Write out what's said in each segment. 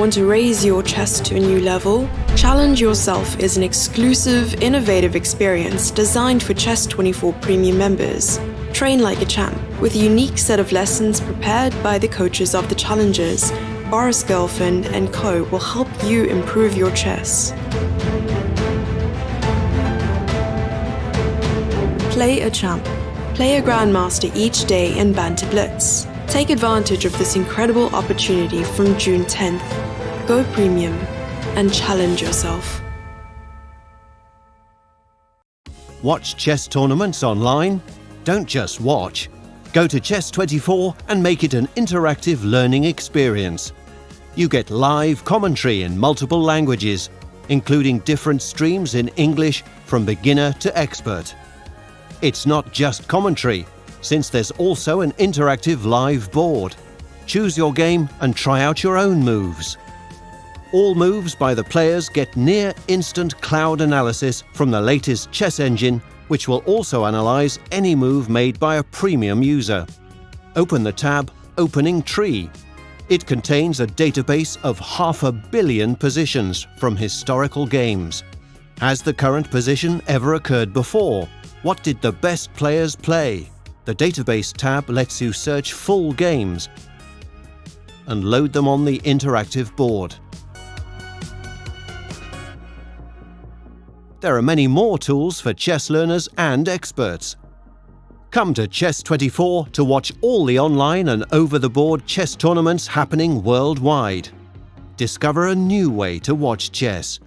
Want to raise your chest to a new level? Challenge Yourself is an exclusive, innovative experience designed for Chess24 Premium members. Train like a champ, with a unique set of lessons prepared by the coaches of the challengers. Boris Girlfriend and Co. will help you improve your chess. Play a champ. Play a grandmaster each day in Banter Blitz. Take advantage of this incredible opportunity from June 10th. Go premium and challenge yourself. Watch chess tournaments online? Don't just watch. Go to Chess24 and make it an interactive learning experience. You get live commentary in multiple languages, including different streams in English from beginner to expert. It's not just commentary, since there's also an interactive live board. Choose your game and try out your own moves. All moves by the players get near-instant cloud analysis from the latest chess engine, which will also analyze any move made by a premium user. Open the tab Opening Tree. It contains a database of 500 million positions from historical games. Has the current position ever occurred before? What did the best players play? The database tab lets you search full games and load them on the interactive board. There are many more tools for chess learners and experts. Come to Chess24 to watch all the online and over-the-board chess tournaments happening worldwide. Discover a new way to watch chess.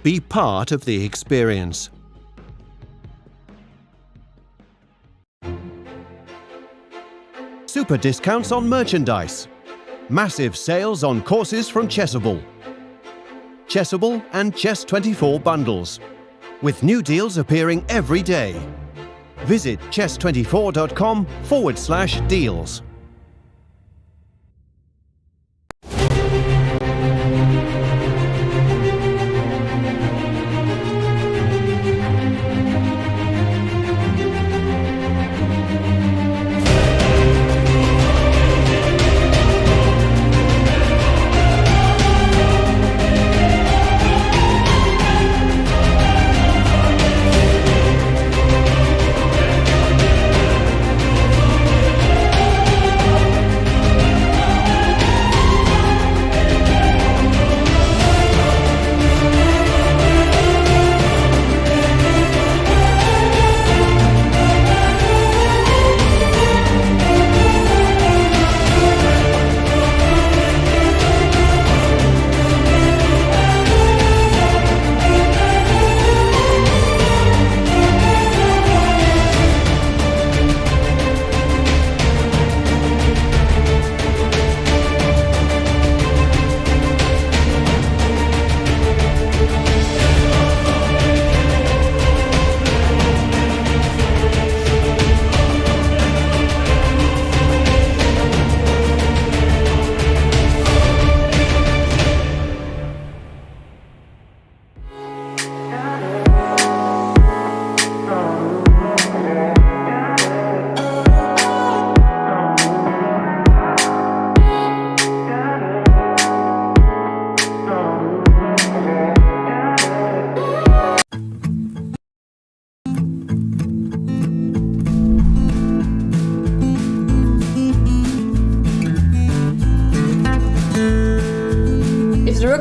Be part of the experience. Super discounts on merchandise. Massive sales on courses from Chessable. Chessable and Chess24 bundles, with new deals appearing every day. Visit chess24.com/deals.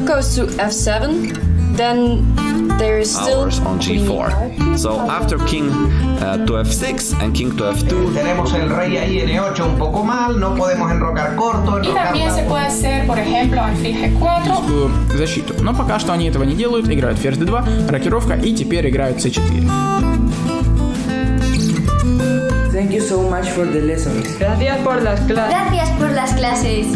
Goes to f7, then there is still hours on g4. So after king to f6 and king to f2. Tenemos el rey ahí n8 un poco mal, no podemos enrocar corto. Y también se puede hacer, por ejemplo, alfil g4. Защиту. Но пока что они этого не делают, играют ферзь d2, рокировка и теперь играют c4. Thank you so much for the lessons. Gracias por las clases. Gracias por las clases.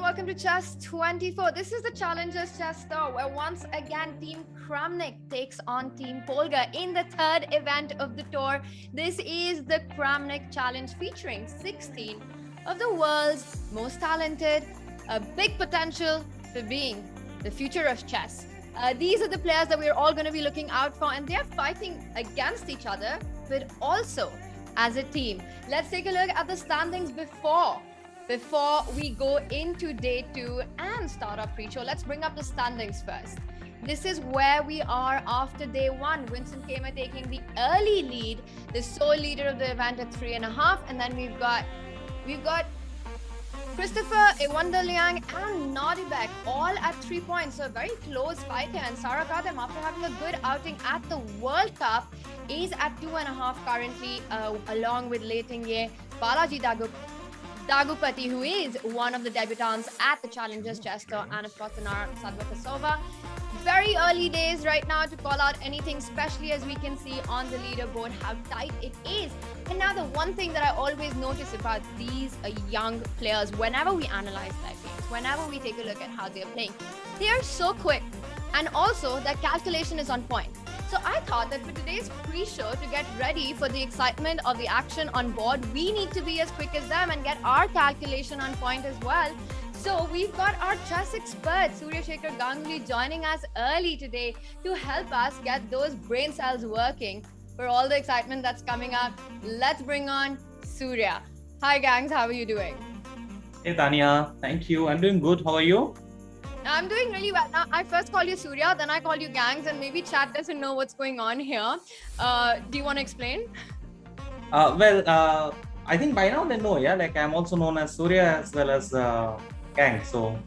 Welcome to Chess24. This is the Challengers Chess Tour, where once again Team Kramnik takes on Team Polgar in the third event of the tour. This is the Kramnik Challenge, featuring 16 of the world's most talented, a big potential for being the future of chess. These are the players that we're all going to be looking out for, and they're fighting against each other, but also as a team. Let's take a look at the standings before we go into day 2 and start our pre-show. Let's bring up the standings first. This is where we are after day 1. Winston Kamer taking the early lead, the sole leader of the event at 3.5, and then we've got Christopher, Ewander Liang, and Nodibek all at 3 points. So a very close fight here. And Sarah Kadam, after having a good outing at the World Cup, is at 2.5 currently, along with Lei Tingye, Balaji Dagupati, who is one of the debutants at the Challengers Chess Tour, and of course Tania Sadvatasova. Very early days right now to call out anything, especially as we can see on the leaderboard how tight it is. And now the one thing that I always notice about these young players, whenever we analyze their games, whenever we take a look at how they're playing, they are so quick, and also their calculation is on point. So I thought that for today's pre-show, to get ready for the excitement of the action on board, we need to be as quick as them and get our calculation on point as well. So we've got our chess expert, Surya Ganguly, joining us early today to help us get those brain cells working for all the excitement that's coming up. Let's bring on Surya. Hi gangs, how are you doing? Hey Tania, thank you. I'm doing good. How are you? I'm doing really well. Now, I first call you Surya, then I call you gangs, and maybe chat doesn't know what's going on here. Do you want to explain? I think by now they know, yeah. Like I'm also known as Surya as well as Gang. So,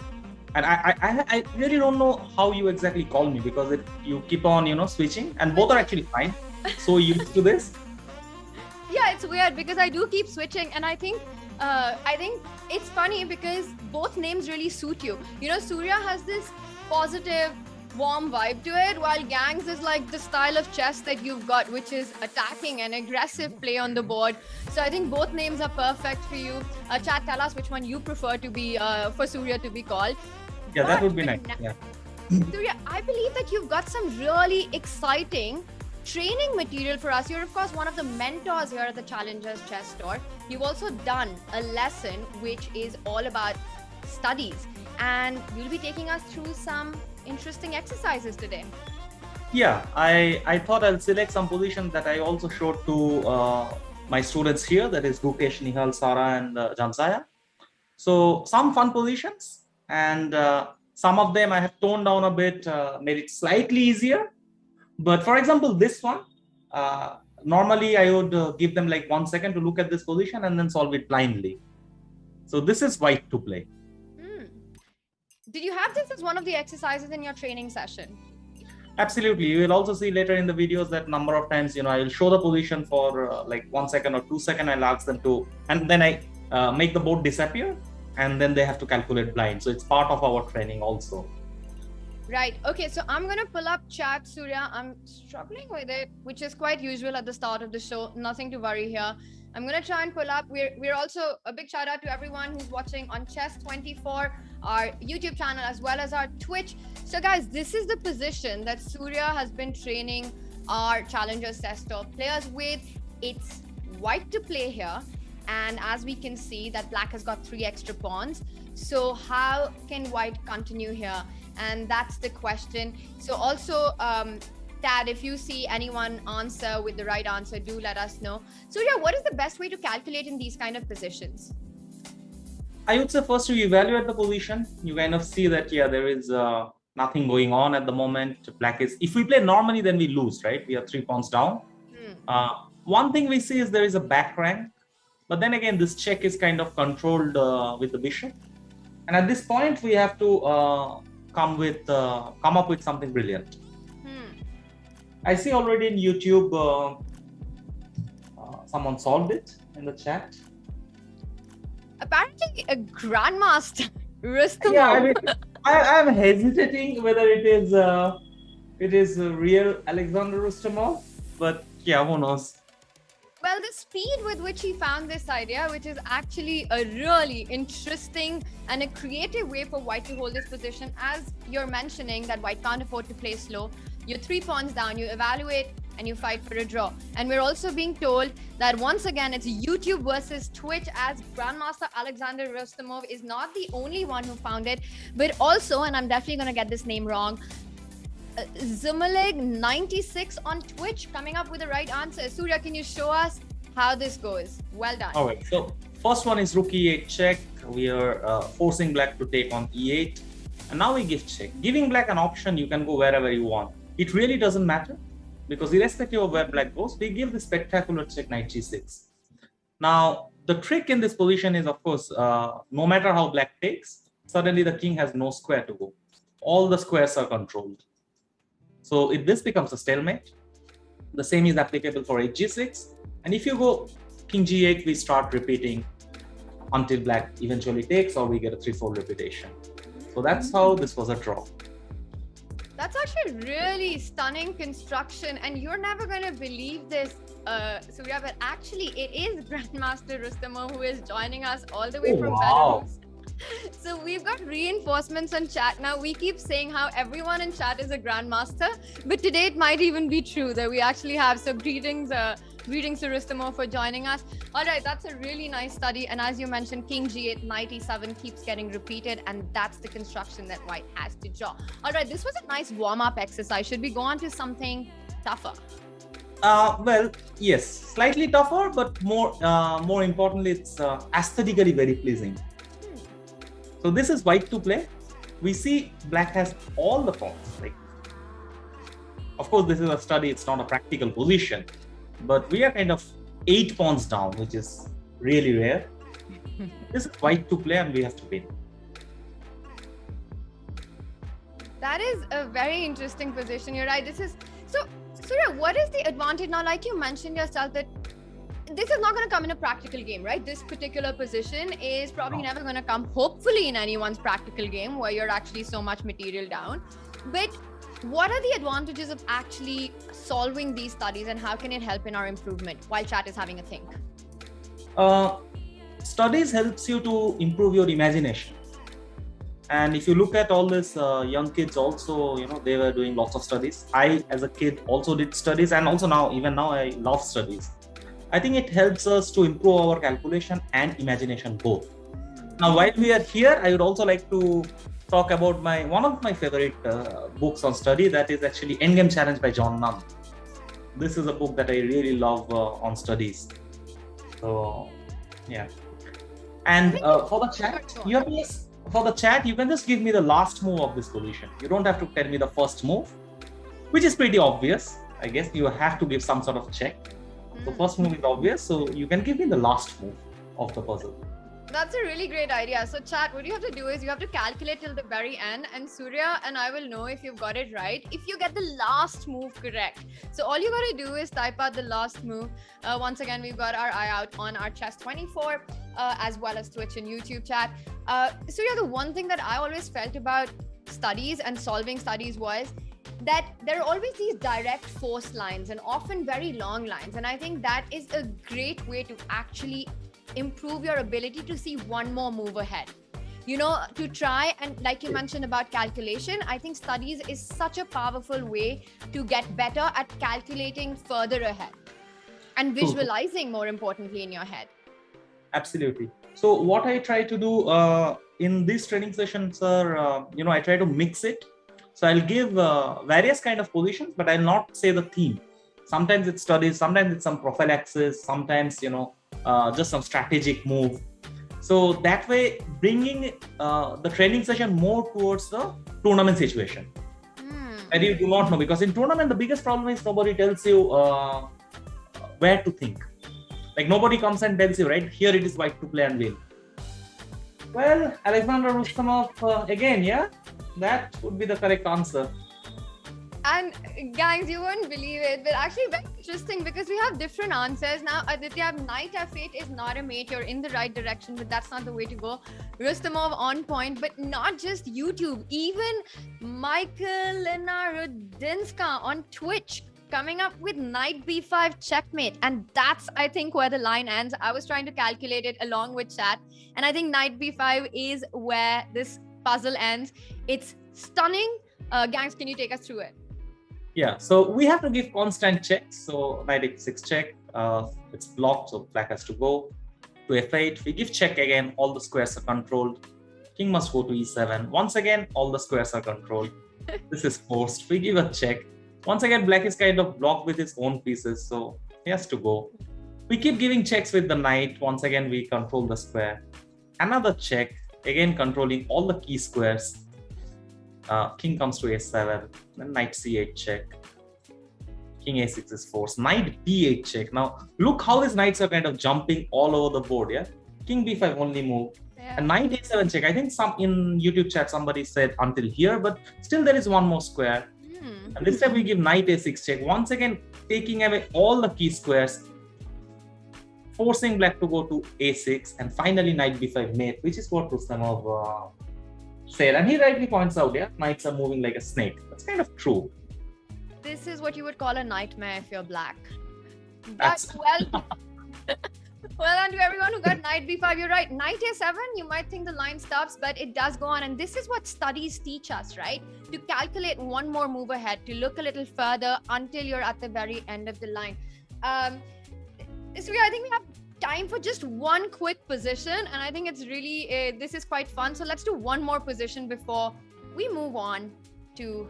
and I really don't know how you exactly call me because you keep on switching, and both are actually fine. So used to this. Yeah, it's weird because I do keep switching, and I think it's funny because both names really suit you. Surya has this positive, warm vibe to it, while Gangs is like the style of chess that you've got, which is attacking and aggressive play on the board. So I think both names are perfect for you. Chat, tell us which one you prefer to be for Surya to be called. Yeah, that would be nice. Yeah. Surya, I believe that you've got some really exciting training material for us. You're of course one of the mentors here at the Challengers Chess Tour. You've also done a lesson which is all about studies, and you'll be taking us through some interesting exercises today. Yeah, I thought I'll select some positions that I also showed to my students here, that is Gukesh, Nihal, Sara and Jamsaya. So some fun positions, and some of them I have toned down a bit, made it slightly easier. But for example, this one, normally I would give them like 1 second to look at this position and then solve it blindly. So this is white to play. Did you have this as one of the exercises in your training session? Absolutely. You will also see later in the videos that number of times, I will show the position for like 1 second or 2 seconds. I'll ask them to, and then I make the board disappear, and then they have to calculate blind. So it's part of our training also. Right. Okay. So I'm going to pull up chat, Surya. I'm struggling with it, which is quite usual at the start of the show. Nothing to worry here. I'm going to try and pull up. We're also a big shout out to everyone who's watching on Chess24, our YouTube channel, as well as our Twitch. So guys, this is the position that Surya has been training our Challengers Chess Tour players with. It's white to play here. And as we can see that black has got 3 extra pawns. So how can white continue here? And that's the question. So also, Tad, if you see anyone answer with the right answer, do let us know. Surya, what is the best way to calculate in these kind of positions? I would say first you evaluate the position. You kind of see that, yeah, there is nothing going on at the moment. Black is, if we play normally, then we lose, right? We are 3 pawns down. One thing we see is there is a back rank. But then again, this check is kind of controlled with the bishop. And at this point, we have to come up with something brilliant. I see already in YouTube someone solved it in the chat. Apparently a grandmaster, Rustamov. Yeah, I mean, I'm hesitating whether it is a real Alexander Rustamov, but yeah, who knows. Well, the speed with which he found this idea, which is actually a really interesting and a creative way for white to hold this position, as you're mentioning that white can't afford to play slow. You're 3 pawns down, you evaluate and you fight for a draw. And we're also being told that once again, it's YouTube versus Twitch, as Grandmaster Alexander Rustamov is not the only one who found it, but also, and I'm definitely going to get this name wrong, Zumaleg96 on Twitch coming up with the right answer. Surya, can you show us how this goes? Well done. All right. So first one is rook e8 check. We are forcing black to take on e8. And now we give check. Giving black an option, you can go wherever you want. It really doesn't matter because irrespective of where black goes, we give the spectacular check knight g6. Now, the trick in this position is, of course, no matter how black takes, suddenly the king has no square to go. All the squares are controlled. So if this becomes a stalemate, the same is applicable for hg6. And if you go king g8, we start repeating until black eventually takes, or we get a 3-4 repetition. So that's how this was a draw. That's actually really stunning construction, and you're never going to believe this, Surya, but actually it is Grandmaster Rustamov who is joining us all the way from Belarus. So we've got reinforcements on chat now. We keep saying how everyone in chat is a Grandmaster, but today it might even be true that we actually have. So greetings to Rustamov for joining us. All right, that's a really nice study. And as you mentioned, King G8, Knight E7 keeps getting repeated, and that's the construction that White has to draw. All right, this was a nice warm-up exercise. Should we go on to something tougher? Well, yes, slightly tougher, but more importantly, it's aesthetically very pleasing. So this is White to play. We see Black has all the pawns. Like, of course, this is a study. It's not a practical position, but we are kind of 8 pawns down, which is really rare. This is White to play, and we have to win. That is a very interesting position. You're right. So, Surya, what is the advantage now? Like you mentioned yourself, that this is not going to come in a practical game, right? This particular position is probably never going to come, hopefully, in anyone's practical game where you're actually so much material down. But what are the advantages of actually solving these studies, and how can it help in our improvement while chat is having a think? Studies helps you to improve your imagination. And if you look at all these young kids also, they were doing lots of studies. I, as a kid, also did studies, and also even now, I love studies. I think it helps us to improve our calculation and imagination both. Now, while we are here, I would also like to talk about one of my favorite books on study, that is actually Endgame Challenge by John Nunn. This is a book that I really love on studies. So, yeah. And for the chat, you can just give me the last move of this position. You don't have to tell me the first move, which is pretty obvious. I guess you have to give some sort of check. The first move is obvious, so you can give me the last move of the puzzle. That's a really great idea. So chat, what you have to do is you have to calculate till the very end, and Surya and I will know if you've got it right if you get the last move correct. So all you got to do is type out the last move. Once again, we've got our eye out on our Chess24 as well as Twitch and YouTube chat. Surya, the one thing that I always felt about studies and solving studies was that there are always these direct force lines and often very long lines. And I think that is a great way to actually improve your ability to see one more move ahead. To try, and like you mentioned about calculation, I think studies is such a powerful way to get better at calculating further ahead and visualizing, more importantly, in your head. Absolutely. So what I try to do in these training sessions are, I try to mix it. So I'll give various kind of positions, but I'll not say the theme. Sometimes it's studies, sometimes it's some prophylaxis, sometimes, just some strategic move. So that way, bringing the training session more towards the tournament situation. And you do not know, because in tournament, the biggest problem is nobody tells you where to think. Like nobody comes and tells you, right, here it is White to play and win. Well, Alexander Rustamov, again, yeah? That would be the correct answer. And gangs, you won't believe it, but actually very interesting because we have different answers. Now, Aditya, Knight F8 is not a mate. You're in the right direction, but that's not the way to go. Rustamov on point, but not just YouTube. Even Michael Lenarudinska on Twitch coming up with Knight B5 checkmate. And that's, I think, where the line ends. I was trying to calculate it along with chat. And I think Knight B5 is where this puzzle ends. It's stunning. Gangs, can you take us through it? Yeah, so we have to give constant checks. So Knight H6 check, it's blocked, so Black has to go to F8. We give check again, all the squares are controlled. King must go to E7. Once again, all the squares are controlled. This is forced. We give a check. Once again, Black is kind of blocked with his own pieces, so he has to go. We keep giving checks with the Knight. Once again, we control the square. Another check, again controlling all the key squares. King comes to A7, then Knight C8 check. King A6 is forced. Knight B8 check. Now, look how these knights are kind of jumping all over the board, yeah? King B5 only move. Yeah. And Knight A7 check. I think some in YouTube chat somebody said until here, but still there is one more square. And this time we give Knight A6 check. Once again, taking away all the key squares. forcing black to go to a6, and finally knight b5 mate, which is what Rustamov said. And he rightly points out, yeah, knights are moving like a snake. That's kind of true. This is what you would call a nightmare if you're black. That's- But, well, well done to everyone who got knight b5. You're right. Knight a7, you might think the line stops, but it does go on. And this is what studies teach us, right? To calculate one more move ahead, to look a little further until you're at the very end of the line. Surya, I think we have time for just one quick position, and I think it's really this is quite fun. So let's do one more position before we move on to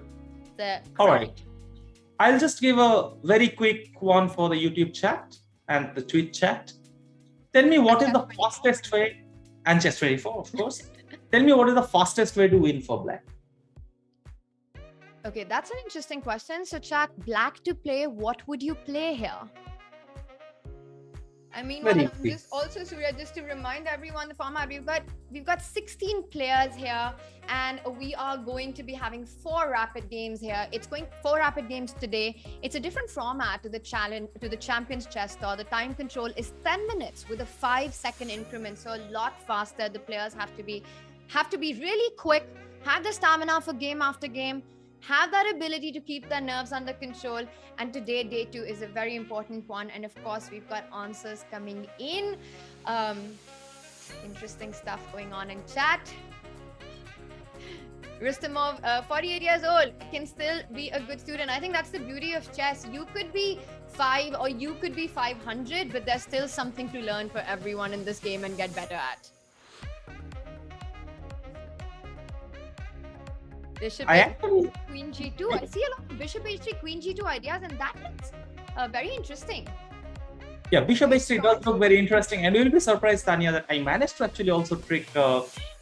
the All right. I'll just give a very quick one for the YouTube chat and the tweet chat. Tell me what is the fastest way, and chess24, of course. Tell me what is the fastest way to win for black. Okay, that's an interesting question. So chat, black to play, what would you play here? I mean, Very well, just also, Surya, just to remind everyone the format, we've got 16 players here, and we are going to be having 4 rapid games here. It's going 4 rapid games today. It's a different format to the challenge, to the Champions Chess Tour. The time control is 10 minutes with a 5-second increment, so a lot faster. The players have to be really quick, have the stamina for game after game, have that ability to keep their nerves under control. And today, day 2 is a very important one. And of course, we've got answers coming in. Interesting stuff going on in chat. Rustamov, 48 years old, can still be a good student. I think that's the beauty of chess. You could be 5 or you could be 500, but there's still something to learn for everyone in this game and get better at. Bishop h3, Queen g2. I see a lot of Bishop h3, Queen g2 ideas, and that looks very interesting. Yeah, Bishop h3 does look very interesting, and you'll be surprised, Tania, that I managed to actually also trick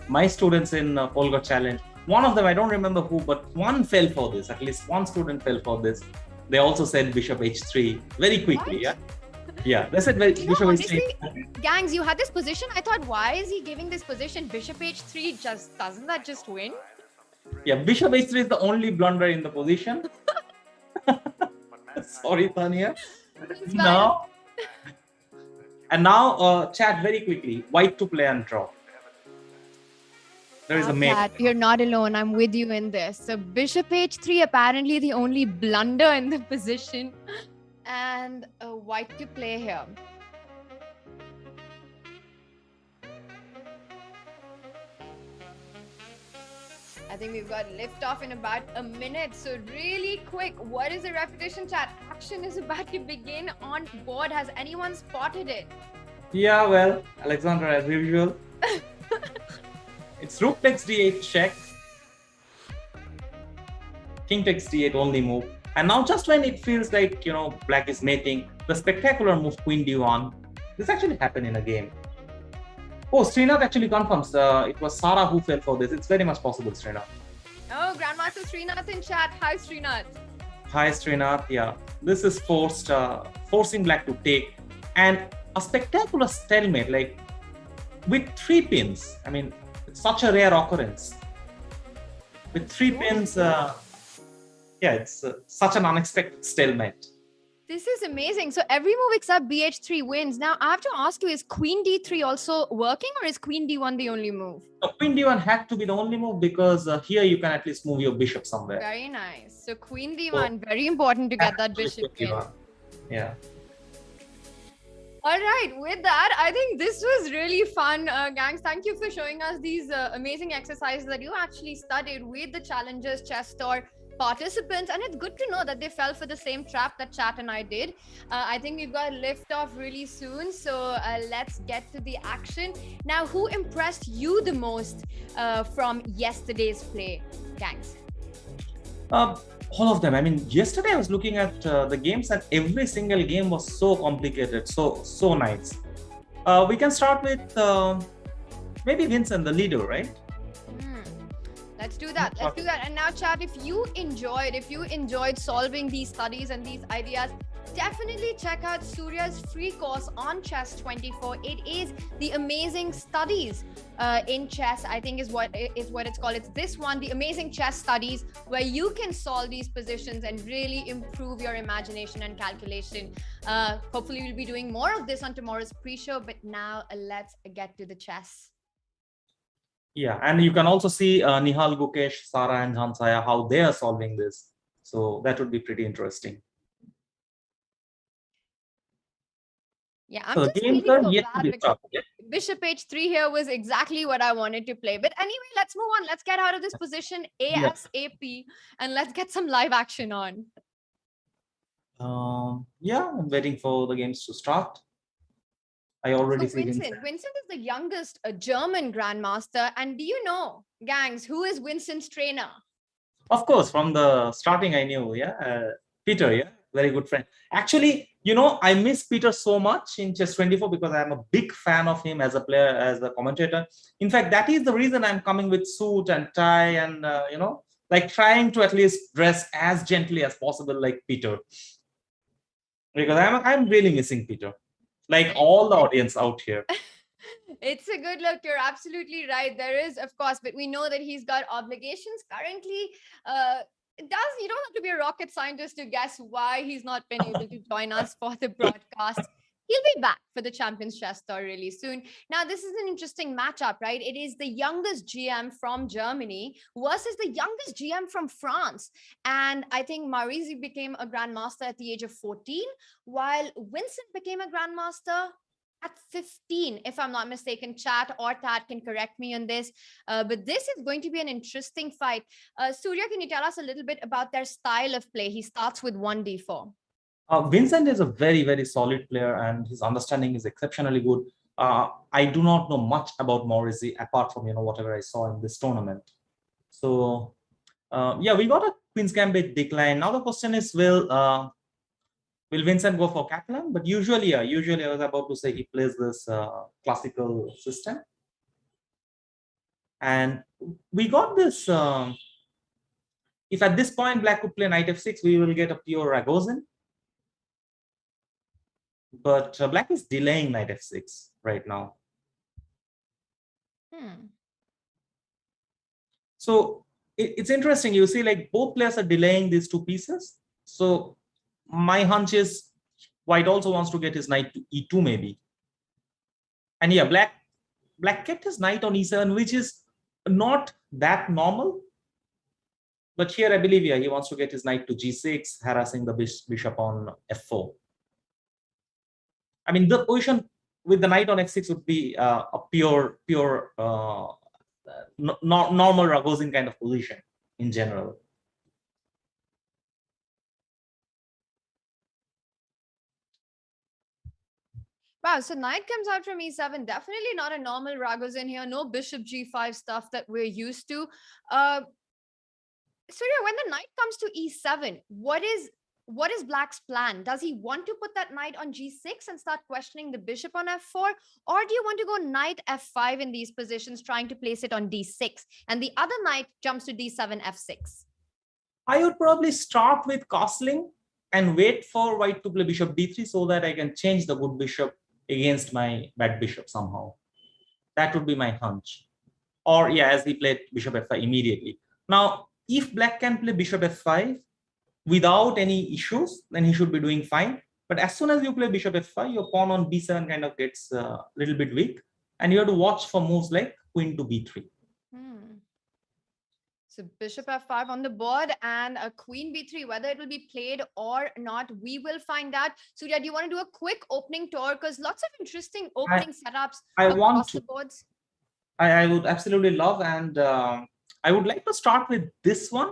my students in Polgar Challenge. One of them, I don't remember who, but one fell for this. At least one student fell for this. They also said Bishop h3 very quickly. What? Yeah, they said Bishop honestly, h3. Gangs, you had this position. I thought, why is he giving this position? Bishop h3 doesn't that just win? Yeah, Bishop h3 is the only blunder in the position. Sorry, Tania. Now, chat very quickly. White to play and draw. There is a mate. You're not alone. I'm with you in this. So Bishop h3 apparently the only blunder in the position, and white to play here. I think we've got liftoff in about a minute. So really quick, what is the repetition, chat? Action is about to begin on board. Has anyone spotted it? Yeah, well, Alexander, as usual. It's rook takes d8 check. King takes d8 only move. And now just when it feels like, black is mating, the spectacular move queen d1. This actually happened in a game. Oh, Srinath actually confirms. It was Sarah who fell for this. It's very much possible, Srinath. Oh, Grandmaster Srinath in chat. Hi, Srinath. Hi, Srinath. Yeah, this is forcing black to take. And a spectacular stalemate, like with 3 pins. I mean, it's such a rare occurrence. With 3 pins, it's such an unexpected stalemate. This is amazing. So every move except bh3 wins. Now I have to ask you, is queen d3 also working, or is queen d1 the only move? Queen d1 had to be the only move because here you can at least move your bishop somewhere. Very nice. So queen d1, very important to get that bishop in. Yeah. All right, with that, I think this was really fun, gangs. Thank you for showing us these amazing exercises that you actually studied with the Challengers Chess Tour participants, and it's good to know that they fell for the same trap that Chat and I did. I think we've got liftoff really soon, so let's get to the action. Now, who impressed you the most from yesterday's play, gangs? All of them. I mean, yesterday I was looking at the games, and every single game was so complicated, so nice. We can start with maybe Vincent, the leader, right? Let's do that. And now, chat, if you enjoyed solving these studies and these ideas, Definitely check out Surya's free course on Chess 24. It is the amazing studies in chess, I think is what it's called. It's this one, the amazing chess studies, where you can solve these positions and really improve your imagination and calculation. Hopefully we'll be doing more of this on tomorrow's pre-show, but now let's get to the chess. Yeah, and you can also see Nihal, Gukesh, Sara, and Jhansaya, how they are solving this. So that would be pretty interesting. Yeah, I'm So just games feeling are so yet to bad be because started. Bishop h3 here was exactly what I wanted to play. But anyway, let's move on. Let's get out of this position ASAP and let's get some live action on. Yeah, I'm waiting for the games to start. I already see Vincent. Vincent is the youngest German grandmaster. And do you know, gangs, who is Vincent's trainer? Of course, from the starting, I knew, Peter, very good friend. Actually, I miss Peter so much in Chess 24 because I'm a big fan of him as a player, as a commentator. In fact, that is the reason I'm coming with suit and tie and, like trying to at least dress as gently as possible like Peter. Because I'm really missing Peter, like all the audience out here. It's a good look. You're absolutely right. There is, of course, but we know that he's got obligations currently. You don't have to be a rocket scientist to guess why he's not been able to join us for the broadcast. He'll be back for the Champions Chess Tour really soon. Now, this is an interesting matchup, right? It is the youngest GM from Germany versus the youngest GM from France. And I think Marisi became a grandmaster at the age of 14, while Vincent became a grandmaster at 15, if I'm not mistaken. Chat or Tad can correct me on this. But this is going to be an interesting fight. Surya, can you tell us a little bit about their style of play? He starts with 1d4. Vincent is a very, very solid player and his understanding is exceptionally good. I do not know much about Morrissey apart from, whatever I saw in this tournament. So, we got a Queen's Gambit decline. Now the question is, will Vincent go for Catalan? But usually I was about to say he plays this classical system. And we got this, if at this point Black could play Knight f6, we will get a pure Ragozin. But Black is delaying Knight f6 right now. So it's interesting. You see, like both players are delaying these two pieces. So my hunch is White also wants to get his knight to e2 maybe. And yeah, Black kept his knight on e7, which is not that normal. But here I believe, he wants to get his knight to g6, harassing the bishop on f4. I mean, the position with the knight on f6 would be a pure normal Ragozin kind of position in general. Wow, so knight comes out from e7. Definitely not a normal Ragozin here. No bishop g5 stuff that we're used to. Surya, when the knight comes to e7, what is Black's plan? Does he want to put that knight on g6 and start questioning the bishop on f4? Or do you want to go knight f5 in these positions, trying to place it on d6? And the other knight jumps to d7, f6. I would probably start with castling and wait for White to play bishop d3 so that I can change the good bishop against my bad bishop somehow. That would be my hunch. Or as he played bishop f5 immediately. Now, if Black can play bishop f5 without any issues, then he should be doing fine. But as soon as you play bishop f5, your pawn on b7 kind of gets a little bit weak. And you have to watch for moves like queen to b3. So bishop f5 on the board and a queen b3. Whether it will be played or not, we will find out. Surya, do you want to do a quick opening tour? Because lots of interesting opening setups across the boards. I would absolutely love. And I would like to start with this one.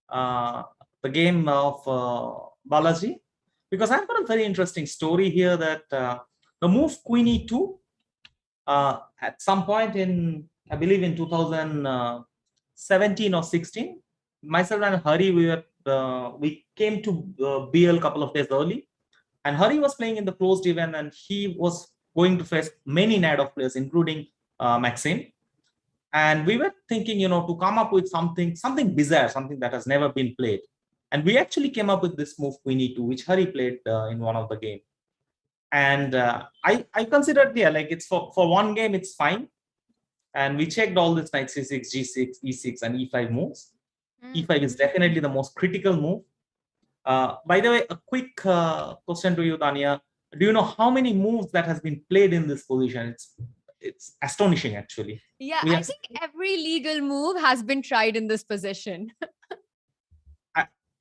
The game of Balaji, because I've got a very interesting story here that the move queen e2 at some point in, I believe in 2017 or 16, myself and Hari, we came to BL a couple of days early, and Hari was playing in the closed event and he was going to face many Nadov players, including Maxim. And we were thinking, to come up with something bizarre, something that has never been played. And we actually came up with this move queen e2, which Hari played in one of the game. And I considered, yeah, like it's for one game, it's fine. And we checked all this knight c6, g6, e6, and e5 moves. E5 is definitely the most critical move. By the way, a quick question to you, Tania. Do you know how many moves that has been played in this position? It's astonishing, actually. Yeah, I think every legal move has been tried in this position.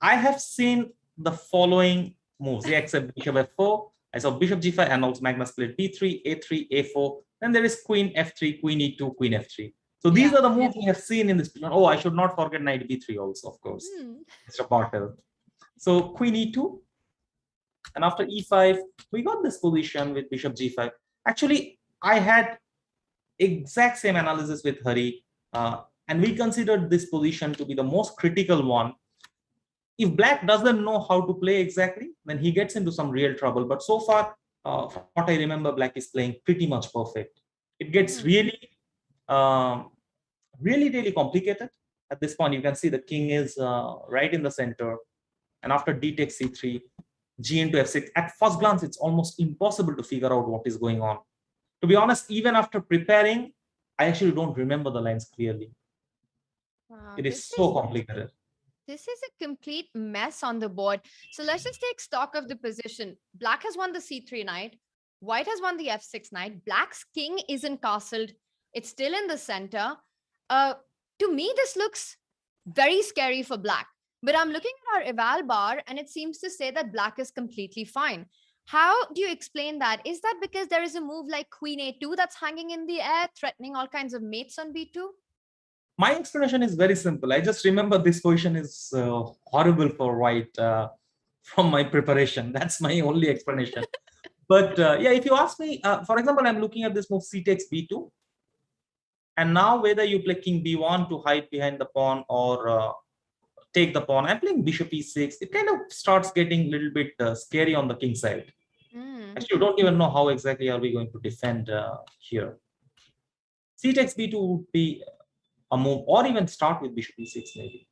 I have seen the following moves, yeah, except bishop f4. I saw bishop g5 and also Magnus played b3, a3, a4. Then there is queen f3, queen e2, queen f3. So these are the moves we have seen in this position. Oh, I should not forget knight b3 also, of course. Mr. Bartel. So queen e2. And after e5, we got this position with bishop g5. Actually, I had exact same analysis with Hari. And we considered this position to be the most critical one. If black doesn't know how to play exactly, then he gets into some real trouble. But so far, from what I remember, black is playing pretty much perfect. It gets really, really complicated. At this point, you can see the king is right in the center. And after d takes c3, g into f6, at first glance, it's almost impossible to figure out what is going on. To be honest, even after preparing, I actually don't remember the lines clearly. Wow, it is so complicated. This is a complete mess on the board. So let's just take stock of the position. Black has won the c3 knight. White has won the f6 knight. Black's king isn't castled. It's still in the center. To me, this looks very scary for black. But I'm looking at our eval bar and it seems to say that black is completely fine. How do you explain that? Is that because there is a move like queen a2 that's hanging in the air, threatening all kinds of mates on b2? My explanation is very simple. I just remember this position is horrible for white from my preparation. That's my only explanation. But yeah, if you ask me, for example, I'm looking at this move c takes b2. And now whether you play king b1 to hide behind the pawn or take the pawn, I'm playing bishop e6. It kind of starts getting a little bit scary on the king side. Actually, you don't even know how exactly are we going to defend here. C takes b2 would be a move, or even start with bishop e6 maybe.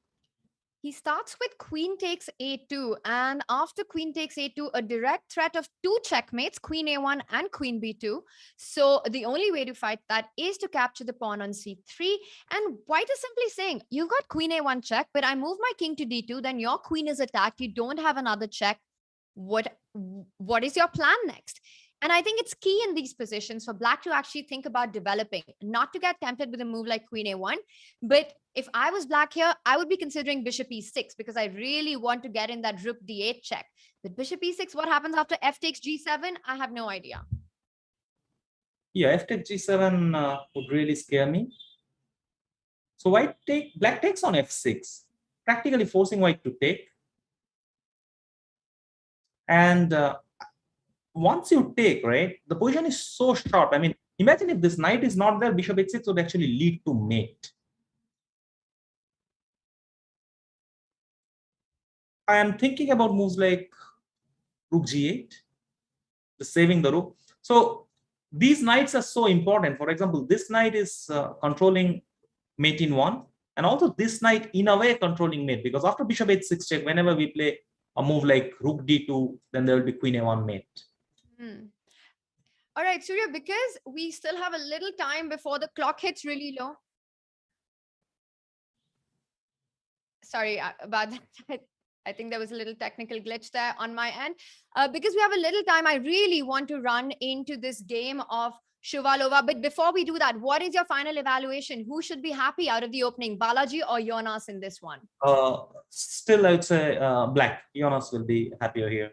He starts with queen takes a2, and after queen takes a2, a direct threat of two checkmates, queen a1 and queen b2. So the only way to fight that is to capture the pawn on c3. And white is simply saying, you've got queen a1 check, but I move my king to d2, then your queen is attacked. You don't have another check. What is your plan next? And I think it's key in these positions for black to actually think about developing, not to get tempted with a move like queen a1. But if I was black here, I would be considering bishop e6 because I really want to get in that rook d8 check. With bishop e6, what happens after f takes g7? I have no idea. Yeah, f takes g7 would really scare me. So black takes on f6, practically forcing white to take. And once you take, right, the position is so sharp. I mean, imagine if this knight is not there, bishop h6 would actually lead to mate. I am thinking about moves like rook g8, just saving the rook. So these knights are so important. For example, this knight is controlling mate in 1, and also this knight in a way controlling mate, because after bishop h6 check, whenever we play a move like rook d2, then there will be queen a1 mate. All right, Surya, because we still have a little time before the clock hits really low. Sorry about that. I think there was a little technical glitch there on my end. Because we have a little time, I really want to run into this game of Shuvalova. But before we do that, what is your final evaluation? Who should be happy out of the opening, Balaji or Jonas in this one? Still, I would say black. Jonas will be happier here.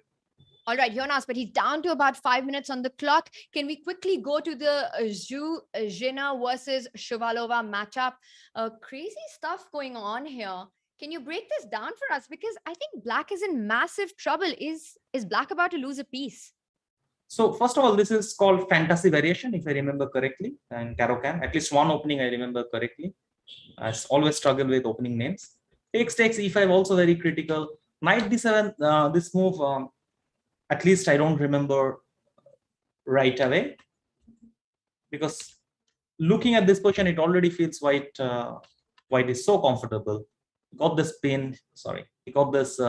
All right, Jonas, but he's down to about 5 minutes on the clock. Can we quickly go to the Zhina versus Shuvalova matchup? Crazy stuff going on here. Can you break this down for us? Because I think black is in massive trouble. Is black about to lose a piece? So first of all, this is called fantasy variation, if I remember correctly, and Caro-Can. At least one opening I remember correctly. I always struggle with opening names. Takes e5 also very critical. Knight d7, this move, at least I don't remember right away. Because looking at this position, it already feels white is so comfortable. got this pin. Sorry, he got this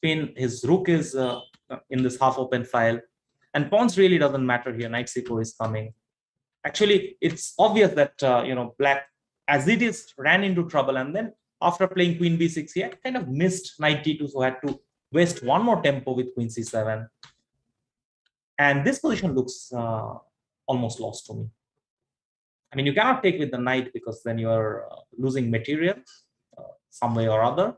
pin. His rook is in this half open file, and pawns really doesn't matter here. Knight c4 is coming. Actually, it's obvious that black, as it is, ran into trouble, and then after playing queen b6, he had kind of missed knight d2, so had to waste one more tempo with queen c7. And this position looks almost lost to me. I mean, you cannot take with the knight because then you are losing material some way or other.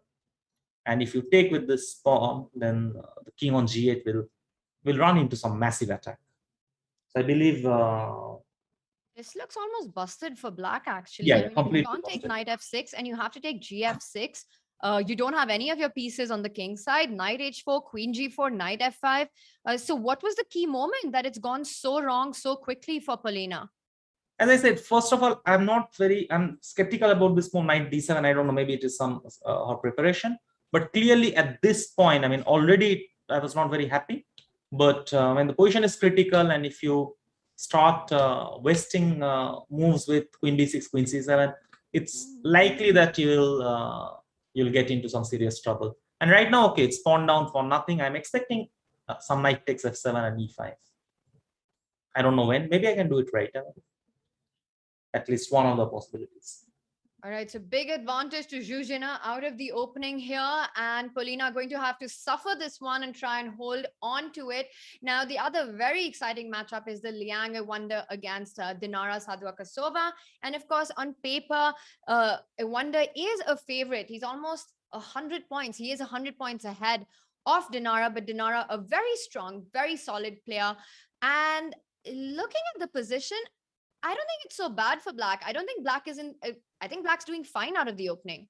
And if you take with this pawn, then the king on g8 will run into some massive attack. So I believe this looks almost busted for black, actually. Yeah, I mean, completely you can't take busted. knight f6 and you have to take gf6. You don't have any of your pieces on the king side. Knight h4, queen g4, knight f5. So what was the key moment that it's gone so wrong so quickly for Polina? As I said, first of all, I'm skeptical about this pawn knight d7. I don't know, maybe it is some her preparation. But clearly at this point, I mean, already I was not very happy. But when the position is critical, and if you start wasting moves with queen b6, queen c7, it's likely that you'll get into some serious trouble. And right now, okay, it's pawn down for nothing. I'm expecting some knight takes f7 and e5. I don't know when. Maybe I can do it right away. At least one of the possibilities. All right, so big advantage to Zhuzhina out of the opening here, and Polina going to have to suffer this one and try and hold on to it. Now, the other very exciting matchup is the Liang Wonder against Dinara Saduakasova. And of course, on paper, Wonder is a favorite. He's almost 100 points. He is 100 points ahead of Dinara, but Dinara, a very strong, very solid player. And looking at the position, I don't think it's so bad for black. I don't think black is in. I think black's doing fine out of the opening.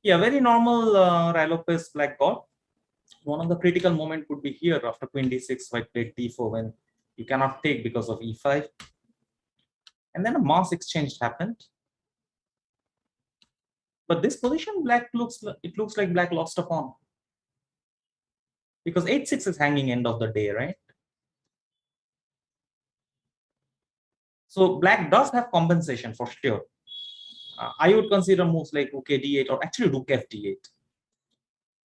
Yeah, very normal Rai Lopez black got. One of the critical moment could be here after queen d6, white played d4 when you cannot take because of e5. And then a mass exchange happened. But this position, it looks like black lost a pawn. Because 8-6 is hanging end of the day, right? So black does have compensation for sure. I would consider moves like rook a d8 or actually rook f d8.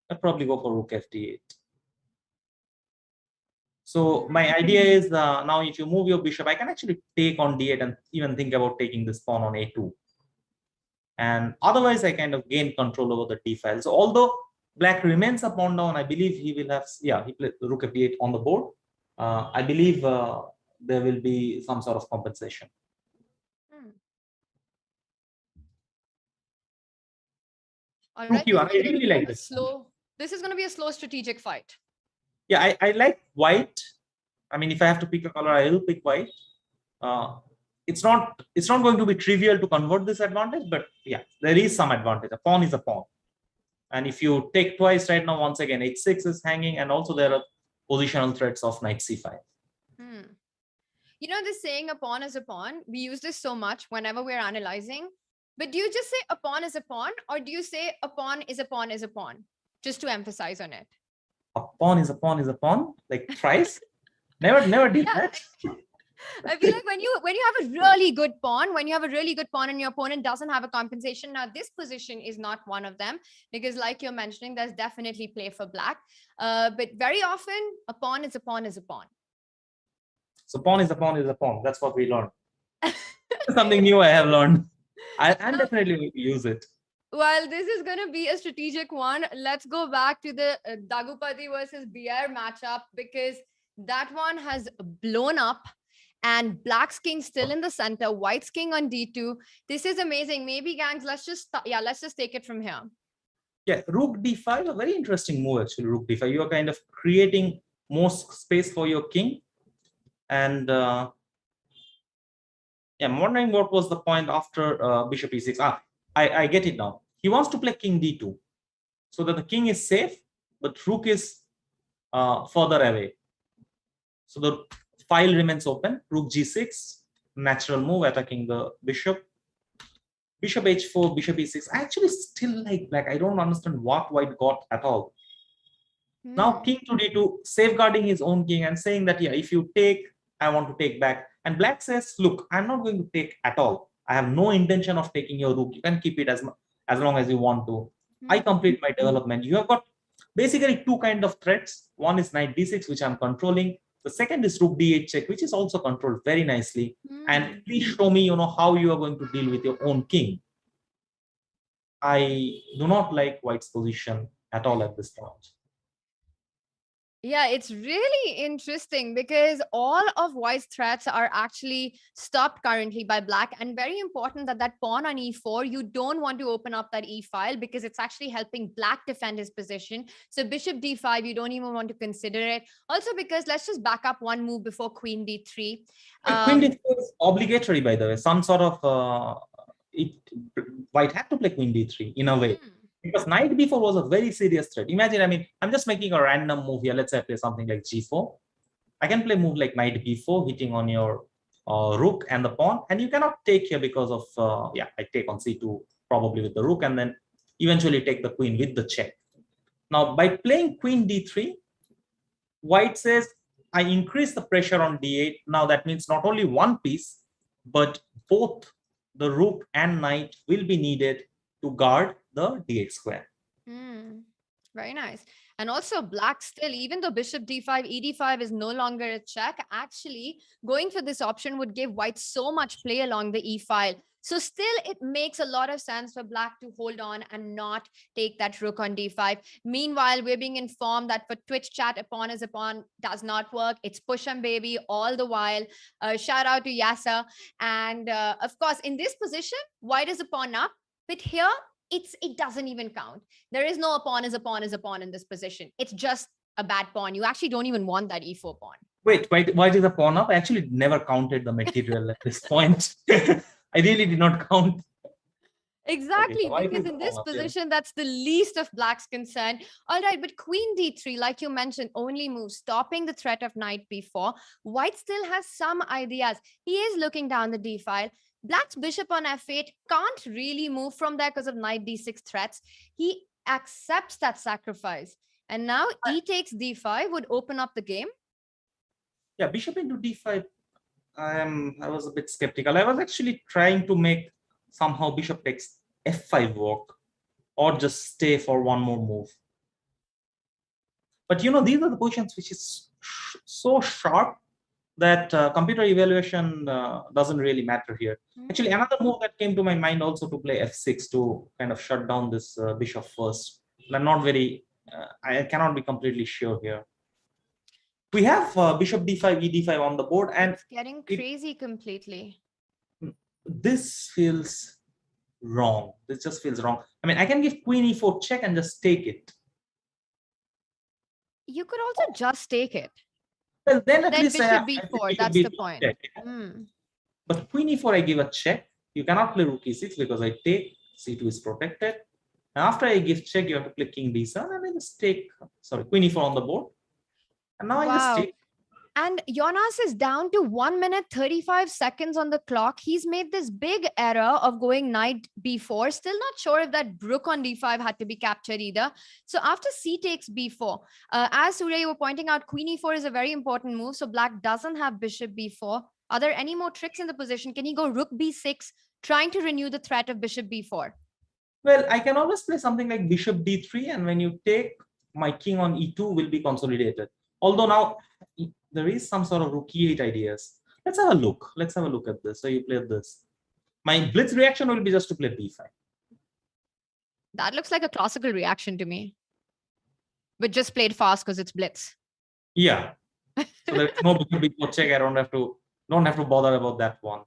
I'd probably go for rook f d8. So my idea is now if you move your bishop, I can actually take on d8 and even think about taking this pawn on a2. And otherwise, I kind of gain control over the d file. So although black remains a pawn down, I believe he will have, yeah, he played rook f d8 on the board. I believe there will be some sort of compensation. All right, I really like this. This is going to be a slow strategic fight. Yeah, I like white. I mean, if I have to pick a color, I will pick white. It's not going to be trivial to convert this advantage, but yeah, there is some advantage. A pawn is a pawn. And if you take twice right now, once again, h6 is hanging, and also there are positional threats of knight c5. You know, this saying a pawn is a pawn, we use this so much whenever we're analyzing. But do you just say a pawn is a pawn, or do you say a pawn is a pawn is a pawn, just to emphasize on it? A pawn is a pawn is a pawn, like thrice? Never did that. I feel like when you have a really good pawn, and your opponent doesn't have a compensation, now this position is not one of them, because like you're mentioning, there's definitely play for black. But very often, a pawn is a pawn is a pawn. So pawn is a pawn is a pawn. That's what we learned. Something new I have learned. I'm definitely use it. Well, this is going to be a strategic one. Let's go back to the Dagupati versus Baer matchup, because that one has blown up and black's king still in the center, white's king on d2. This is amazing. Maybe, gangs, let's just take it from here. Yeah, rook d5, a very interesting move actually, rook d5. You are kind of creating more space for your king. And yeah, I'm wondering what was the point after bishop e6. I get it now. He wants to play king d2 so that the king is safe, but rook is further away. So the file remains open. Rook g6, natural move, attacking the bishop. Bishop h4, bishop e6. I actually still like black. I don't understand what white got at all. Now king to d2, safeguarding his own king and saying that, yeah, if you take, I want to take back. And black says, look, I'm not going to take at all. I have no intention of taking your rook. You can keep it as as long as you want to. I complete my development. You have got basically two kind of threats. One is knight d6, which I'm controlling. The second is rook d8 check, which is also controlled very nicely. And please show me, how you are going to deal with your own king. I do not like white's position at all at this point. Yeah, it's really interesting because all of white's threats are actually stopped currently by black, and very important that that pawn on e4, you don't want to open up that e file because it's actually helping black defend his position. So bishop d5, you don't even want to consider it. Also because let's just back up one move before queen d3. Queen d3 is obligatory, by the way. Some sort of white had to play queen d3 in a way. Because knight b4 was a very serious threat. Imagine, I'm just making a random move here. Let's say I play something like g4. I can play move like knight b4, hitting on your rook and the pawn. And you cannot take here because of, I take on c2, probably with the rook, and then eventually take the queen with the check. Now, by playing queen d3, white says, I increase the pressure on d8. Now, that means not only one piece, but both the rook and knight will be needed to guard the d8 square. Very nice. And also black still, even though bishop d5, ed5 is no longer a check, actually going for this option would give white so much play along the e file. So still it makes a lot of sense for black to hold on and not take that rook on d5. Meanwhile, we're being informed that for Twitch chat, a pawn is a pawn does not work. It's push and baby all the while. Shout out to Yasa. And of course, in this position, white is a pawn up. But here, it doesn't even count. There is no a pawn is a pawn is a pawn in this position. It's just a bad pawn. You actually don't even want that e4 pawn. Wait, why is the pawn up? I actually never counted the material at this point. I really did not count. Exactly, okay, so because in this position, that's the least of black's concern. All right, but queen d3, like you mentioned, only moves, stopping the threat of knight b4. White still has some ideas. He is looking down the d file. Black's bishop on f8 can't really move from there because of knight d6 threats. He accepts that sacrifice. And now e takes d5 would open up the game. Yeah, bishop into d5. I was a bit skeptical. I was actually trying to make somehow bishop takes f5 work, or just stay for one more move. But these are the positions which is so sharp that computer evaluation doesn't really matter here. Actually, another move that came to my mind also to play f6 to kind of shut down this bishop first. I'm not very, I cannot be completely sure here. We have bishop d5, e5 on the board, and it's getting crazy completely. This feels wrong. This just feels wrong. I can give queen e4 check and just take it. You could also just take it. Well, then at least bishop b4, that's the point. But queen e4, I give a check. You cannot play rook e6 because I take, c2 is protected. And after I give check, you have to play king d7, and I just take, queen e4 on the board. And now I just take. And Jonas is down to 1 minute 35 seconds on the clock. He's made this big error of going knight b4. Still not sure if that rook on d5 had to be captured either. So after c takes b4, as Surya, you were pointing out, queen e4 is a very important move. So black doesn't have bishop b4. Are there any more tricks in the position? Can he go rook b6, trying to renew the threat of bishop b4? Well, I can always play something like bishop d3. And when you take, my king on e2 will be consolidated. Although now there is some sort of rook e8 ideas. Let's have a look. Let's have a look at this. So you play this. My blitz reaction will be just to play b5. That looks like a classical reaction to me. But just played fast because it's blitz. Yeah. So there's no bishop b4 check. I don't have to bother about that one.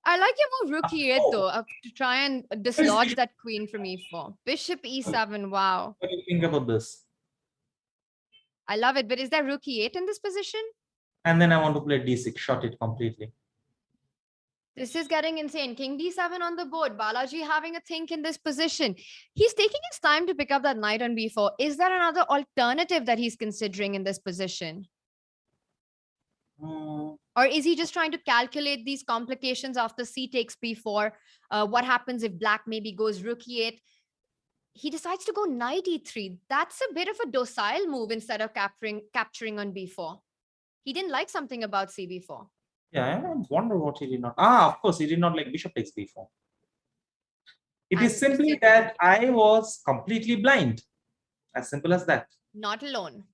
I like your move rook e8 though, to try and dislodge that queen from e4. Bishop e7, wow. What do you think about this? I love it, but is there rook e8 in this position? And then I want to play d6, shut it completely. This is getting insane. King d7 on the board. Balaji having a think in this position. He's taking his time to pick up that knight on b4. Is there another alternative that he's considering in this position? Or is he just trying to calculate these complications after c takes b4? What happens if black maybe goes rook e8? He decides to go knight e3. That's a bit of a docile move instead of capturing on b4. He didn't like something about cb4. Yeah, I wonder what he did not. Of course, he did not like bishop takes b4. It is simply that I was completely blind. As simple as that. Not alone.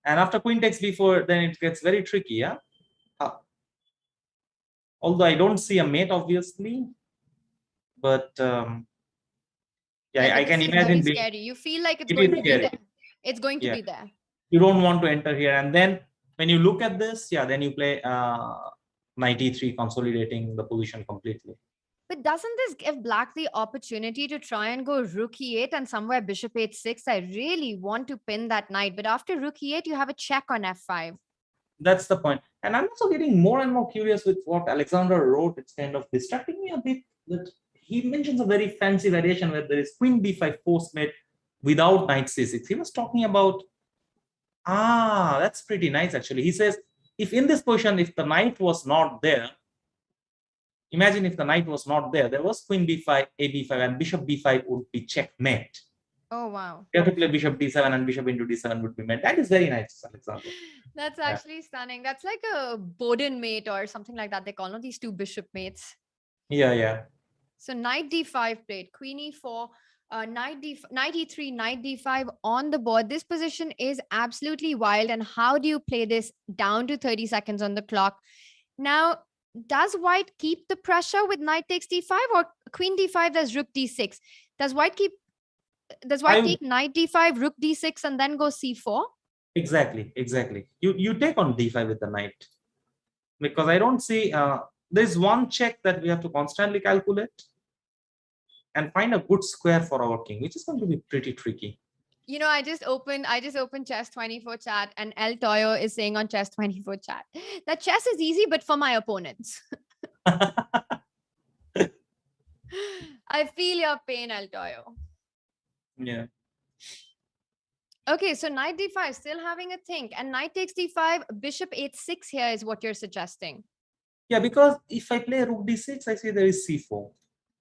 And after queen takes b4, then it gets very tricky, yeah? Although I don't see a mate, obviously. But yeah, I can imagine. Very scary. You feel like it's It going is to be scary. there. It's going to be there. You don't want to enter here. And then when you look at this, yeah, then you play knight e3, consolidating the position completely. But doesn't this give black the opportunity to try and go rook e8 and somewhere bishop h6? I really want to pin that knight. But after rook e8, you have a check on f5. That's the point. And I'm also getting more and more curious with what Alexander wrote. It's kind of distracting me a bit that he mentions a very fancy variation where there is queen b5 force mate without knight c6. He was talking about, that's pretty nice actually. He says, if in this position, if the knight was not there, imagine if the knight was not there, there was queen b5, a b5, and bishop b5 would be checkmate. Oh, wow. You have to play bishop d7 and bishop into d7 would be mate. That is very nice, Alexander. That's actually stunning. That's like a Boden mate or something like that. They call them these two bishop mates. Yeah. So knight d5 played, queen e4, knight e3, knight d5 on the board. This position is absolutely wild. And how do you play this down to 30 seconds on the clock? Now, does white keep the pressure with knight takes d5 or queen d5 does rook d6? Does white take knight d5, rook d6 and then go c4? Exactly. You take on d5 with the knight. Because I don't see, there's one check that we have to constantly calculate and find a good square for our king, which is going to be pretty tricky. You know, I just opened chess24 chat and El Toyo is saying on chess24 chat that chess is easy, but for my opponents. I feel your pain, El Toyo. Yeah. Okay, so knight d5, still having a think. And knight takes d5, bishop h6 here is what you're suggesting. Yeah, because if I play rook d6, I see there is c4.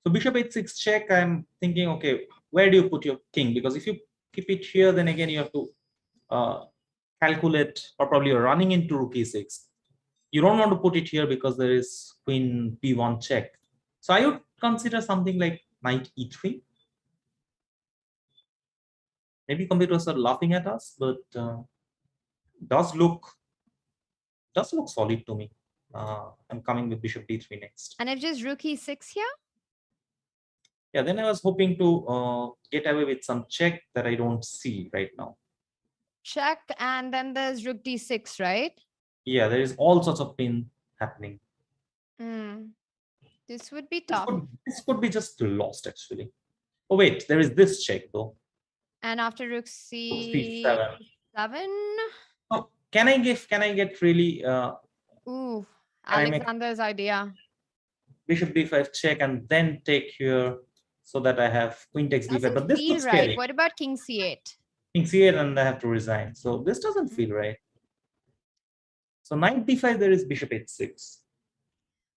So bishop h6 check, I'm thinking, okay, where do you put your king? Because if you keep it here, then again you have to calculate, or probably you're running into rook e6. You don't want to put it here because there is queen b1 check. So I would consider something like knight e3. Maybe computers are laughing at us, but does look solid to me. I'm coming with bishop d3 next. And if just rook e6 here? Yeah, then I was hoping to get away with some check that I don't see right now. Check, and then there's rook d6, right? Yeah, there is all sorts of pin happening. This would be tough. This could be just lost actually. Oh wait, there is this check though. And after rook c7. Oh, can I get really Ooh, Alexander's idea. Bishop d5 check and then take here so that I have queen takes d5. But this looks scary. What about king c8? King c8 and I have to resign. So this doesn't feel right. So knight d5, there is bishop h6.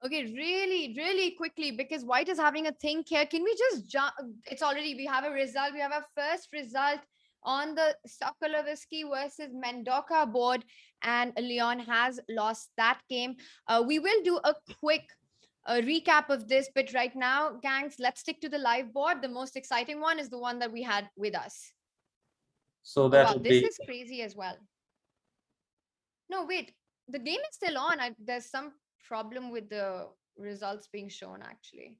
Okay, really quickly, because white is having a think here. Can we just jump? It's already, we have a result. We have a first result on the Sokolovsky versus Mendoka board, and Leon has lost that game. We will do a quick recap of this, but right now, gangs, let's stick to the live board. The most exciting one is the one that we had with us. So that would this is crazy as well. No, wait, the game is still on. There's some problem with the results being shown actually.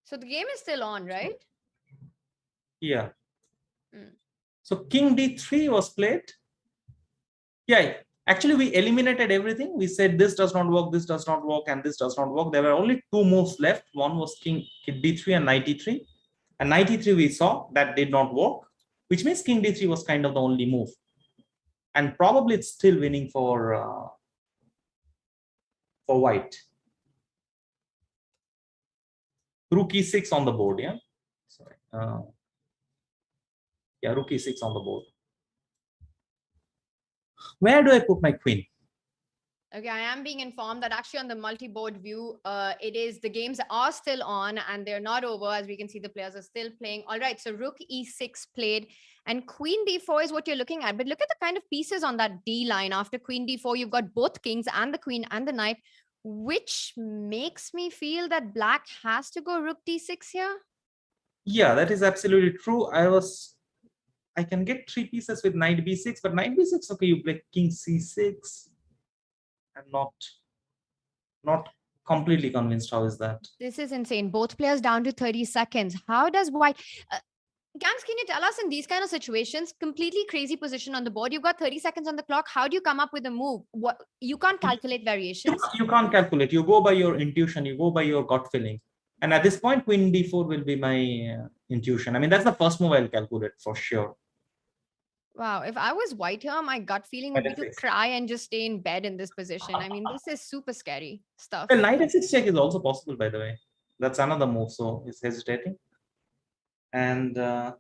So the game is still on, right? Yeah. So king d3 was played. Yeah, actually we eliminated everything. We said this does not work, this does not work, and this does not work. There were only two moves left. One was king d3 and knight e3. And knight e3 we saw that did not work, which means king d3 was kind of the only move. And probably it's still winning for white. Rook e6 on the board, yeah? Sorry. Yeah, rook e6 on the board. Where do I put my queen? Okay, I am being informed that actually on the multi-board view, the games are still on and they're not over. As we can see, the players are still playing. All right, so rook e6 played and queen d4 is what you're looking at. But look at the kind of pieces on that d line. After queen d4, you've got both kings and the queen and the knight, which makes me feel that black has to go rook d6 here. Yeah, that is absolutely true. I can get 3 pieces with knight b6, but knight b6, okay, you play king c6. I'm not completely convinced. How is that? This is insane. Both players down to 30 seconds. How does white... Gangs, can you tell us in these kind of situations, completely crazy position on the board, you've got 30 seconds on the clock. How do you come up with a move? What, you can't calculate variations. You can't calculate. You go by your intuition. You go by your gut feeling. And at this point, queen d4 will be my intuition. I mean, that's the first move I'll calculate for sure. Wow, if I was white here, my gut feeling would be to cry and just stay in bed in this position. I mean, this is super scary stuff. Well, knight f6 check is also possible, by the way. That's another move, so it's hesitating. And all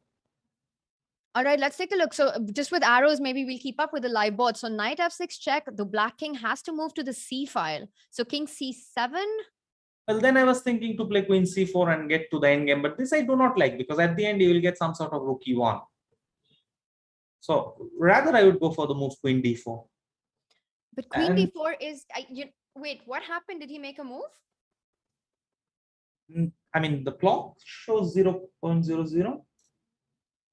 right, let's take a look. So just with arrows, maybe we'll keep up with the live board. So knight f6 check, the black king has to move to the c file. So king c7. Well, then I was thinking to play queen c4 and get to the end game, but this I do not like because at the end you will get some sort of rook e1. So rather I would go for the move queen d4. But queen d4 is... wait, what happened? Did he make a move? I mean, the clock shows 0.00.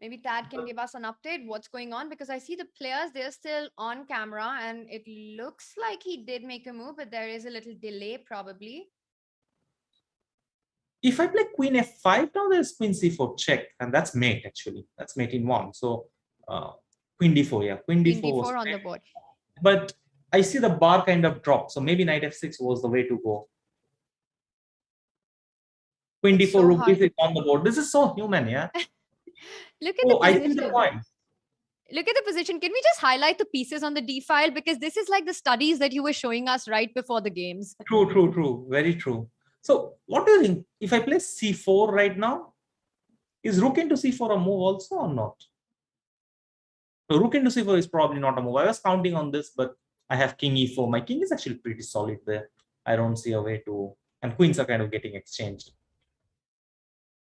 Maybe Tad can give us an update. What's going on? Because I see the players, they're still on camera and it looks like he did make a move, but there is a little delay probably. If I play queen f5, now there's queen c4 check, and that's mate actually. That's mate in one. So queen d4, yeah. Queen d4 was on the board. But I see the bar kind of drop. So maybe knight f6 was the way to go. Queen d4, rook d6 on the board. This is so human, yeah. Look at the position. I see the point. Look at the position. Can we just highlight the pieces on the d file? Because this is like the studies that you were showing us right before the games. True. Very true. So what do you think? If I play c4 right now, is rook into c4 a move also or not? So rook into c4 is probably not a move. I was counting on this, but I have king e4. My king is actually pretty solid there. I don't see a way to... And queens are kind of getting exchanged.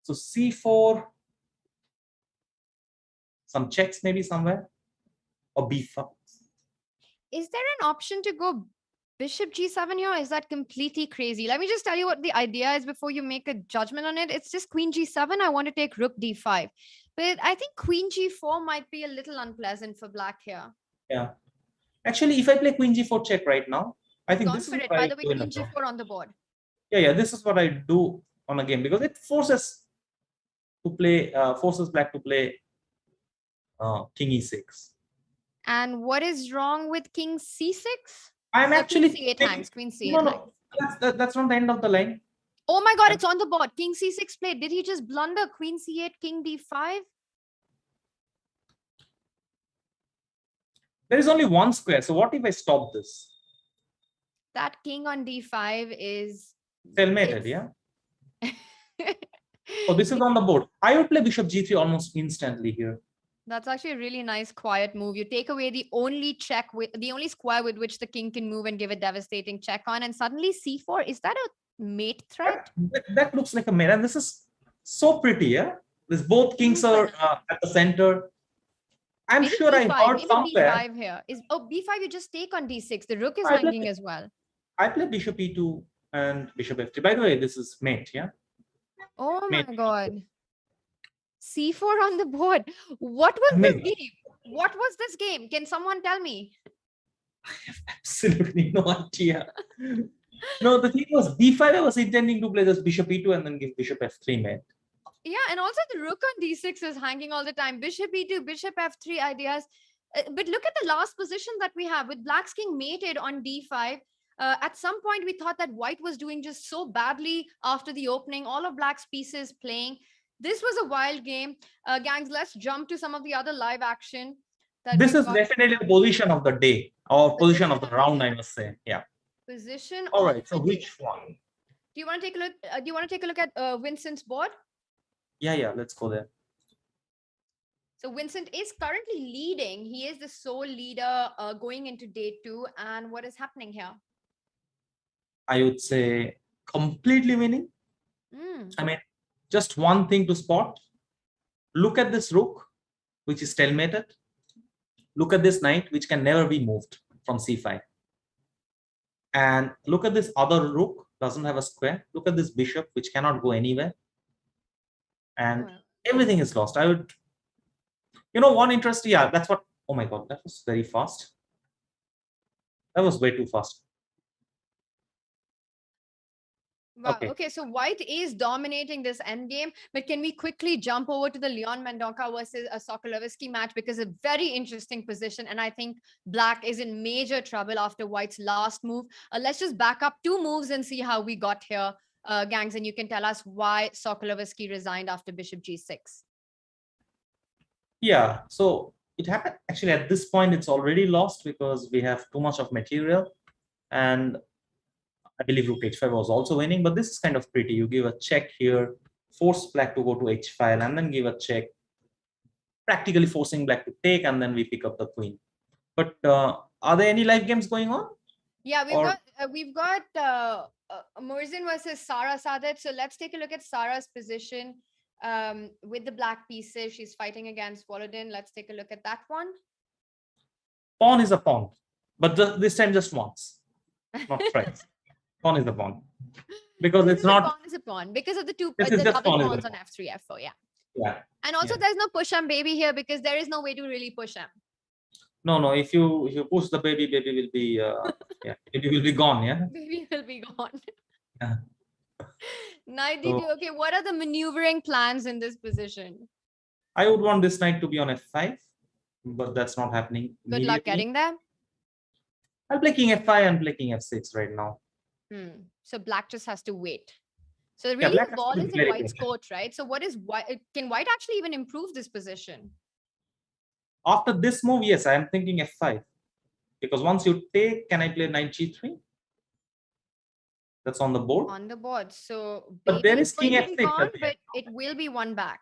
So c4... Some checks maybe somewhere, or b5. Is there an option to go bishop g7 here? Is that completely crazy? Let me just tell you what the idea is before you make a judgment on it. It's just queen g7. I want to take rook d5. But I think queen g4 might be a little unpleasant for black here. Yeah. Actually, if I play queen g4 check right now, I think this is what by the way, queen g4 on the board. Yeah, this is what I do on a game because it forces black to play king e6. And what is wrong with king c6? I'm actually queen c8 hangs. Queen c8 hangs. That's not the end of the line. Oh my god, it's on the board. King c6 played. Did he just blunder? Queen c8, king d5? There is only one square. So what if I stop this? That king on d5 is... Cellmated, yeah? Oh, this is on the board. I would play bishop g3 almost instantly here. That's actually a really nice quiet move. You take away the only square with which the king can move and give a devastating check on, and suddenly c4. Is that a mate threat? That looks like a mate, and this is so pretty, yeah? This both kings are at the center. I'm maybe sure B5, I heard somewhere. B5 here. B5 you just take on d6. The rook is hanging as well. I play bishop e2 and bishop f3. By the way, this is mate, yeah? Oh my god. c4 on the board. What was this game? What was this game? Can someone tell me? I have absolutely no idea. No, the thing was b5. I was intending to play this bishop e2 and then give bishop f3 mate. Yeah, and also the rook on d6 is hanging all the time. Bishop e2, bishop f3 ideas. But look at the last position that we have with black's king mated on d5. At some point, we thought that white was doing just so badly after the opening. All of black's pieces playing. This was a wild game. Gangs, let's jump to some of the other live action. This is definitely the position of the day, or position of the round, I must say. Yeah. Position. All right. So which one? Do you want to take a look? Do you want to take a look at Vincent's board? Yeah. Let's go there. So Vincent is currently leading. He is the sole leader going into day 2. And what is happening here? I would say completely winning. I mean, just one thing to spot. Look at this rook, which is stalemated. Look at this knight, which can never be moved from c5. And look at this other rook, doesn't have a square. Look at this bishop, which cannot go anywhere. And everything is lost. I would, one interest, yeah, that's what, oh my God, that was very fast. That was way too fast. Wow. Okay, so white is dominating this endgame, but can we quickly jump over to the Leon Mendonca versus a Sokolovsky match, because a very interesting position, and I think black is in major trouble after white's last move. Let's just back up 2 moves and see how we got here, gangs, and you can tell us why Sokolovsky resigned after bishop g6. Yeah, so it happened actually at this point. It's already lost because we have too much of material, and I believe rook h5 was also winning, but this is kind of pretty. You give a check here, force black to go to h file, and then give a check, practically forcing black to take, and then we pick up the queen. But are there any live games going on? Yeah, we've got Murzin versus Sara Sachdev. So let's take a look at Sara's position with the black pieces. She's fighting against Volodin. Let's take a look at that one. Pawn is a pawn, but this time just once, not twice. Pawn is a pawn because it's not. Pawn is a pawn because of the double pawns on f3, f4. Yeah. Yeah. And also, there's no push on baby here because there is no way to really push him. No. If you push the baby will be baby will be gone. Yeah. Baby will be gone. Yeah. Knight d2. Okay, what are the maneuvering plans in this position? I would want this knight to be on f5, but that's not happening. Good luck getting there. I'll play king f5 and play king f6 right now. So black just has to wait. So really the ball is in white's court, right? So what is white? Can white actually even improve this position? After this move, yes, I am thinking f5. Because once you take, can I play knight g3? That's on the board. On the board. So but there is king f6. Gone, but it will be one back.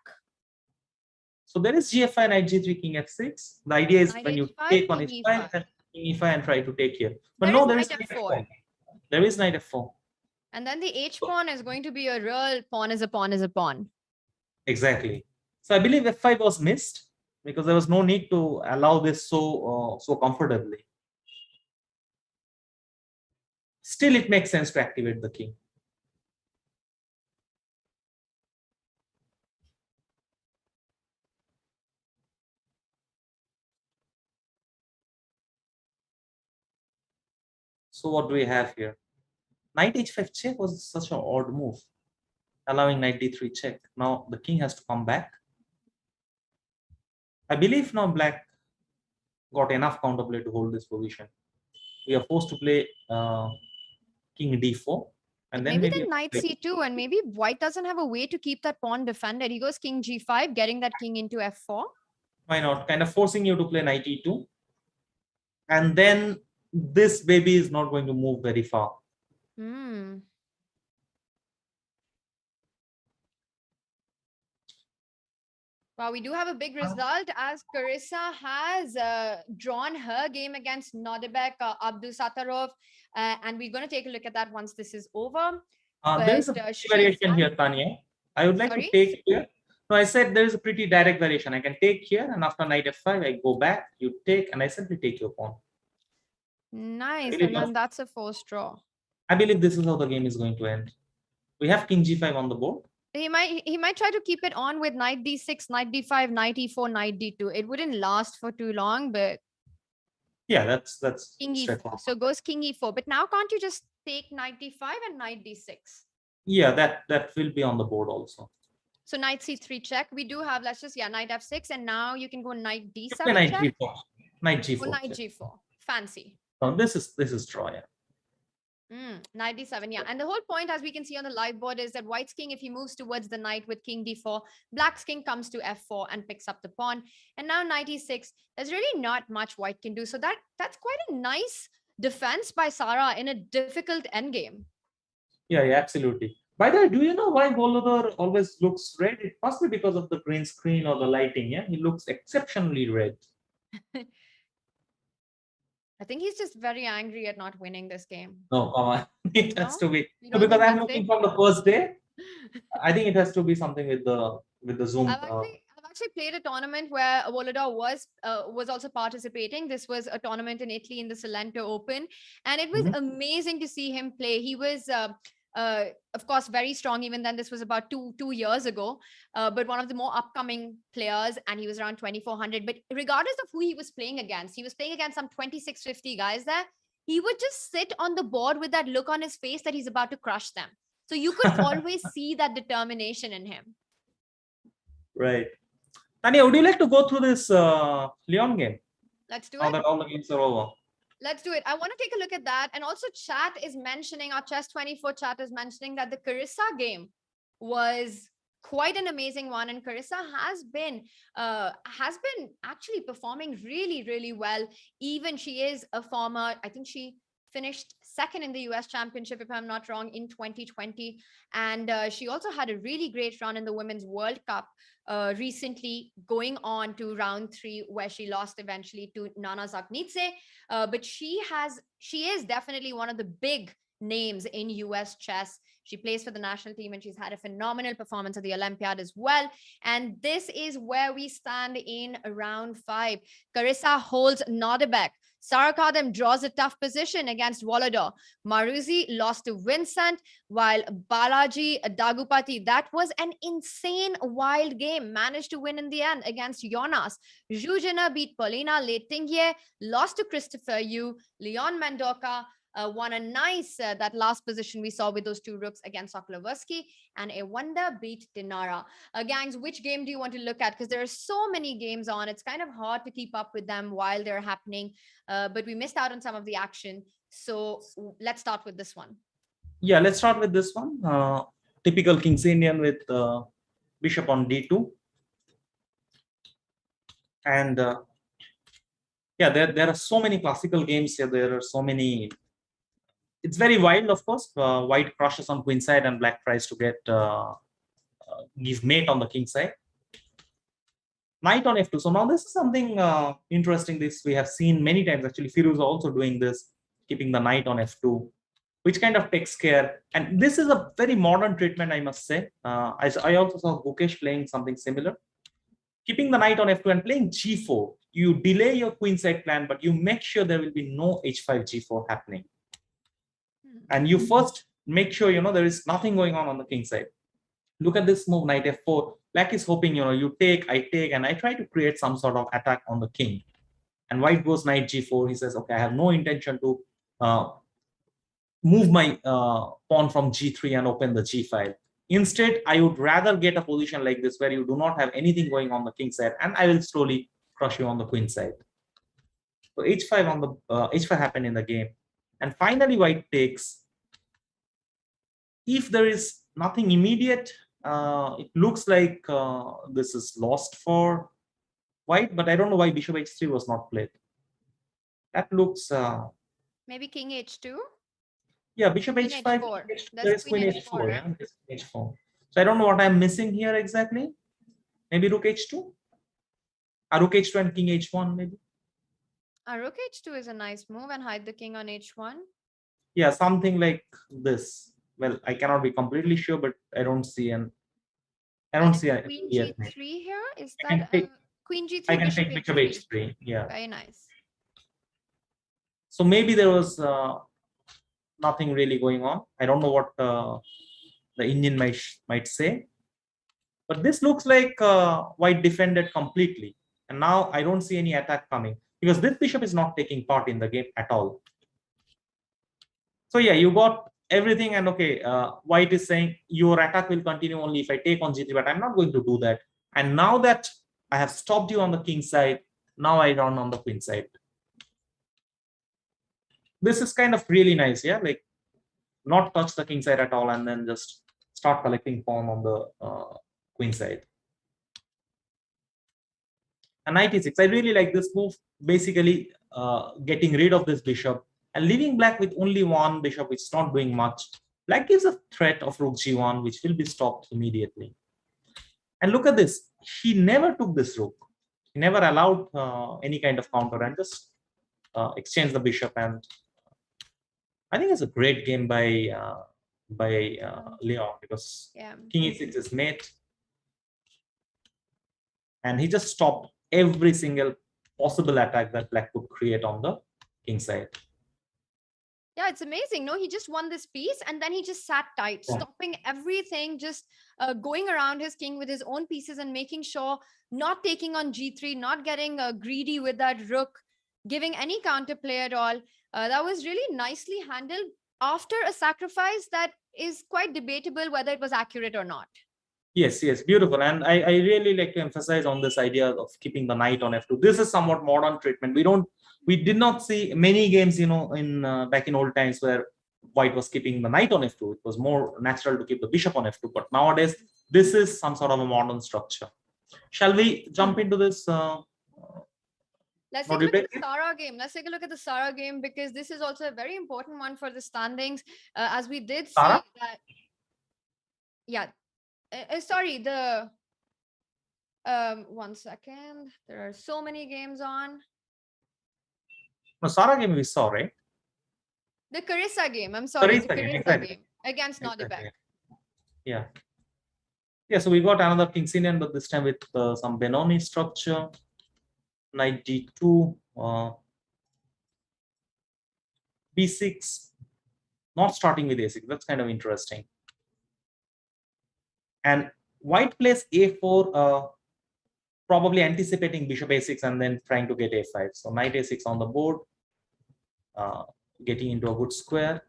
So there is gf5, knight g3, king f6. The idea is knight when you h5, take on h5 and king e5 and try to take here. But there is knight f4. There is knight f4. And then the h pawn is going to be a real pawn is a pawn is a pawn. Exactly. So I believe f5 was missed because there was no need to allow this so comfortably. Still, it makes sense to activate the king. So what do we have here? Knight h5 check was such an odd move, allowing knight d3 check. Now the king has to come back. I believe now black got enough counterplay to hold this position. We are forced to play king d4. And then maybe knight c2, and maybe white doesn't have a way to keep that pawn defended. He goes king g5, getting that king into f4. Why not? Kind of forcing you to play knight e2. And then this baby is not going to move very far. Wow, we do have a big result as Carissa has drawn her game against Nodebek Abdusattarov, and we're going to take a look at that once this is over. There is a variation here, Tania. I would like to take here. No, I said there is a pretty direct variation. I can take here, and after knight f5, I go back, you take, and I simply take your pawn. Nice, and then that's a forced draw. I believe this is how the game is going to end. We have king g5 on the board. He might try to keep it on with knight d6, knight d5, knight e4, knight d2. It wouldn't last for too long, but yeah, that's king e4. So goes king e4. But now can't you just take knight d5 and knight d6? Yeah, that will be on the board also. So knight c3 check. We do have, let's just, knight f6, and now you can go knight d7 knight check. g4. Knight g4. Oh, knight g4. Fancy. So this is draw, yeah. Knight d7, yeah. And the whole point, as we can see on the live board, is that white's king, if he moves towards the knight with king d4, black's king comes to f4 and picks up the pawn. And now knight e6, there's really not much white can do. So that's quite a nice defense by Sara in a difficult endgame. Yeah, absolutely. By the way, do you know why Volodar always looks red? It must be because of the green screen or the lighting. Yeah, he looks exceptionally red. I think he's just very angry at not winning this game. No, come on. It has to be. You No, don't because think I'm that's looking it? from the first day. I think it has to be something with the zoom. I've actually played a tournament where Volodar was also participating. This was a tournament in Italy in the Salento Open, and it was amazing to see him play. He was, of course, very strong. Even then, this was about two years ago, but one of the more upcoming players, and he was around 2400. But regardless of who he was playing against some 2650 guys there. He would just sit on the board with that look on his face that he's about to crush them. So you could always see that determination in him. Right. Tania, would you like to go through this Leon game? Let's do Now it. that all the games are over. Let's do it. I want to take a look at that. And also chat is mentioning, our Chess24 chat is mentioning that the Carissa game was quite an amazing one. And Carissa has been actually performing really, really well. Even she is a former, I think she finished second in the US Championship, if I'm not wrong, in 2020. And she also had a really great run in the Women's World Cup recently, going on to round 3, where she lost eventually to Nana Zaknitse. But she is definitely one of the big names in US chess. She plays for the national team and she's had a phenomenal performance at the Olympiad as well. And this is where we stand in round 5. Carissa holds Nodebek. Sarakadem draws a tough position against Volodar. Maruzi lost to Vincent, while Balaji Dagupati, that was an insane wild game, managed to win in the end against Jonas. Zhuzhina beat Polina Leitingye, lost to Christopher Yu. Leon Mendoka won a nice, that last position we saw with those 2 rooks against Sokolovsky, and Ewanda beat Dinara. Gangs, which game do you want to look at? Because there are so many games on. It's kind of hard to keep up with them while they're happening, but we missed out on some of the action. So let's start with this one. Yeah, let's start with this one. Typical King's Indian with bishop on d2. And yeah, there are so many classical games here. There are so many. It's very wild, of course. White crushes on queen side and black tries to get give mate on the king side. Knight on f2. So now this is something interesting. This we have seen many times. Actually, Firuz also doing this, keeping the knight on f2, which kind of takes care. And this is a very modern treatment, I must say. I also saw Gukesh playing something similar. Keeping the knight on f2 and playing g4. You delay your queenside plan, but you make sure there will be no h5, g4 happening. And you first make sure, there is nothing going on the king side. Look at this move, knight f4. Black is hoping, you take, I take, and I try to create some sort of attack on the king. And white goes knight g4. He says, okay, I have no intention to move my pawn from g3 and open the g file. Instead, I would rather get a position like this where you do not have anything going on the king side, and I will slowly crush you on the queen side. So h5 on the h5 happened in the game. And finally, white takes. If there is nothing immediate, it looks like this is lost for white, but I don't know why bishop h3 was not played. That looks... maybe king h2? Yeah, bishop queen h5, h4. there is queen h4. Yeah, h4. So I don't know what I'm missing here exactly. Maybe rook h2? Rook h2 and king h1 maybe? Rook h2 is a nice move, and hide the king on h1. Yeah, something like this. Well, I cannot be completely sure, but I don't see an. I don't see a queen g3 here. Is that queen g3? I can take bishop h3. Yeah. Very nice. So maybe there was nothing really going on. I don't know what the Indian might say, but this looks like white defended completely, and now I don't see any attack coming because this bishop is not taking part in the game at all. So yeah, you got everything, and okay, white is saying your attack will continue only if I take on g3, but I'm not going to do that. And now that I have stopped you on the king side, now I run on the queen side. This is kind of really nice, yeah, like not touch the king side at all and then just start collecting pawn on the queen side. And knight e6, I really like this move, basically getting rid of this bishop and leaving black with only one bishop, which is not doing much. Black gives a threat of rook g1, which will be stopped immediately. And look at this. He never took this rook. He never allowed any kind of counter and just exchanged the bishop. And I think it's a great game by Leon, because king e6 is mate. And he just stopped every single possible attack that black could create on the king side. Yeah, it's amazing. No, he just won this piece and then he just sat tight, stopping everything, just going around his king with his own pieces and making sure not taking on g3, not getting greedy with that rook, giving any counterplay at all. That was really nicely handled after a sacrifice that is quite debatable whether it was accurate or not. Yes, beautiful. And I really like to emphasize on this idea of keeping the knight on f2. This is somewhat modern treatment. We did not see many games, in back in old times where white was keeping the knight on f2. It was more natural to keep the bishop on f2. But nowadays, this is some sort of a modern structure. Shall we jump into this? Let's take a look at the Sara game. Let's take a look at the Sara game, because this is also a very important one for the standings, as we did see Sara? that. Yeah. Sorry, the 1 second. There are so many games on. No, Sara game we saw, right? The Carissa game. I'm sorry, Carissa the Carissa exactly. game against Nodibek. Yeah. So we got another King's Indian, but this time with some Benoni structure. Knight d2, b6, not starting with a6. That's kind of interesting. And white plays a4, probably anticipating bishop a6 and then trying to get a5. So knight a6 on the board, getting into a good square.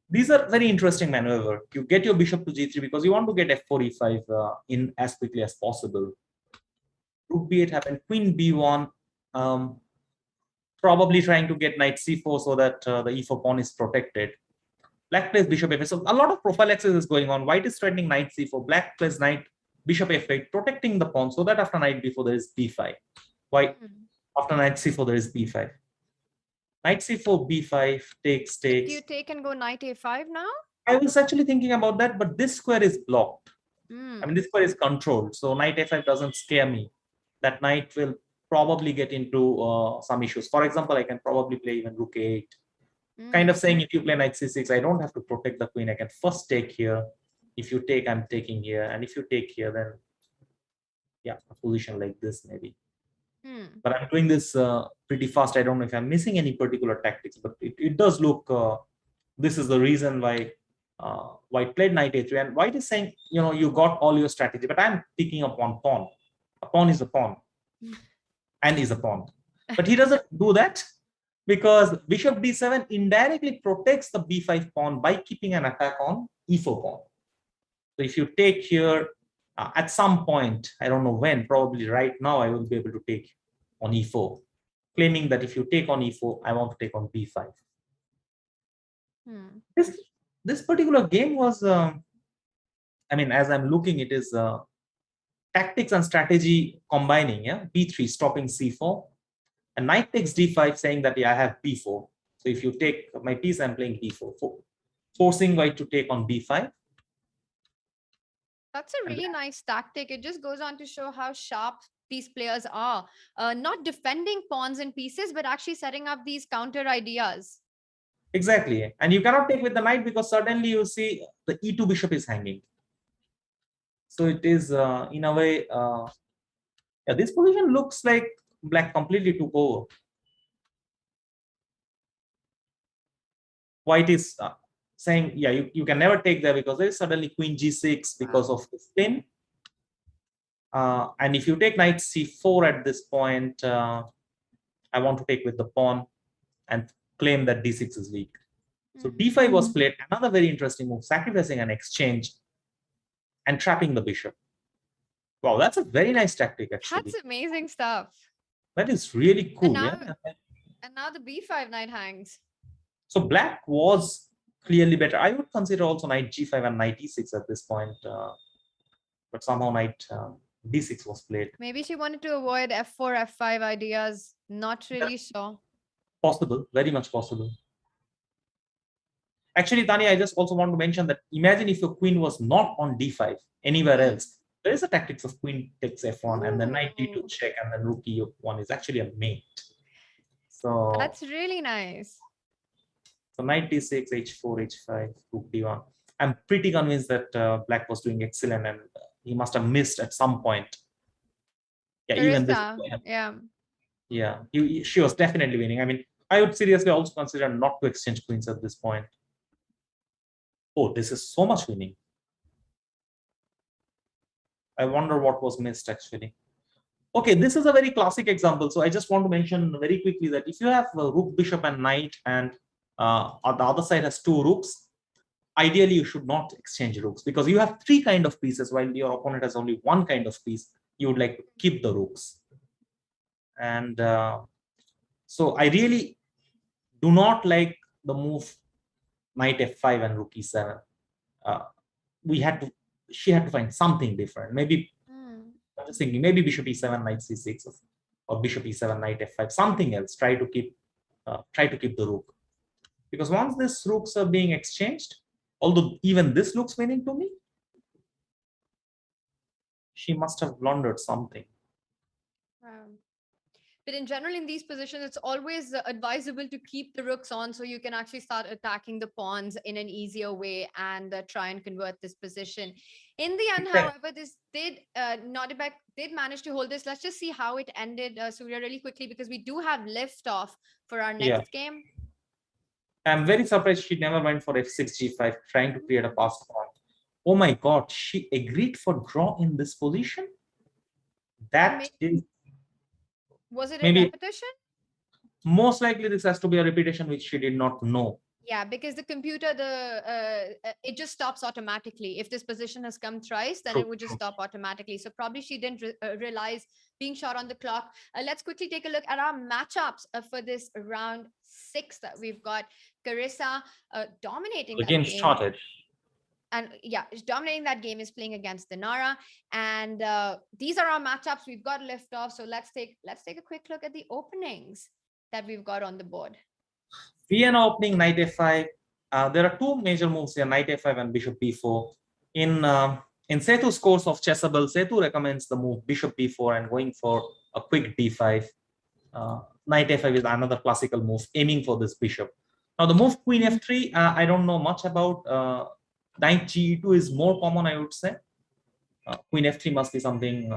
These are very interesting maneuver. You get your bishop to g3 because you want to get f4, e5 in as quickly as possible. Rook b8 happened, queen b1, probably trying to get knight c4 so that the e4 pawn is protected. Black plays bishop f8. So a lot of prophylaxis is going on. White is threatening knight c4. Black plays knight bishop f8, protecting the pawn so that after knight b4 there is b5. White after knight c4 there is b5. Knight c4, b5, takes. Do you take and go knight a5 now? I was actually thinking about that, but this square is blocked. I mean, this square is controlled. So knight a5 doesn't scare me. That knight will probably get into some issues. For example, I can probably play even rook a8. Kind of saying, if you play knight c6, I don't have to protect the queen. I can first take here. If you take, I'm taking here. And if you take here, then yeah, a position like this maybe. But I'm doing this pretty fast. I don't know if I'm missing any particular tactics, but it does look, this is the reason why white played knight a3. And white is saying, you got all your strategy, but I'm picking up one pawn. A pawn is a pawn and is a pawn. But he doesn't do that, because bishop d7 indirectly protects the b5 pawn by keeping an attack on e4 pawn. So if you take here, at some point, I don't know when, probably right now, I will be able to take on e4, claiming that if you take on e4, I want to take on b5. This particular game was, I mean, as I'm looking, it is tactics and strategy combining. B3 stopping c4, and knight takes d5, saying that I have b4. So if you take my piece, I'm playing b4, forcing white to take on b5. That's a really nice tactic. It just goes on to show how sharp these players are, not defending pawns and pieces, but actually setting up these counter ideas. Exactly. And you cannot take with the knight, because suddenly you see the e2 bishop is hanging. So it is in a way, this position looks like black completely took over. White is saying, you can never take there, because there is suddenly queen g6 because of the spin. And if you take knight c4 at this point, I want to take with the pawn and claim that d6 is weak. So d5 was played, another very interesting move, sacrificing an exchange and trapping the bishop. Wow, that's a very nice tactic, actually. That's amazing stuff. That is really cool. And now the b5 knight hangs. So black was clearly better. I would consider also knight g5 and knight e6 at this point, but somehow knight d6 was played. Maybe she wanted to avoid f4, f5 ideas. Not really sure. Possible, very much possible. Actually, Tania, I just also want to mention that imagine if your queen was not on d5 anywhere else. There is a tactics of queen takes f1 and then knight d2 check and then rook e1 is actually a mate. So That's really nice. So knight d6, h4, h5, rook d1. I'm pretty convinced that Black was doing excellent and he must have missed at some point. Yeah, even this. Yeah. She was definitely winning. I mean, I would seriously also consider not to exchange queens at this point. Oh, this is so much winning. I wonder what was missed actually. Okay, this is a very classic example. So I just want to mention very quickly that if you have a rook, bishop, and knight, and on the other side has two rooks, ideally you should not exchange rooks because you have three kind of pieces while your opponent has only one kind of piece. You would like to keep the rooks. And so I really do not like the move knight f5 and rook e7. She had to find something different. Maybe I'm just thinking maybe bishop e7, knight c6, or bishop e7, knight f5, something else. Try to keep the rook, because once these rooks are being exchanged, although even this looks winning to me, she must have blundered something. But in general, in these positions, it's always advisable to keep the rooks on so you can actually start attacking the pawns in an easier way and try and convert this position. In the end, however, this did Nodibek did manage to hold this. Let's just see how it ended, Surya, really quickly, because we do have liftoff for our next game. I'm very surprised she never went for f6, g5, trying to create a passed pawn. Oh my God, she agreed for draw in this position? That is... Was it a repetition? Most likely this has to be a repetition which she did not know. Yeah, because the computer, it just stops automatically. If this position has come thrice, then it would just stop automatically. So probably she didn't realize being shot on the clock. Let's quickly take a look at our matchups for this round 6 that we've got. Carissa dominating the game started. And yeah, dominating that game, is playing against Dinara. And these are our matchups. We've got liftoff. So let's take a quick look at the openings that we've got on the board. Vienna opening, knight f5. There are two major moves here, knight f5 and bishop b4. In Sethu's course of Chessable, Sethu recommends the move bishop b4 and going for a quick d5. Knight f5 is another classical move, aiming for this bishop. Now the move queen f3, I don't know much about. Knight ge2 is more common, I would say. Queen f3 must be something,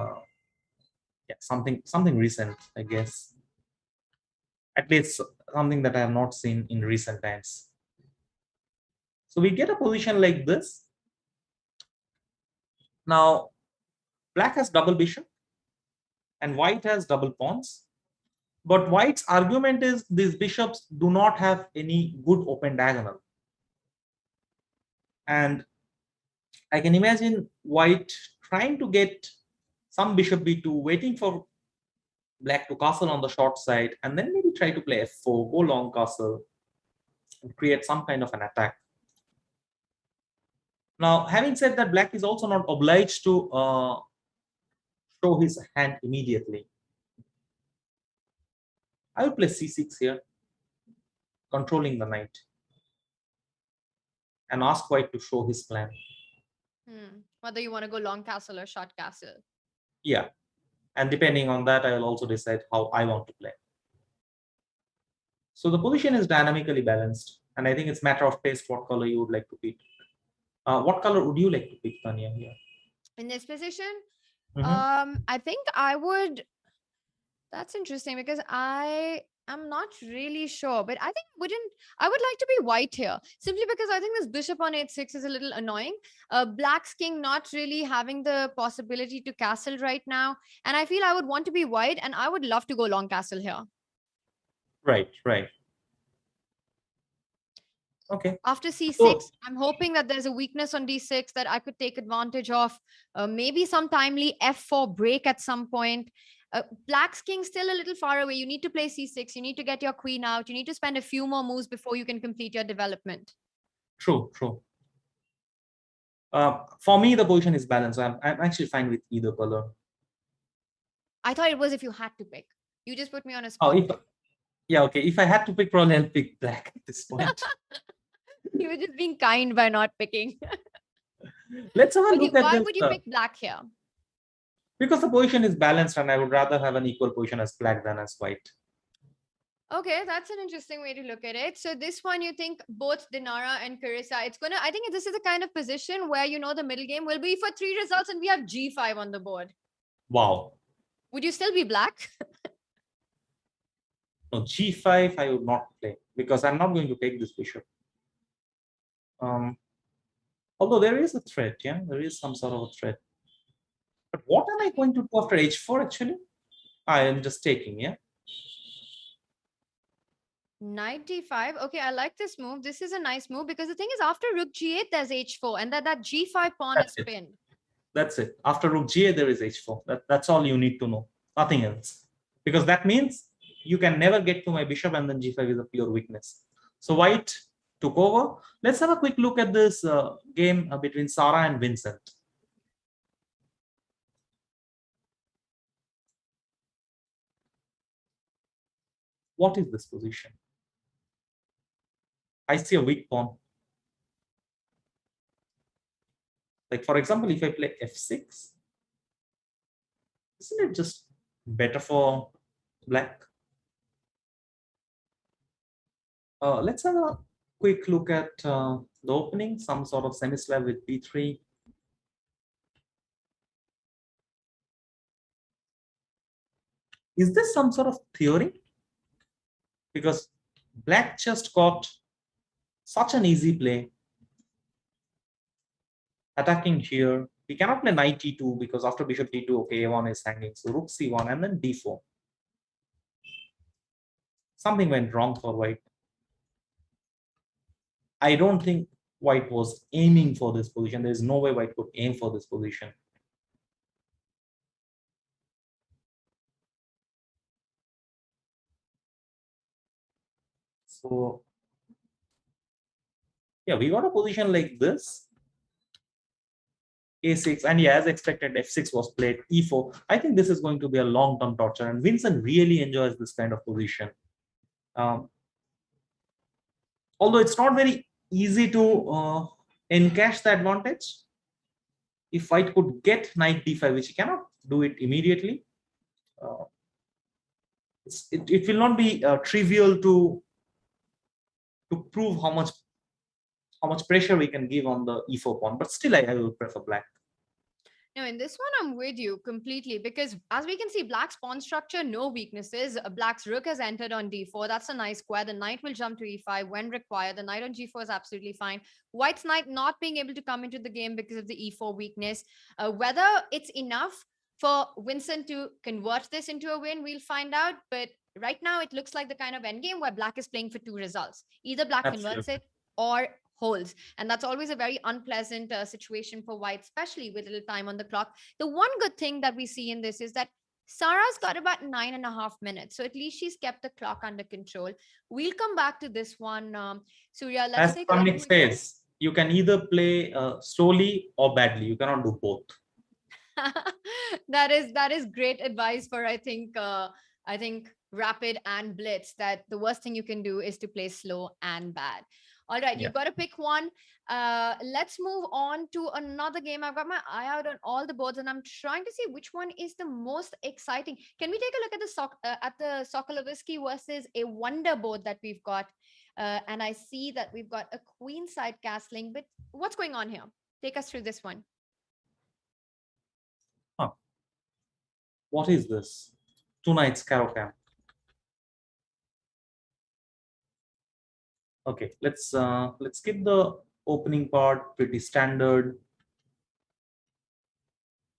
something recent, I guess. At least something that I have not seen in recent times. So we get a position like this. Now, black has double bishop and white has double pawns. But white's argument is these bishops do not have any good open diagonal. And I can imagine white trying to get some bishop b2, waiting for black to castle on the short side, and then maybe try to play f4, go long castle, and create some kind of an attack. Now, having said that, black is also not obliged to show his hand immediately. I will play c6 here, controlling the knight, and ask white to show his plan. Whether you want to go long castle or short castle. Yeah. And depending on that, I will also decide how I want to play. So the position is dynamically balanced. And I think it's a matter of taste what color you would like to pick. What color would you like to pick, Tania, here? In this position? I think I would... That's interesting because I'm not really sure, but I think I would like to be white here, simply because I think this bishop on h6 is a little annoying. Black's king not really having the possibility to castle right now. And I feel I would want to be white and I would love to go long castle here. Right. Okay. After c6, I'm hoping that there's a weakness on d6 that I could take advantage of. Maybe some timely f4 break at some point. Black's king still a little far away. You need to play c6. You need to get your queen out. You need to spend a few more moves before you can complete your development. True. For me, the position is balanced. I'm actually fine with either color. I thought it was if you had to pick. You just put me on a spot. Okay. If I had to pick, probably I'll pick black at this point. You were just being kind by not picking. Let's have a But look at why this. would you pick black here? Because the position is balanced and I would rather have an equal position as black than as white. Okay, that's an interesting way to look at it. So this one, you think both Dinara and Carissa, I think this is the kind of position where, the middle game will be for 3 results and we have G5 on the board. Wow. Would you still be black? No, G5 I would not play because I'm not going to take this bishop. Although there is a threat, yeah, there is some sort of a threat. But what am I going to do after H4 actually? I am just taking, yeah. Knight d5. Okay, I like this move. This is a nice move because the thing is after rook g8, there's h4 and that g5 pawn is pinned. That's it. After rook g8, there is h4. That's all you need to know. Nothing else. Because that means you can never get to my bishop and then g5 is a pure weakness. So white took over. Let's have a quick look at this game between Sarah and Vincent. What is this position? I see a weak pawn. Like, for example, if I play f6, isn't it just better for black? Let's have a quick look at the opening, some sort of semi-slab with b3. Is this some sort of theory? Because black just got such an easy play. Attacking here, we cannot play knight e2 because after bishop d2, okay, a1 is hanging. So rook c1 and then d4. Something went wrong for white. I don't think white was aiming for this position. There is no way white could aim for this position. So, yeah, we got a position like this. A6, and yeah, as expected, f6 was played, e4. I think this is going to be a long-term torture, and Vincent really enjoys this kind of position. Although it's not very easy to encash the advantage. If white could get knight d5, which he cannot do it immediately, it will not be trivial to prove how much pressure we can give on the e4 pawn. But still, I will prefer black. No, in this one, I'm with you completely because as we can see, black's pawn structure, no weaknesses. Black's rook has entered on d4. That's a nice square. The knight will jump to e5 when required. The knight on g4 is absolutely fine. White's knight not being able to come into the game because of the e4 weakness. Whether it's enough for Vincent to convert this into a win, we'll find out. But right now, it looks like the kind of endgame where black is playing for 2 results. Either black converts it or holds, and that's always a very unpleasant situation for white, especially with little time on the clock. The one good thing that we see in this is that Sarah's got about 9.5 minutes, so at least she's kept the clock under control. We'll come back to this one. Surya, let's take Kramnik says, you can either play slowly or badly. You cannot do both. that is great advice for I think rapid and blitz, that the worst thing you can do is to play slow and bad. All right, you've got to pick one. Let's move on to another game. I've got my eye out on all the boards, and I'm trying to see which one is the most exciting. Can we take a look at the Sokolovsky versus a Wonder board that we've got? And I see that we've got a queenside castling. But what's going on here? Take us through this one. What is this? 2 knights Caro Cam. Okay, let's skip the opening part. Pretty standard.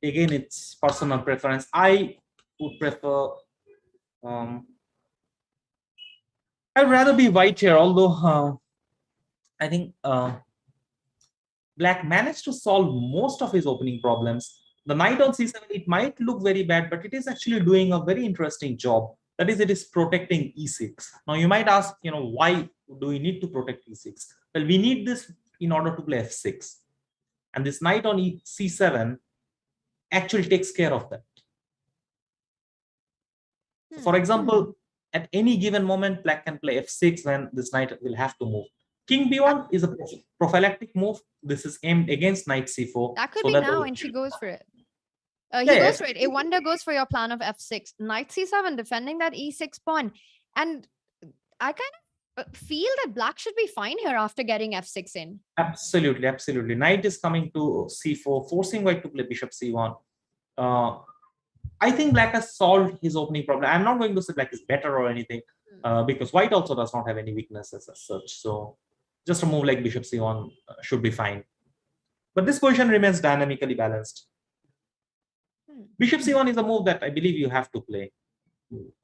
Again, it's personal preference. I would prefer. I'd rather be white here, although I think black managed to solve most of his opening problems. The knight on c7, it might look very bad, but it is actually doing a very interesting job. That is, it is protecting e6. Now you might ask, why do we need to protect e6? Well, we need this in order to play f6. And this knight on c7 actually takes care of that. For example, at any given moment, black can play f6 when this knight will have to move. King b1 is a prophylactic move. This is aimed against knight c4. That could so be that now, the- and she goes for it. He Yeah, goes for it. A wonder goes for your plan of f6. Knight c7, defending that e6 pawn. And I kind of feel that black should be fine here after getting f6 in. Absolutely, absolutely. Knight is coming to c4, forcing white to play bishop c1. I think black has solved his opening problem. I'm not going to say black is better or anything, because white also does not have any weaknesses as such. So just a move like bishop c1 should be fine. But this position remains dynamically balanced. Bishop c1 is a move that I believe you have to play.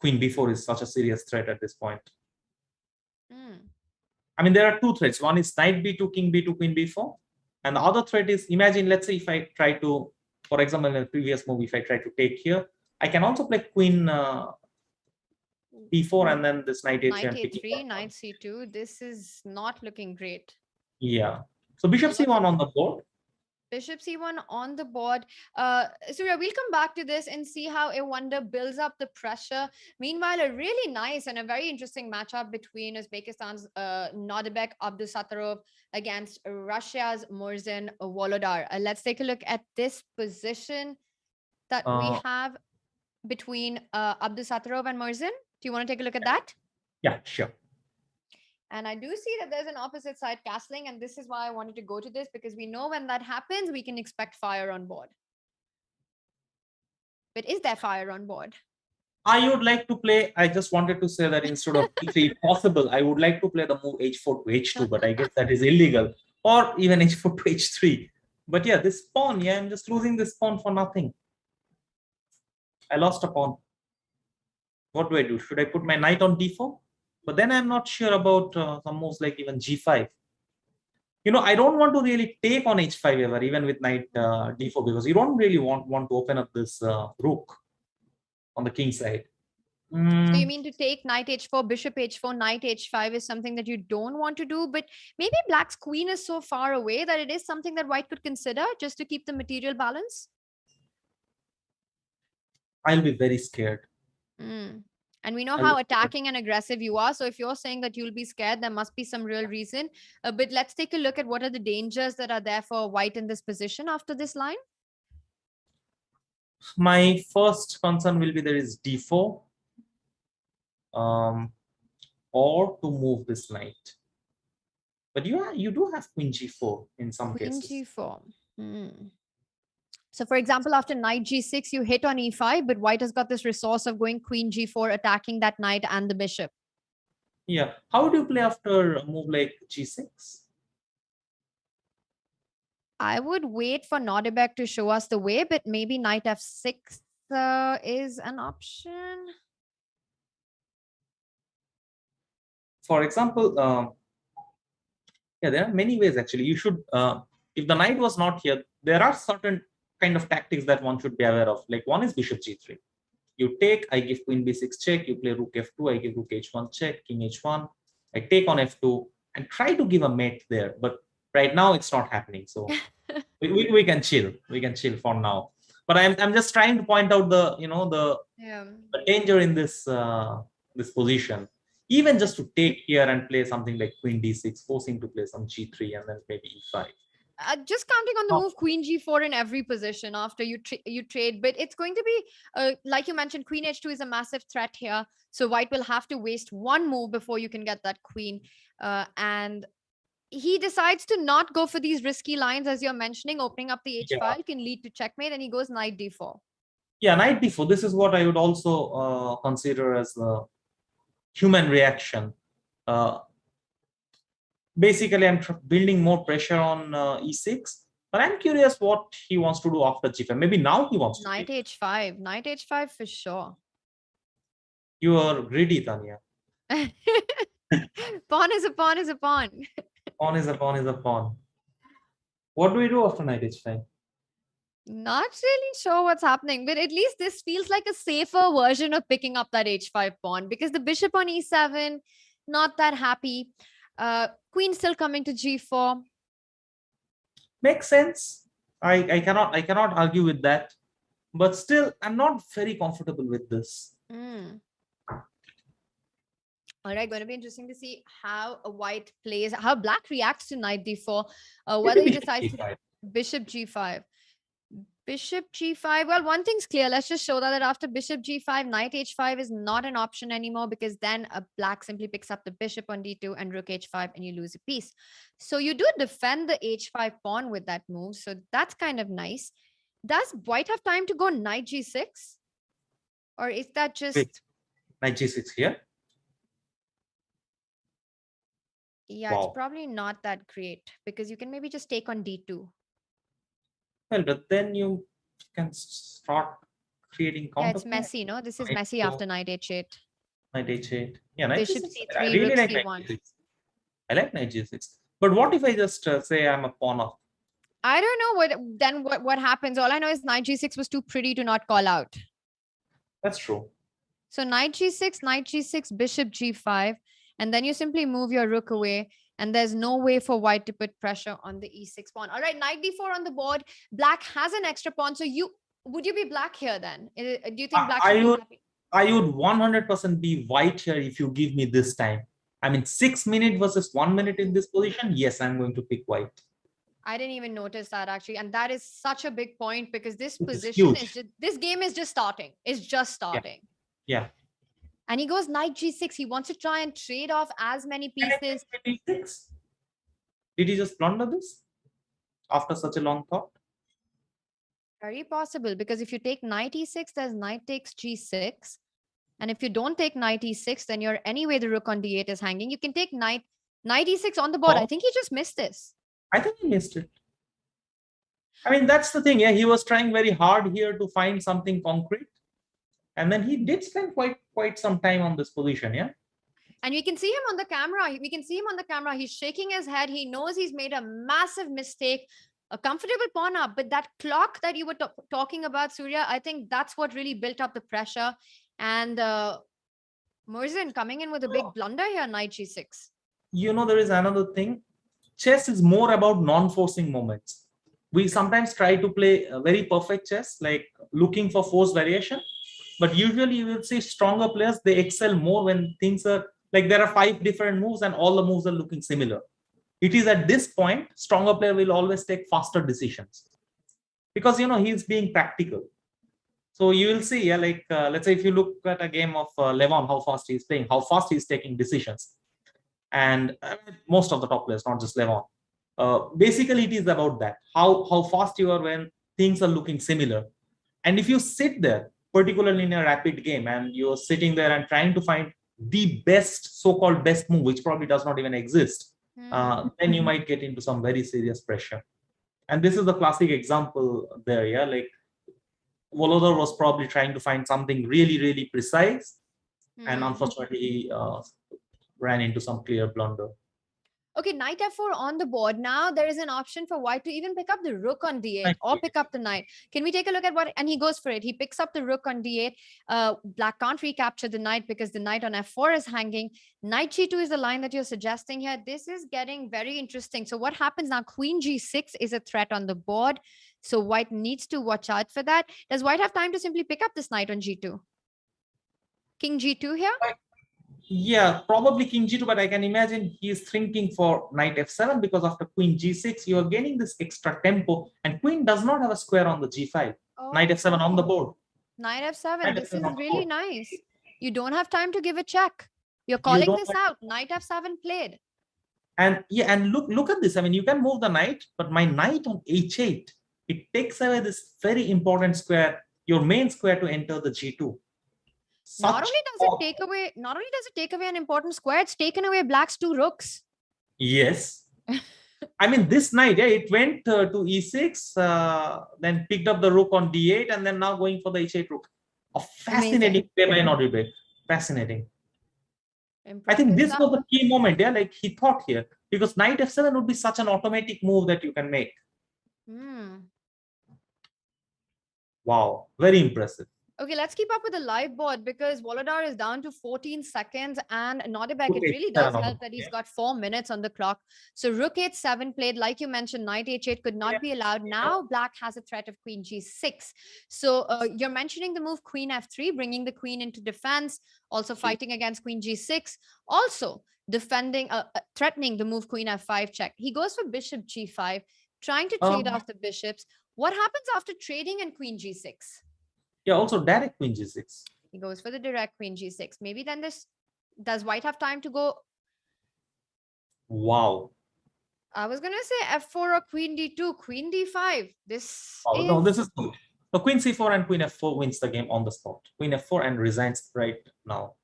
Queen b4 is such a serious threat at this point. I mean, there are two threats. One is knight b2, king b2, queen b4. And the other threat is, imagine, let's say if I try to, for example, in the previous move, if I try to take here, I can also play queen b4 and then this knight h3. Knight a3, knight c2. This is not looking great. Yeah. So bishop c1 on the board. Bishop c1 on the board. Surya, we'll come back to this and see how a wonder builds up the pressure. Meanwhile, a really nice and a very interesting matchup between Uzbekistan's Nodibek Abdusattorov against Russia's Murzin Volodar. Let's take a look at this position that we have between Abdusattorov and Murzin. Do you want to take a look at that? Yeah, sure. And I do see that there's an opposite side castling, and this is why I wanted to go to this, because we know when that happens, we can expect fire on board. But is there fire on board? I would like to play, I just wanted to say that instead of e3, if possible, I would like to play the move h4 to h2, but I guess that is illegal. Or even h4 to h3. But yeah, this pawn, yeah, I'm just losing this pawn for nothing. I lost a pawn. What do I do? Should I put my knight on d4? But then I'm not sure about some moves like even g5. You know, I don't want to really take on h5 ever, even with knight d4, because you don't really want to open up this rook on the king side. So you mean to take knight h4, bishop h4, knight h5 is something that you don't want to do, but maybe black's queen is so far away that it is something that white could consider just to keep the material balance? I'll be very scared. And we know how attacking and aggressive you are. So if you're saying that you'll be scared, there must be some real reason. But let's take a look at what are the dangers that are there for white in this position after this line. My first concern will be there is d4. Or to move this knight. But you do have queen g4 in some cases. Queen g4. So for example, after knight g6, you hit on e5, but white has got this resource of going queen g4, attacking that knight and the bishop. Yeah. How do you play after a move like g6? I would wait for Nodibek to show us the way, but maybe knight f6 is an option. For example, yeah, there are many ways actually. You should, if the knight was not here, there are certain kind of tactics that one should be aware of. Like one is bishop g3. You take, I give queen b6 check, you play rook f2, I give rook h1 check, king h1, I take on f2 and try to give a mate there. But right now it's not happening. So we can chill. We can chill for now. But I'm just trying to point out the, you know, the danger in this this position. Even just to take here and play something like queen d6, forcing to play some g3 and then maybe e5. Just counting on the move queen g4 in every position after you trade, but it's going to be like you mentioned, queen h2 is a massive threat here, so white will have to waste one move before you can get that queen, and he decides to not go for these risky lines as you're mentioning. Opening up the h file can lead to checkmate, and he goes knight d4. Yeah, knight d4. This is what I would also consider as the human reaction. Basically, I'm building more pressure on e6, but I'm curious what he wants to do after g5. Maybe now he wants to knight h5. Knight h5 for sure. You are greedy, Tania. Pawn is a pawn is a pawn. Pawn is a pawn is a pawn. What do we do after knight h5? Not really sure what's happening, but at least this feels like a safer version of picking up that h5 pawn, because the bishop on e7, not that happy. Queen still coming to g4. Makes sense. I cannot argue with that, but still I'm not very comfortable with this. All right, going to be interesting to see how a white plays, how black reacts to knight d4, whether he decides to bishop g5. Bishop g5. Well, one thing's clear. Let's just show that after bishop g5, knight h5 is not an option anymore, because then a black simply picks up the bishop on d2 and rook h5 and you lose a piece. So you do defend the h5 pawn with that move. So that's kind of nice. Does white have time to go knight g6? Or is that just... Wait, knight g6 here? Yeah, Wow. it's probably not that great, because you can maybe just take on d2. Well, but then you can start creating counter. Yeah, it's messy, no? This is messy after knight h8. Knight h8. Yeah, knight Bishop g6. c3, I really rook like c1. knight g6. I like knight g6. But what if I just say I'm a pawn off? I don't know what happens. All I know is knight g6 was too pretty to not call out. That's true. So knight g6, bishop g5, and then you simply move your rook away, and there's no way for white to put pressure on the e6 pawn. All right, knight d4 on the board. Black has an extra pawn. So would you be black here then? Do you think black should be happy? I would 100% be white here if you give me this time. I mean, 6 minutes versus 1 minute in this position. Yes, I'm going to pick white. I didn't even notice that, actually. And that is such a big point, because this this game is just starting. It's just starting. Yeah. And he goes knight g6. He wants to try and trade off as many pieces. Did he just blunder this after such a long thought? Very possible, because if you take knight e6, there's knight takes g6. And if you don't take knight e6, then you're anyway the rook on d8 is hanging. You can take knight e6 on the board. I think he just missed this. I think he missed it. I mean, that's the thing. Yeah, he was trying very hard here to find something concrete. And then he did spend quite some time on this position, yeah. And we can see him on the camera. He's shaking his head. He knows he's made a massive mistake, a comfortable pawn up. But that clock that you were talking about, Surya, I think that's what really built up the pressure. And Murzin coming in with a big blunder here, knight g6. You know, there is another thing. Chess is more about non-forcing moments. We sometimes try to play a very perfect chess, like looking for force variation. But usually you will see stronger players, they excel more when things are like there are 5 different moves and all the moves are looking similar. It is at this point, stronger player will always take faster decisions. Because, you know, he's being practical. So you will see, yeah, like, let's say if you look at a game of Levon, how fast he's playing, how fast he's taking decisions. And most of the top players, not just Levon. Basically, it is about that. How fast you are when things are looking similar. And if you sit there, particularly in a rapid game, and you're sitting there and trying to find the best, so-called best move, which probably does not even exist, then you might get into some very serious pressure. And this is the classic example there, yeah, like Volodar was probably trying to find something really, really precise, and unfortunately he ran into some clear blunder. Okay, knight f4 on the board. Now there is an option for white to even pick up the rook on d8 or pick up the knight. Can we take a look at what? And he goes for it. He picks up the rook on d8. Black can't recapture the knight because the knight on f4 is hanging. Knight g2 is the line that you're suggesting here. This is getting very interesting. So what happens now? Queen g6 is a threat on the board. So white needs to watch out for that. Does white have time to simply pick up this knight on g2? King g2 here? Yeah, probably king g2, but I can imagine he is thinking for knight f7, because after queen g6, you are gaining this extra tempo, and queen does not have a square on the g5. Knight f7 on the board. Knight f7. This is really nice. You don't have time to give a check. You're calling this out. Knight f7 played. And yeah, and look at this. I mean, you can move the knight, but my knight on h8, it takes away this very important square, your main square to enter the g2. Not only does it take away an important square, it's taken away black's 2 rooks. Yes. I mean, this knight, yeah, it went to e6, then picked up the rook on d8, and then now going for the h8 rook. A fascinating play by Nodribe. Fascinating. I think this was the key moment, yeah, like he thought here, because knight f7 would be such an automatic move that you can make. Wow, very impressive. Okay, let's keep up with the live board because Volodar is down to 14 seconds and Nodebek, it Okay, really does seven on the help board, that he's yeah. got 4 minutes on the clock. So Rook H7 played, like you mentioned, Knight H8 could not be allowed. Now Black has a threat of Queen G6. So you're mentioning the move Queen F3, bringing the Queen into defense, also fighting against Queen G6, also defending, threatening the move Queen F5 check. He goes for Bishop G5, trying to trade off the bishops. What happens after trading and Queen G6? Yeah, also direct Queen G6. He goes for the direct Queen G6. Maybe then does White have time to go? Wow. I was gonna say F4 or Queen D2, Queen D5. This Oh, is no, this is good. So Queen C4 and Queen F4 wins the game on the spot. Queen F4 and resigns right now.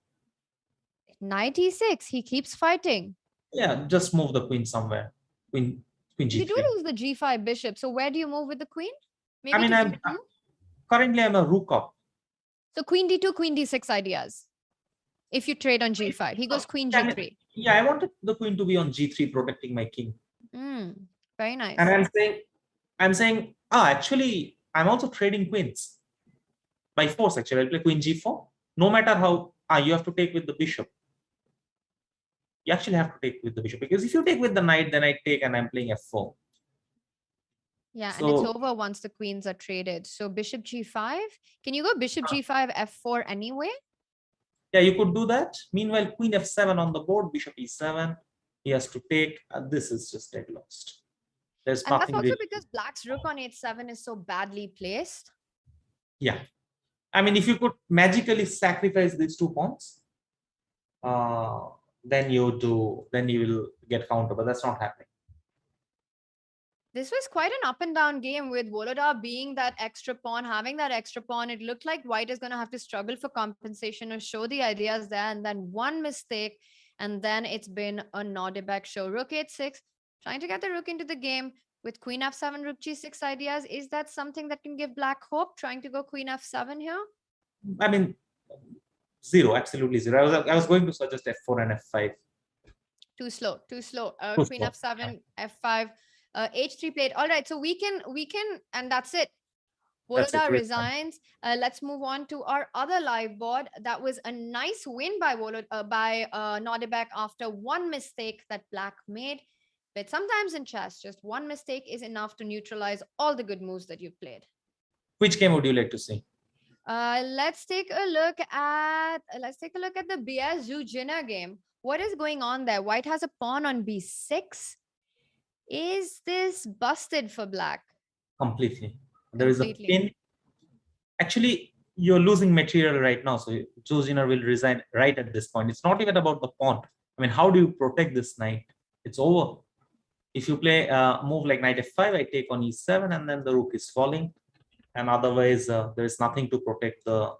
Knight E6. He keeps fighting. Yeah, just move the Queen somewhere. Queen G3. You do lose the G5 bishop. So where do you move with the Queen? Maybe I mean, to D2? currently I'm a rook up. So Queen D2, Queen D6 ideas. If you trade on G5, he goes Queen G3. Yeah, I wanted the Queen to be on G3, protecting my king. Very nice. And I'm saying, actually, I'm also trading queens by force. Actually, I'll play Queen G4. No matter how, you have to take with the bishop. You actually have to take with the bishop because if you take with the knight, then I take and I'm playing F4. Yeah, and it's over once the queens are traded. So Bishop G5. Can you go Bishop G5, F4 anyway? Yeah, you could do that. Meanwhile, Queen F7 on the board, Bishop E7. He has to take. This is just dead lost. There's And nothing. that's also because Black's rook on H7 is so badly placed. Yeah. I mean, if you could magically sacrifice these 2 pawns, then you will get counter, but that's not happening. This was quite an up and down game with Volodar being that extra pawn, having that extra pawn. It looked like White is going to have to struggle for compensation or show the ideas there. And then one mistake, and then it's been a Nodebek show. Rook H6, trying to get the rook into the game with Queen F7, Rook G6 ideas. Is that something that can give Black hope, trying to go Queen F7 here? I mean, zero, absolutely zero. I was going to suggest F4 and F5. Too slow. Queen slow. F7, F5. H3 played. All right, so we can, and that's it. Volodar resigns. Let's move on to our other live board. That was a nice win by Nodebek after one mistake that Black made. But sometimes in chess, just one mistake is enough to neutralize all the good moves that you've played. Which game would you like to see? Let's take a look at the BS Zhu Jinner game. What is going on there? White has a pawn on B6. Is this busted for Black? Completely. There is a pin. Actually, you're losing material right now. So Zhu Jinner will resign right at this point. It's not even about the pawn. I mean, how do you protect this knight? It's over. If you play a move like knight F5, I take on E7 and then the rook is falling. And otherwise, there is nothing to protect the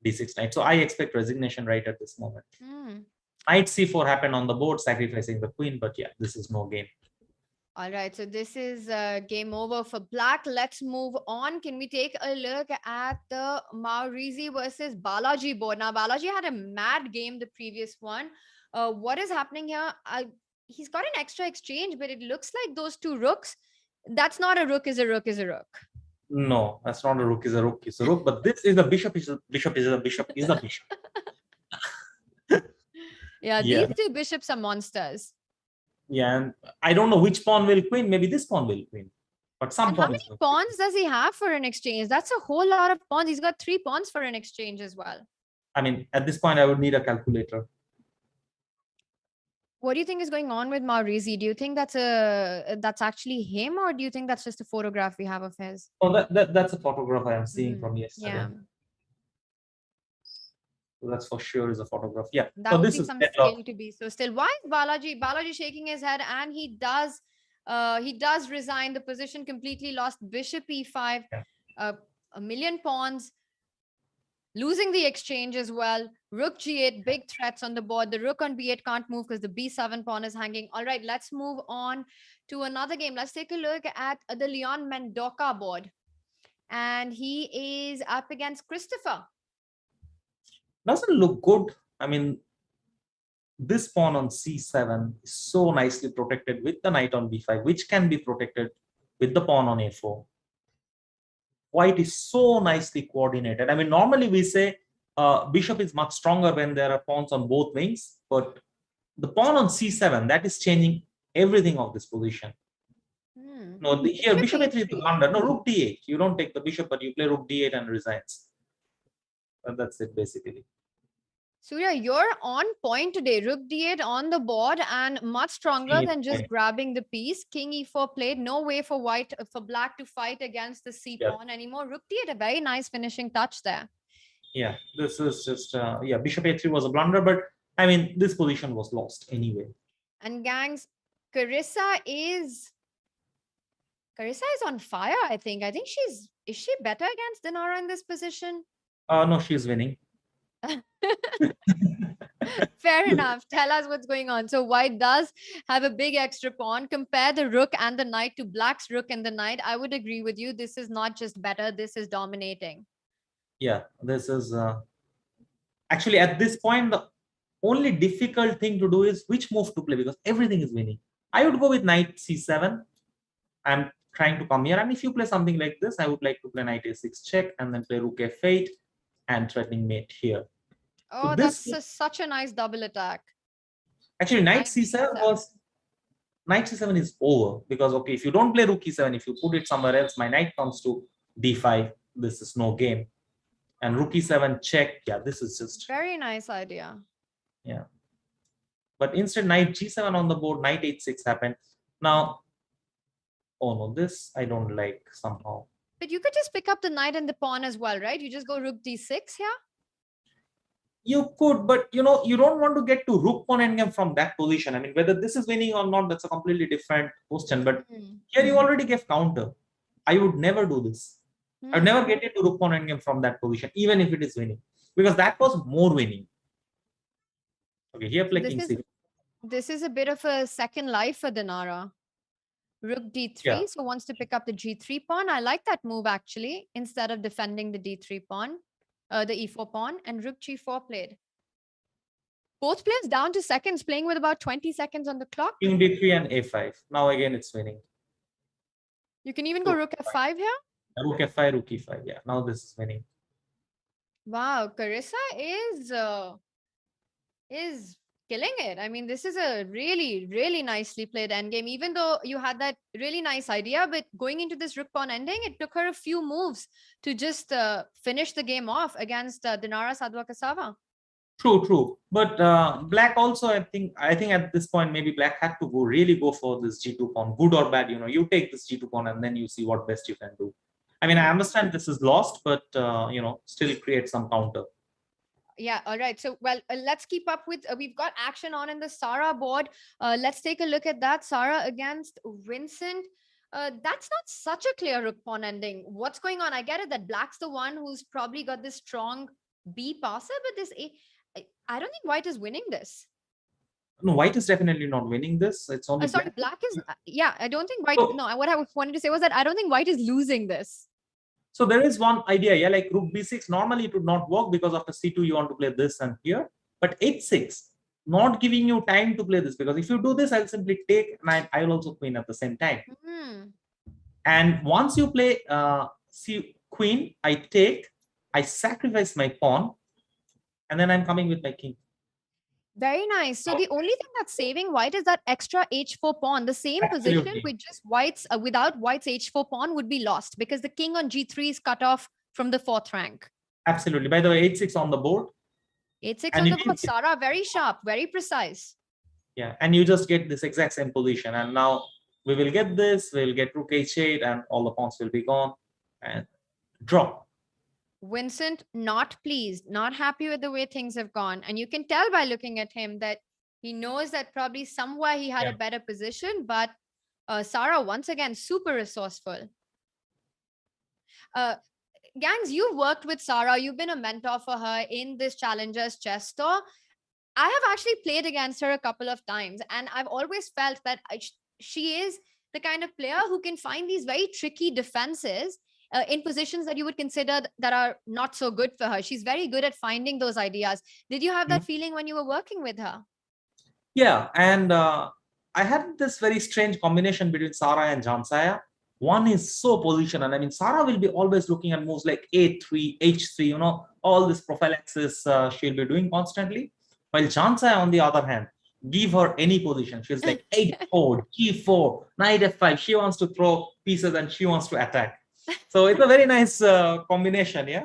D6 knight. So I expect resignation right at this moment. Knight C4 happened on the board, sacrificing the queen. But yeah, this is no game. All right, so this is game over for Black. Let's move on. Can we take a look at the Maurizi versus Balaji board? Now, Balaji had a mad game the previous one. What is happening here? He's got an extra exchange, but it looks like those 2 rooks. That's not a rook, is a rook, is a rook. No, that's not a rook, is a rook, is a rook. But this is a bishop, is a bishop, is a bishop, is a bishop. Yeah, these 2 bishops are monsters. Yeah, and I don't know which pawn will queen. Maybe this pawn will queen. But some how many pawns does he have for an exchange? That's a whole lot of pawns. He's got 3 pawns for an exchange as well. I mean, at this point, I would need a calculator. What do you think is going on with Maurizi? Do you think that's actually him, or do you think that's just a photograph we have of his? Oh, that's a photograph I am seeing from yesterday. Yeah. So that's for sure is a photograph. Yeah. That so would this be is some skill to be. So still, why is Balaji shaking his head, and he does resign. The position completely lost. Bishop E5, a million pawns, losing the exchange as well. Rook G8, big threats on the board. The rook on B8 can't move because the B7 pawn is hanging. All right, let's move on to another game. Let's take a look at the Leon Mendoca board. And he is up against Christopher. Doesn't look good. I mean, this pawn on C7 is so nicely protected with the knight on B5, which can be protected with the pawn on A4. white is so nicely coordinated. I mean, normally we say bishop is much stronger when there are pawns on both wings, but the pawn on c7, that is changing everything of this position. No, here bishop a3 is the blunder. No, rook d8. You don't take the bishop, but you play rook d8 and resigns. And that's it basically. Surya, you're on point today. Rook d8 on the board and much stronger than just grabbing the piece. King e4 played. No way for black to fight against the c pawn anymore. Rook d8, a very nice finishing touch there. Yeah, this is just bishop a3 was a blunder, but I mean this position was lost anyway. And gangs, Carissa is on fire. I think is she better against Dinara in this position? No, she's winning. Fair enough. Tell us what's going on. So white does have a big extra pawn. Compare the rook and the knight to black's rook and the knight. I would agree with you. This is not just better. This is dominating. Yeah, this is actually at this point, the only difficult thing to do is which move to play because everything is winning. I would go with knight c7. I'm trying to come here. And if you play something like this, I would like to play knight a6 check and then play rook f8 and threatening mate here. Oh, so that's such a nice double attack. Actually, knight c7 is over because, okay, if you don't play rook e7, if you put it somewhere else, my knight comes to d5. This is no game. And rook e7 check. Yeah, this is just very nice idea. Yeah. But instead, knight g7 on the board, knight h6 happened. Now, oh no, this I don't like somehow. But you could just pick up the knight and the pawn as well, right? You just go rook d6 here. You could, but you know, you don't want to get to rook pawn endgame from that position. I mean, whether this is winning or not, that's a completely different question. But here you already gave counter. I would never do this. I would never get into rook pawn endgame from that position, even if it is winning, because that was more winning. Okay, here play king c. This is a bit of a second life for Dinara. Rook d3, so wants to pick up the g3 pawn. I like that move actually, instead of defending the d3 pawn, the e4 pawn, and rook g4 played. Both players down to seconds, playing with about 20 seconds on the clock. King d3 and a5. Now again, it's winning. You can even go rook f5 here. Rook f5, rook e5. Yeah, now this is winning. Wow, Carissa is killing it. I mean, this is a really, really nicely played endgame. Even though you had that really nice idea, but going into this rook pawn ending, it took her a few moves to just finish the game off against Dinara Sadhwakasava. True. But black also, I think at this point, maybe black had to really go for this g2 pawn, good or bad. You know, you take this g2 pawn and then you see what best you can do. I mean, I understand this is lost, but you know, still create some counter. Yeah, all right. So, well, let's keep up with, we've got action on in the Sara board. Let's take a look at that. Sara against Vincent. That's not such a clear rook pawn ending. What's going on? I get it that black's the one who's probably got this strong B passer, but this I don't think white is winning this. No, white is definitely not winning this. It's only sorry, black is, I don't think white, no, what I wanted to say was that I don't think white is losing this. So there is one idea, like rook b6, normally it would not work because after c2 you want to play this and here, but h6, not giving you time to play this, because if you do this, I'll simply take and I will also queen at the same time. And once you play queen, I take, I sacrifice my pawn, and then I'm coming with my king. Very nice. So the only thing that's saving white is that extra h4 pawn. The same position with just white's without white's h4 pawn would be lost because the king on g3 is cut off from the 4th rank. Absolutely. By the way, h6 on the board. h6 on the board. Sara, very sharp, very precise. Yeah, and you just get this exact same position. And now we will get this, we'll get rook h8 and all the pawns will be gone and draw. Vincent, not pleased, not happy with the way things have gone. And you can tell by looking at him that he knows that probably somewhere he had a better position, but Sara, once again, super resourceful. Gangs, you've worked with Sara. You've been a mentor for her in this Challengers chess tour. I have actually played against her a couple of times, and I've always felt that she is the kind of player who can find these very tricky defenses in positions that you would consider that are not so good for her. She's very good at finding those ideas. Did you have that feeling when you were working with her? Yeah, and I had this very strange combination between Sara and Jansaya. One is so positional. I mean, Sarah will be always looking at moves like A3, H3, you know, all this prophylaxis she'll be doing constantly. While Jansa, on the other hand, give her any position. She's like A4, G4, knight F5. She wants to throw pieces and she wants to attack. So it's a very nice combination, yeah,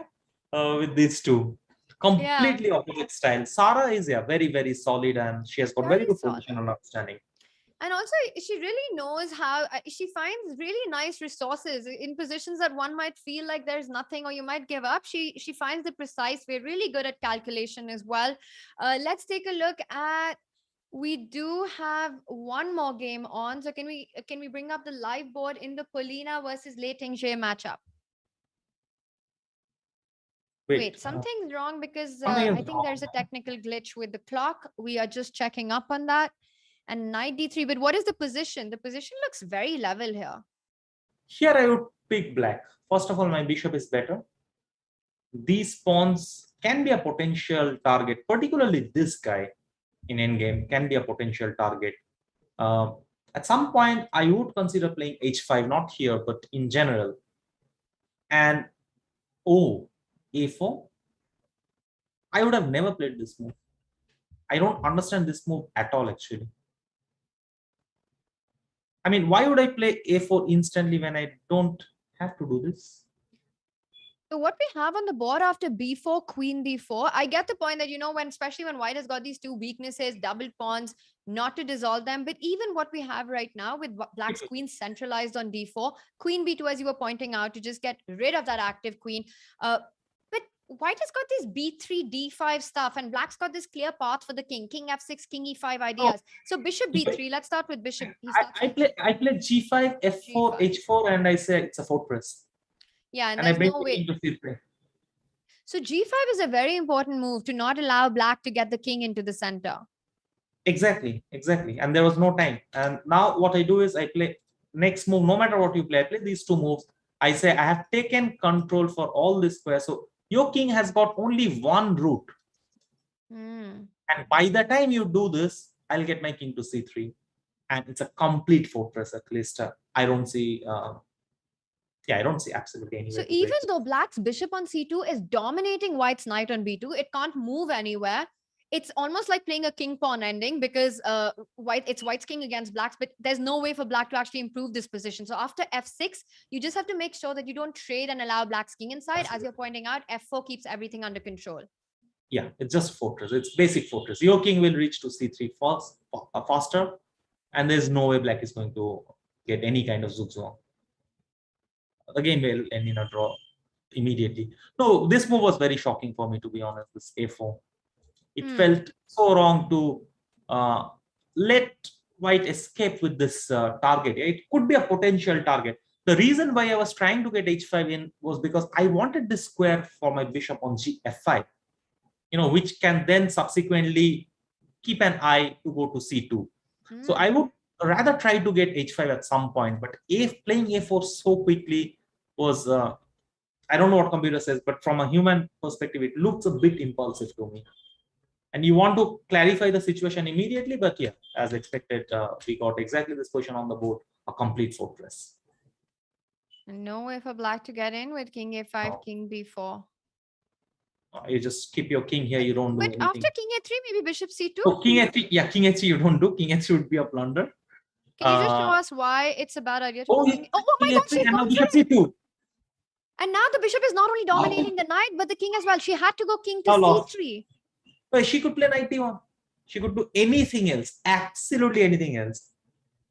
with these two. Completely opposite style. Sarah is very, very solid and she has got very good positional understanding. And also, she really knows how she finds really nice resources in positions that one might feel like there's nothing or you might give up. She finds the precise way, really good at calculation as well. Let's take a look at. We do have one more game on. So can we bring up the live board in the Polina versus Lei Tingzhe matchup? Wait, something's wrong because I think there's a technical glitch with the clock. We are just checking up on that. And knight d3, but what is the position? The position looks very level here. Here I would pick black. First of all, my bishop is better. These pawns can be a potential target, particularly this guy in endgame can be a potential target. At some point, I would consider playing h5, not here, but in general. And a4. I would have never played this move. I don't understand this move at all, actually. I mean, why would I play a4 instantly when I don't have to do this? So what we have on the board after b4, queen d4, I get the point that, you know, especially when white has got these two weaknesses, double pawns, not to dissolve them. But even what we have right now with black's queen centralized on d4, queen b2, as you were pointing out, to just get rid of that active queen. But white has got this b3, d5 stuff, and black's got this clear path for the king f6, king e5 ideas. So bishop b3, let's start with bishop. I play g5, f4, g5. H4, and I say it's a fortress. Yeah, and there's no way. So g5 is a very important move to not allow black to get the king into the center. Exactly. And there was no time. And now what I do is I play next move, no matter what you play, I play these two moves. I say I have taken control for all this square. So your king has got only one route. And by the time you do this, I'll get my king to c3. And it's a complete fortress, at least. I don't see... I don't see absolutely any way. So even though black's bishop on c2 is dominating white's knight on b2, it can't move anywhere. It's almost like playing a king pawn ending because it's white's king against black's, but there's no way for black to actually improve this position. So after f6, you just have to make sure that you don't trade and allow black's king inside. As you're pointing out, f4 keeps everything under control. Yeah, it's just fortress. It's basic fortress. Your king will reach to c3 faster, and there's no way black is going to get any kind of zugzwang. Again, we'll end in a draw immediately. No, this move was very shocking for me, to be honest. This a4, it felt so wrong to let white escape with this target. It could be a potential target. The reason why I was trying to get h5 in was because I wanted this square for my bishop on f5, which can then subsequently keep an eye to go to c2. So I would rather try to get h5 at some point, but playing a4 so quickly was, I don't know what computer says, but from a human perspective, it looks a bit impulsive to me. And you want to clarify the situation immediately, but yeah, as expected, we got exactly this position on the board, a complete fortress. No way for black to get in with king a5, king b4. You just keep your king here, you don't do but anything. After king a3, maybe bishop c2? So king a3, yeah, king a3 you don't do. King a3 would be a blunder. Can you just show us why it's a bad idea to my God, she's gone bishop c2. And now the bishop is not only dominating the knight, but the king as well. She had to go king to c3. Well, she could play knight d1. She could do anything else, absolutely anything else.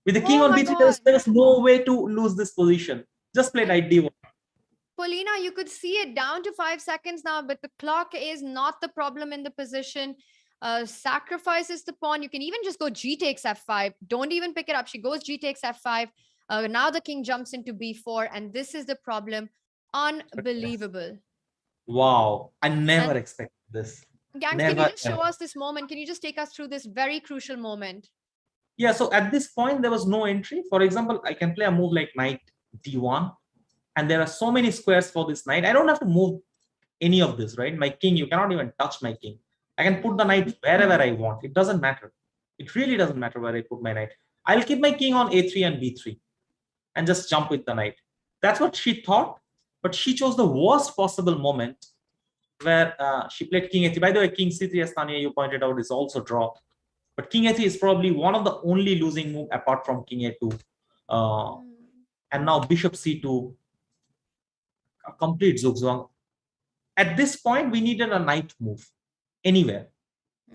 With the king on b3, there's no way to lose this position. Just play knight d1. Polina, you could see it down to 5 seconds now, but the clock is not the problem in the position. Sacrifices the pawn. You can even just go g takes f5. Don't even pick it up. She goes g takes f5. Now the king jumps into b4, and this is the problem. Unbelievable. Wow, I never expected this. Gangs, can you just show us this moment? Can you just take us through this very crucial moment? Yeah, so at this point, there was no entry. For example, I can play a move like knight d1, and there are so many squares for this knight. I don't have to move any of this, right? My king, you cannot even touch my king. I can put the knight wherever I want. It doesn't matter. It really doesn't matter where I put my knight. I'll keep my king on a3 and b3. and just jump with the knight. That's what she thought, but she chose the worst possible moment where she played king a3. By the way, king c3, as Tania, you pointed out, is also draw. But king a3 is probably one of the only losing move apart from king a2. And now bishop c2, a complete zugzwang. At this point, we needed a knight move anywhere.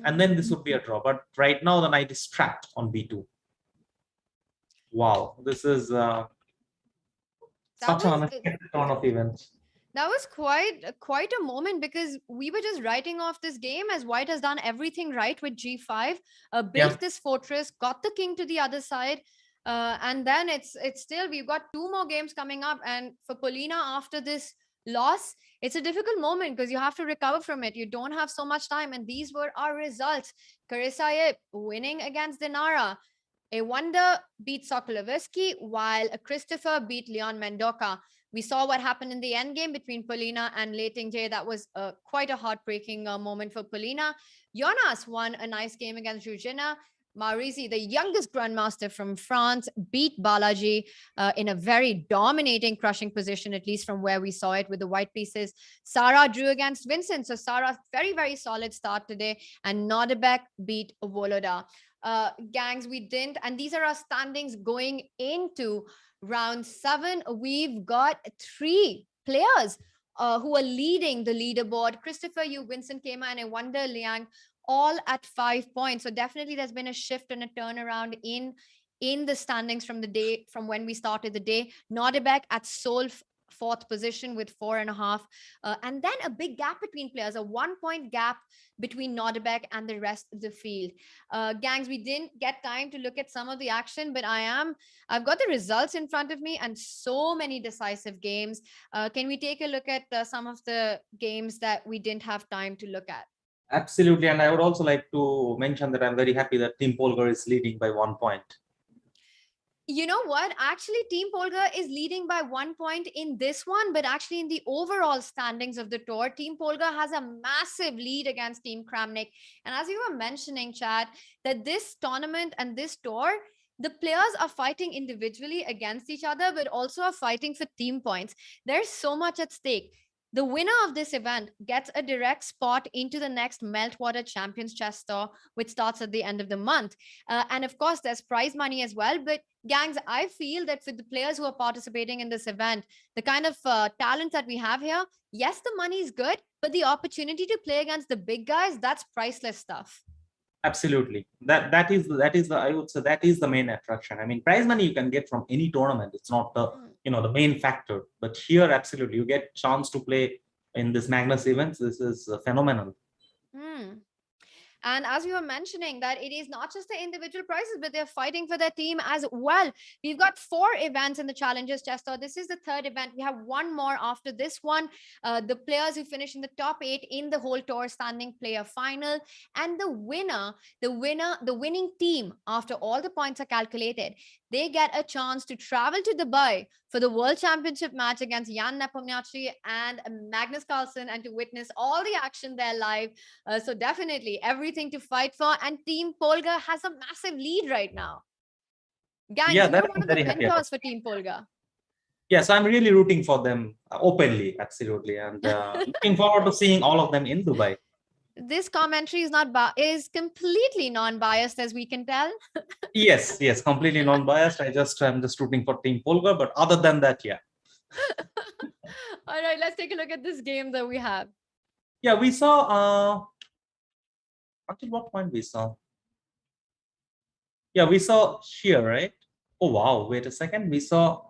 And then this would be a draw. But right now, the knight is trapped on b2. Wow, this is such an unexpected turn of events. That was quite a moment, because we were just writing off this game as white has done everything right with g5, built this fortress, got the king to the other side, and then it's still, we've got 2 more games coming up, and for Polina, after this loss, it's a difficult moment because you have to recover from it. You don't have so much time, and these were our results. Karisayev winning against Dinara. A Wonder beat Sokolovsky, while a Christopher beat Leon Mendoka. We saw what happened in the endgame between Polina and Lei Tingjae. That was quite a heartbreaking moment for Polina. Jonas won a nice game against Rugina. Maurizi, the youngest grandmaster from France, beat Balaji in a very dominating, crushing position, at least from where we saw it with the white pieces. Sarah drew against Vincent. So Sarah, very, very solid start today. And Nodebek beat Voloda. Gangs, we didn't. And these are our standings going into round 7. We've got 3 players who are leading the leaderboard. Christopher Yu, Vincent Kema, and I wonder Liang, all at 5 points. So definitely there's been a shift and a turnaround in the standings from when we started the day. Nodebek at sole 4th position with 4.5, and then a big gap between players, a 1-point gap between Nodebek and the rest of the field. Gangs, we didn't get time to look at some of the action, but I've got the results in front of me and so many decisive games. Can we take a look at some of the games that we didn't have time to look at? Absolutely, and I would also like to mention that I'm very happy that Team Polgar is leading by 1 point. You know what? Actually, Team Polgar is leading by 1 point in this one, but actually in the overall standings of the tour, Team Polgar has a massive lead against Team Kramnik. And as you were mentioning, Chad, that this tournament and this tour, the players are fighting individually against each other, but also are fighting for team points. There's so much at stake. The winner of this event gets a direct spot into the next Meltwater Champions Chess Tour, which starts at the end of the month. And of course, there's prize money as well. But Gangs, I feel that for the players who are participating in this event, the kind of talent that we have here, yes, the money is good, but the opportunity to play against the big guys, that's priceless stuff. Absolutely. That is the I would say that is the main attraction. I mean, prize money you can get from any tournament. It's not the the main factor. But here, absolutely, you get chance to play in this Magnus events. This is phenomenal. And as you were mentioning, that it is not just the individual prizes, but they're fighting for their team as well. We've got 4 events in the Challengers Chess Tour. This is the 3rd event. We have 1 more after this one. The players who finish in the top 8 in the whole tour standing play a final. And the winning team, after all the points are calculated, they get a chance to travel to Dubai for the World Championship match against Jan Nepomniachtchi and Magnus Carlsen, and to witness all the action there live. So definitely everything to fight for, and Team Polgar has a massive lead right now. Gang, you're one of the mentors for Team Polgar. Yes, I'm really rooting for them openly, absolutely, and looking forward to seeing all of them in Dubai. This commentary is completely non-biased, as we can tell. Yes, completely non-biased. I'm just rooting for Team Polgar, but other than that, yeah. All right, let's take a look at this game that we have. Yeah, we saw until what point we saw? Yeah, we saw sheer, right? Oh wow, wait a second. We saw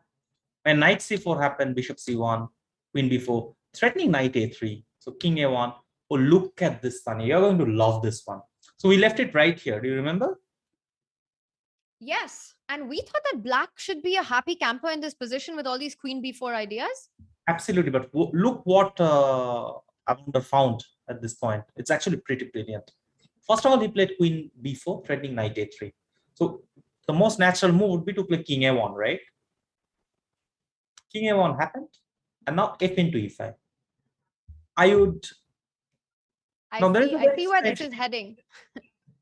when knight c4 happened, bishop c1, queen b4, threatening knight a3. So king a1. Oh, look at this, Tania. You're going to love this one. So we left it right here. Do you remember? Yes. And we thought that black should be a happy camper in this position with all these queen b4 ideas. Absolutely. But look what Avanda found at this point. It's actually pretty brilliant. First of all, he played queen b4, threatening knight a3. So the most natural move would be to play king a1, right? King a1 happened. And now f into e5. I see where this is heading.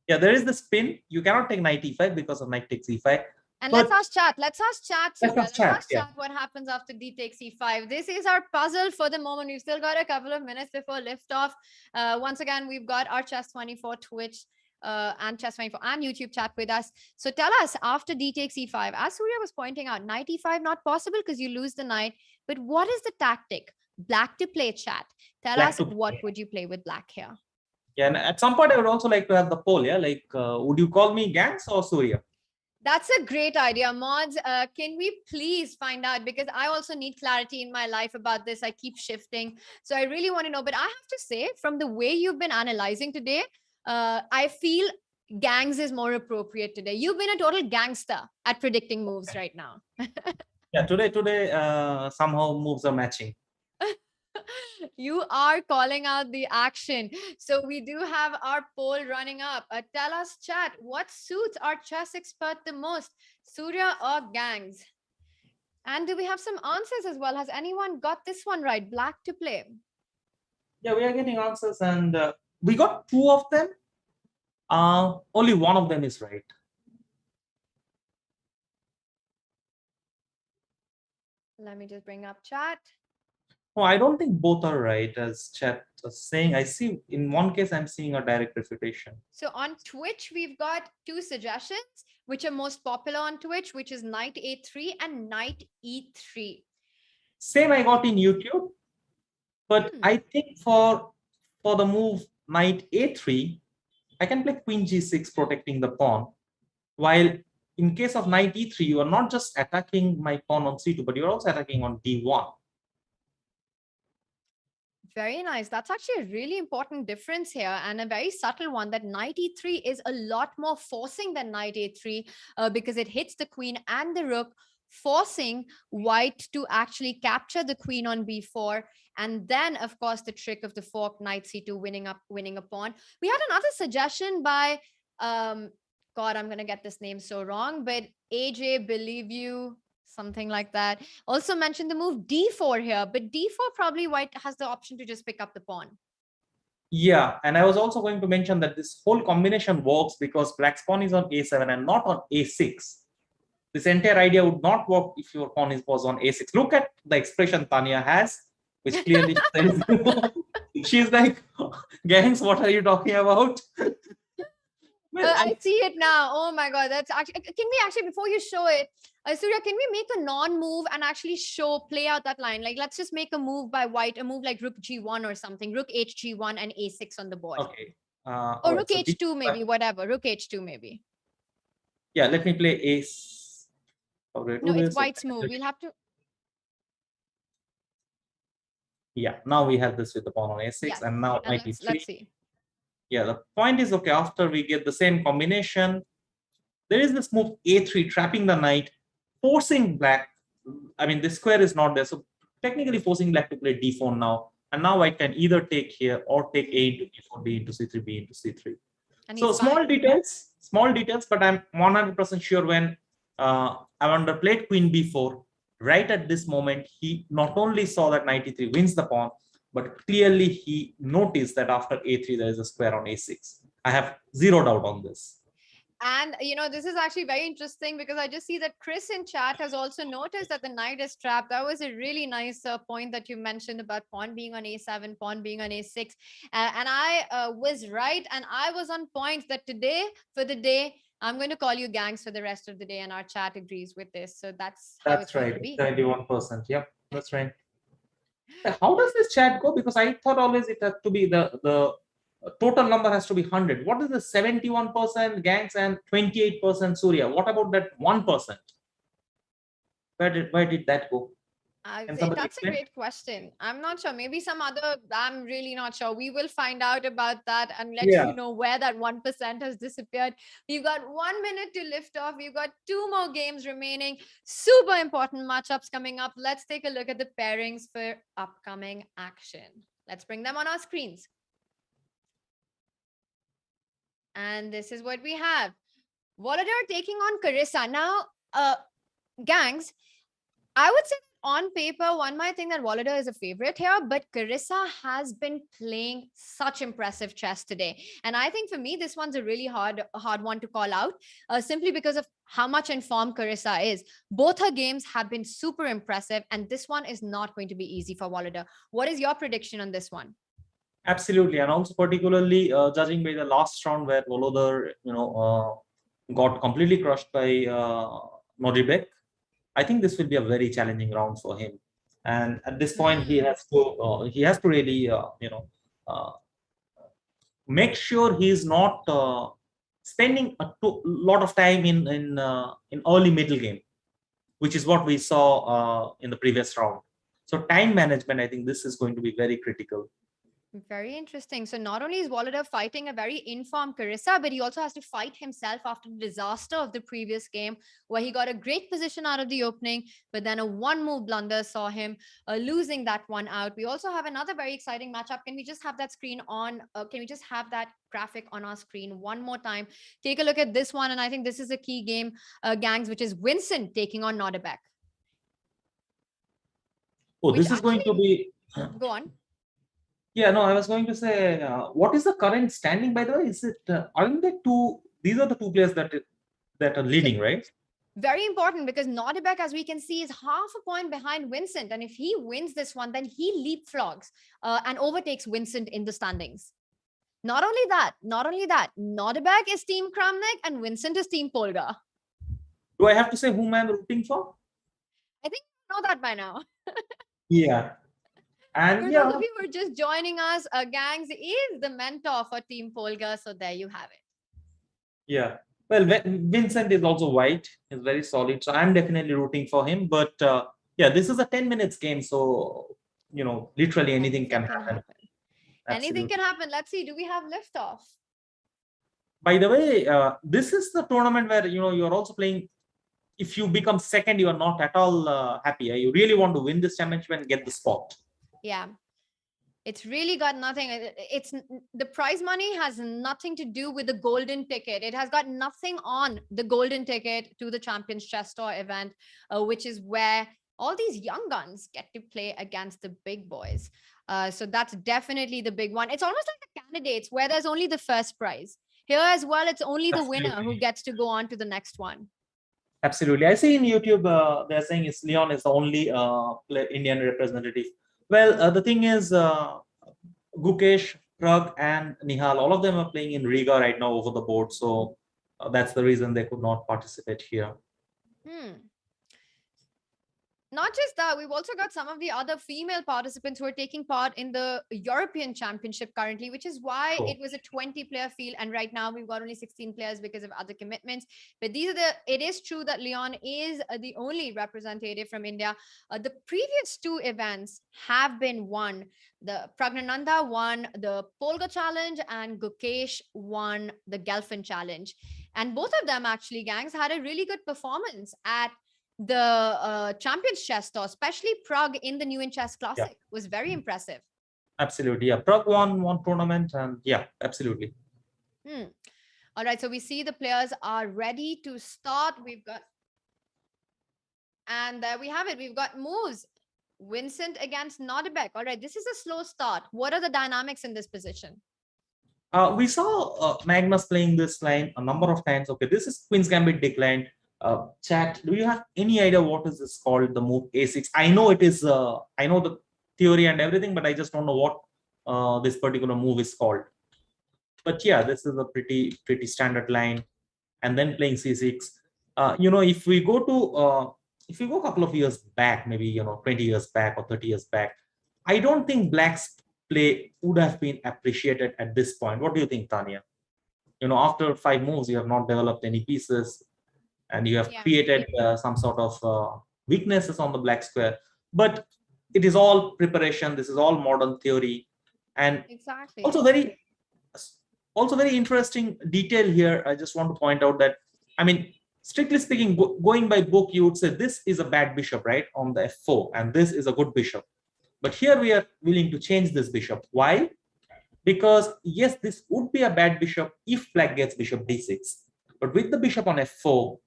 Yeah, there is the spin. You cannot take knight e5 because of knight takes e5. And But- let's ask chat. Let's ask chat. Let's Surya. ask chat, yeah. What happens after D takes E5. This is our puzzle for the moment. We've still got a couple of minutes before liftoff. Once again, we've got our Chess24 Twitch and Chess24 and YouTube chat with us. So tell us, after D takes E5, as Surya was pointing out, knight E5 not possible because you lose the knight. But what is the tactic? Black to play, chat. Tell Black us, to what play. would you play with black here? Yeah, and at some point I would also like to have the poll. Yeah, like would you call me Gangs or Surya? That's a great idea, mods. Can we please find out, because I also need clarity in my life about this. I keep shifting, so I really want to know. But I have to say, from the way you've been analyzing today, I feel Gangs is more appropriate today. You've been a total gangster at predicting moves right now. Yeah, today somehow moves are matching. You are calling out the action. So we do have our poll running up. Tell us, chat, what suits our chess expert the most, Surya or Gangs? And do we have some answers as well? Has anyone got this one right? Black to play. Yeah, we are getting answers, and we got 2 of them. Only one of them is right. Let me just bring up chat. No, I don't think both are right, as chat was saying. I see in one case I'm seeing a direct refutation. So on Twitch, we've got 2 suggestions, which are most popular on Twitch, which is knight a3 and knight e3. Same I got in YouTube, but I think for the move knight a3, I can play queen g6 protecting the pawn. While in case of knight e3, you are not just attacking my pawn on c2, but you're also attacking on d1. Very nice. That's actually a really important difference here, and a very subtle one, that knight e3 is a lot more forcing than knight a3 because it hits the queen and the rook, forcing white to actually capture the queen on b4. And then, of course, the trick of the fork, knight c2, winning a pawn. We had another suggestion by, God, I'm going to get this name so wrong, but AJ, believe you, something like that. Also mentioned the move d4 here, but d4 probably white has the option to just pick up the pawn. Yeah, and I was also going to mention that this whole combination works because black's pawn is on a7 and not on a6. This entire idea would not work if your pawn was on a6. Look at the expression Tania has, which clearly says, she's like, Gangs, what are you talking about? Well, I see it now. Oh my God, that's actually. Can we actually, before you show it, Surya, can we make a non-move and actually play out that line? Like, let's just make a move by white, a move like rook g1 or something, rook h1 and a6 on the board. Okay. Or rook h2 maybe, whatever, rook h2 maybe. Yeah, let me play ace. No, it's white's move. We'll have to. Yeah, now we have this with the pawn on a6, Yes. and now And knight e3. let's see. Yeah, the point is, okay, after we get the same combination, there is this move a3, trapping the knight, forcing black. I mean, this square is not there, so technically forcing black to play d4 now. And now white can either take here or take a into d4, b into c3, b into c3. And So small details, but I'm 100% sure when I underplayed queen b4, right at this moment, he not only saw that knight e3 wins the pawn, but clearly he noticed that after a3, there is a square on a6. I have zero doubt on this. And, this is actually very interesting because I just see that Chris in chat has also noticed that the knight is trapped. That was a really nice point that you mentioned about pawn being on a7, pawn being on a6. And I was right. And I was on point that today, for the day, I'm going to call you Gangs for the rest of the day. And our chat agrees with this. So that's how it's right. going to be. 71%. Yep, that's right. How does this chat go? Because I thought always it had to be the total number has to be 100. What is the 71% Gangs and 28% Surya? What about that 1%? Where did that go? That's a great question. I'm not sure. Maybe I'm really not sure. We will find out about that and let you know where that 1% has disappeared. We've got 1 minute to lift off. We've got 2 more games remaining. Super important matchups coming up. Let's take a look at the pairings for upcoming action. Let's bring them on our screens. And this is what we have. Volador taking on Carissa. Now, Gangs, I would say on paper, one might think that Wallader is a favorite here, but Carissa has been playing such impressive chess today. And I think for me, this one's a really hard one to call out, simply because of how much informed Carissa is. Both her games have been super impressive, and this one is not going to be easy for Wallader. What is your prediction on this one? Absolutely, and also particularly judging by the last round where Volodar, got completely crushed by Nodibek. I think this will be a very challenging round for him, and at this point he has to really make sure he is not spending a lot of time in early middle game, which is what we saw in the previous round. So time management, I think this is going to be very critical. Very interesting. So not only is Wallader fighting a very informed Carissa, but he also has to fight himself after the disaster of the previous game, where he got a great position out of the opening, but then a one-move blunder saw him losing that one out. We also have another very exciting matchup. Can we just have that screen on? Can we just have that graphic on our screen one more time? Take a look at this one, and I think this is a key game, gangs, which is Vincent taking on Nodibek. Oh, this is going to be... Go on. Yeah, no, I was going to say, what is the current standing, by the way? Is it, aren't they two, these are the two players that are leading, right? Very important, because Nodibek, as we can see, is half a point behind Vincent. And if he wins this one, then he leapfrogs and overtakes Vincent in the standings. Not only that, Nodibek is Team Kramnik and Vincent is Team Polga. Do I have to say whom I'm rooting for? I think you know that by now. Yeah. And for those of you who are just joining us, Gangs is the mentor for Team Polga, so there you have it. Yeah, well, Vincent is also white, he's very solid, so I'm definitely rooting for him. But yeah, this is a 10 minutes game, so literally anything can happen. Anything can happen. Let's see, do we have liftoff? By the way, this is the tournament where you're also playing. If you become second, you are not at all happy. You really want to win this championship and get the spot. Yeah, it's really got nothing. It's the prize money has nothing to do with the golden ticket. It has got nothing on the golden ticket to the Champions Chess Tour event, which is where all these young guns get to play against the big boys. So that's definitely the big one. It's almost like the candidates where there's only the first prize. Here as well, it's only the winner who gets to go on to the next one. Absolutely. I see in YouTube, they're saying Leon is the only Indian representative. Well, the thing is, Gukesh, Prag, and Nihal, all of them are playing in Riga right now over the board. So that's the reason they could not participate here. Not just that, we've also got some of the other female participants who are taking part in the European Championship currently, which is why it was a 20-player field. And right now we've got only 16 players because of other commitments. But it is true that Leon is the only representative from India. The previous two events have been won. The Pragnananda won the Polga Challenge and Gukesh won the Gelfand Challenge. And both of them actually, Gangs, had a really good performance at the Champions Chess Tour, especially Prague in the New in Chess Classic was very impressive. Absolutely. Yeah, Prague won one tournament, and yeah, absolutely. All right, so we see the players are ready to start. And there we have it. We've got moves. Vincent against Nodibek. All right, this is a slow start. What are the dynamics in this position? We saw Magnus playing this line a number of times. Okay, this is Queen's Gambit declined. Chat, do you have any idea what is this called, the move A6? I know it is, I know the theory and everything, but I just don't know what this particular move is called. But yeah, this is a pretty standard line. And then playing C6. If we go a couple of years back, maybe 20 years back or 30 years back, I don't think Black's play would have been appreciated at this point. What do you think, Tania? After 5 moves, you have not developed any pieces, and you have created some sort of weaknesses on the black square. But it is all preparation. This is all modern theory. And also very interesting detail here. I just want to point out that, I mean, strictly speaking, going by book, you would say this is a bad bishop, right, on the f4, and this is a good bishop. But here we are willing to change this bishop. Why? Because yes, this would be a bad bishop if black gets bishop d6. But with the bishop on f4,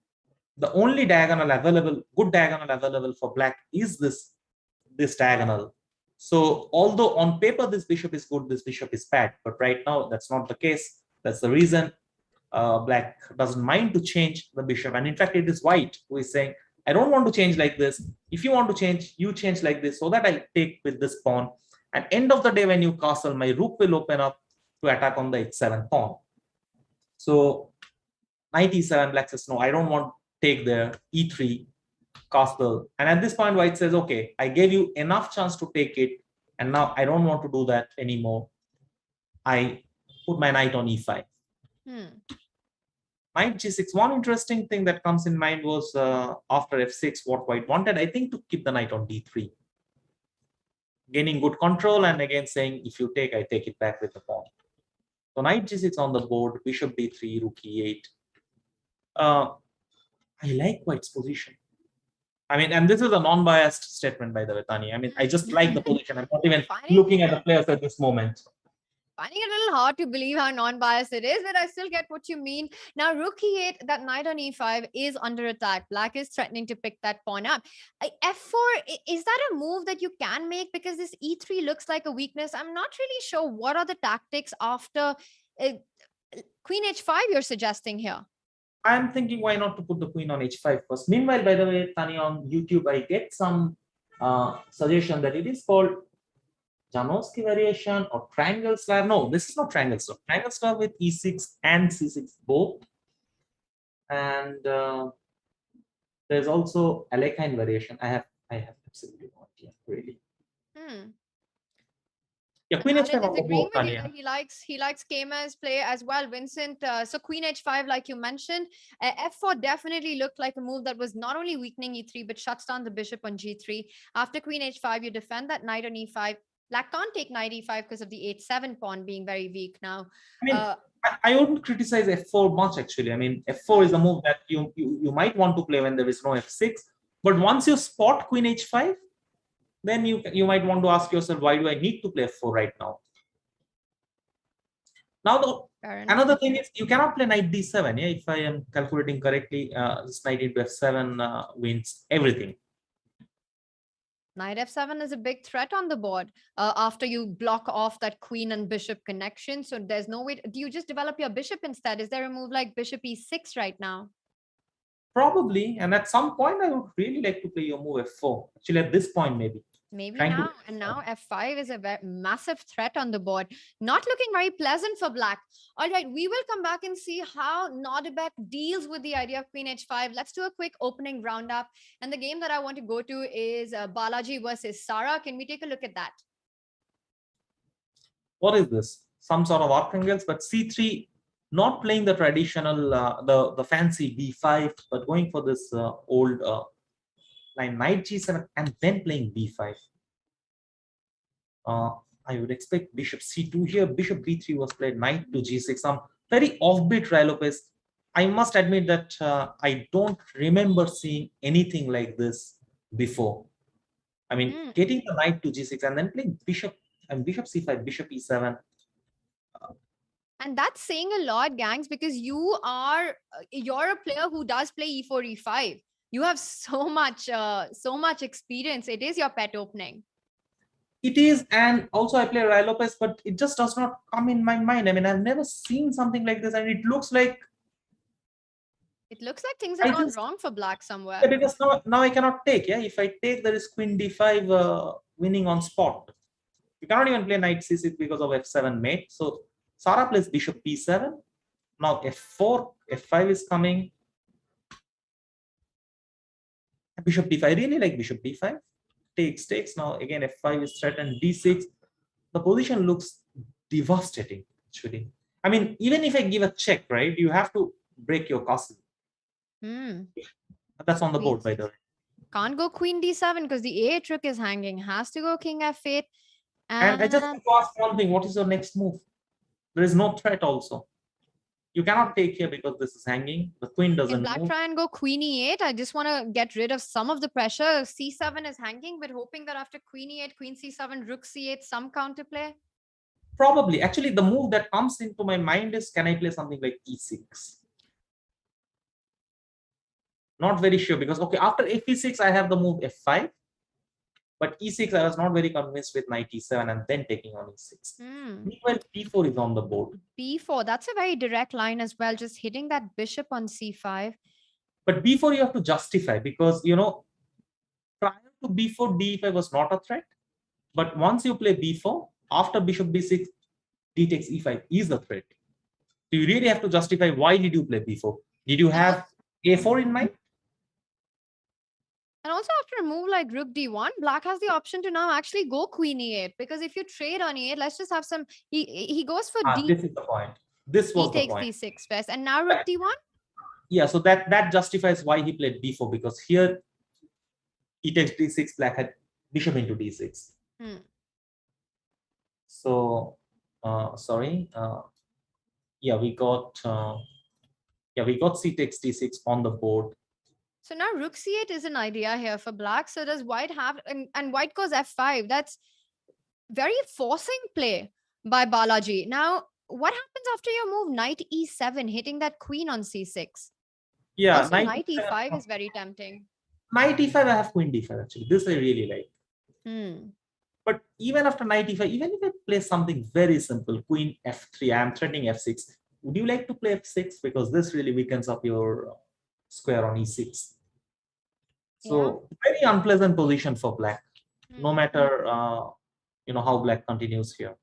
the only diagonal available, good diagonal available for black is this diagonal. So although on paper this bishop is good, this bishop is bad, but right now that's not the case. That's the reason black doesn't mind to change the bishop. And in fact, it is white who is saying, I don't want to change like this. If you want to change, you change like this so that I take with this pawn. At end of the day, when you castle, my rook will open up to attack on the h7 pawn. So knight e7, black says, no, I don't want to take there, e3, castle. And at this point, white says, okay, I gave you enough chance to take it. And now I don't want to do that anymore. I put my knight on e5. Knight g6. One interesting thing that comes in mind was after f6, what white wanted, I think, to keep the knight on d3. Gaining good control and again saying, if you take, I take it back with the pawn. So knight g6 on the board, bishop d3, rook e8. I like white's position. I mean, and this is a non-biased statement, by the way, Tania. I mean, I just like the position. I'm not even looking at the players at this moment. Finding it a little hard to believe how non-biased it is, but I still get what you mean. Now, rook e8, that knight on e5 is under attack. Black is threatening to pick that pawn up. F4, is that a move that you can make? Because this e3 looks like a weakness. I'm not really sure what are the tactics after queen h5 you're suggesting here. I'm thinking, why not to put the queen on h5 first? Meanwhile, by the way, Tanya, on YouTube, I get some suggestion that it is called Janowski variation or triangle slab. No, this is not triangle slab. Triangle slab with e6 and c6 both. And there's also Alekhine variation. I have absolutely no idea, really. Yeah, queen h5 on the board, Tanya. He likes Kema's play as well, Vincent. So queen h5, like you mentioned, f4 definitely looked like a move that was not only weakening e3 but shuts down the bishop on g3. After queen h5, you defend that knight on e5. Black can't take knight e5 because of the h7 pawn being very weak now. I mean, I wouldn't criticize f4 much, actually. I mean, f4 is a move that you might want to play when there is no f6. But once you spot queen h5, then you might want to ask yourself, why do I need to play f4 right now? Now, another thing is you cannot play knight d7. Yeah, if I am calculating correctly, this knight into f7 wins everything. Knight f7 is a big threat on the board after you block off that queen and bishop connection. So there's no way. Do you just develop your bishop instead? Is there a move like bishop e6 right now? Probably. And at some point, I would really like to play your move f4. Actually, at this point, maybe. Maybe now. And now f5 is a very massive threat on the board. Not looking very pleasant for black. All right, we will come back and see how Nordebek deals with the idea of queen h5. Let's do a quick opening roundup. And the game that I want to go to is Balaji versus Sarah. Can we take a look at that? What is this? Some sort of archangels, but c3, not playing the traditional, the fancy b5, but going for this old line knight g7 and then playing b5. I would expect bishop c2 here. Bishop b3 was played, knight to g6. Some very offbeat Ray Lopez. I must admit that I don't remember seeing anything like this before. I mean, getting the knight to g6 and then playing bishop and bishop c5, bishop e7. And that's saying a lot, gangs, because you're a player who does play e4, e5. You have so much experience. It is your pet opening. It is, and also I play Ray Lopez, but it just does not come in my mind. I mean, I've never seen something like this, and it looks like things have gone wrong for black somewhere. Yeah, because now I cannot take. Yeah, if I take, there is queen d5 winning on spot. You cannot even play knight c6 because of f7 mate. So Sarah plays bishop b7. Now f4, f5 is coming. Bishop d5. I really like bishop d5. Takes. Now again f5 is threatened. d6. The position looks devastating, actually. I mean, even if I give a check, right, you have to break your castle. That's on the board, by the way. Can't go queen d7 because the a8 rook is hanging. Has to go king f8. And I just want to ask one thing. What is your next move? There is no threat also. You cannot take here because this is hanging. The queen doesn't move. Black try and go queen e8. I just want to get rid of some of the pressure. c7 is hanging, but hoping that after queen e8, queen c7, rook c8, some counterplay. Probably. Actually, the move that comes into my mind is, can I play something like e6? Not very sure because, okay, after fe6, I have the move f5. But e6, I was not very convinced with knight e7 and then taking on e6. Meanwhile, b4 is on the board. b4, that's a very direct line as well, just hitting that bishop on c5. But b4 you have to justify because, you know, prior to b4, d5 was not a threat. But once you play b4, after bishop b6, d takes e5 is the threat. So you really have to justify why did you play b4? Did you have a4 in mind? And also after a move like rook d1, black has the option to now actually go queen e8. Because if you trade on e8, let's just have some... He goes for d... This is the point. This was the point. He takes d6 first. And now rook d1? Yeah, so that justifies why he played b4. Because here, he takes d6, black had bishop into d6. So, sorry. Yeah, we got c takes d6 on the board. So now rook c8 is an idea here for black. So does white have, and white goes f5. That's very forcing play by Balaji. Now, what happens after your move knight e7, hitting that queen on c6? Yeah, also, knight e5 is very tempting. Knight e5, I have queen d5 actually. This I really like. But even after knight e5, even if I play something very simple, queen f3, I am threatening f6. Would you like to play f6? Because this really weakens up your square on e6. So very unpleasant position for black, no matter you know how black continues here.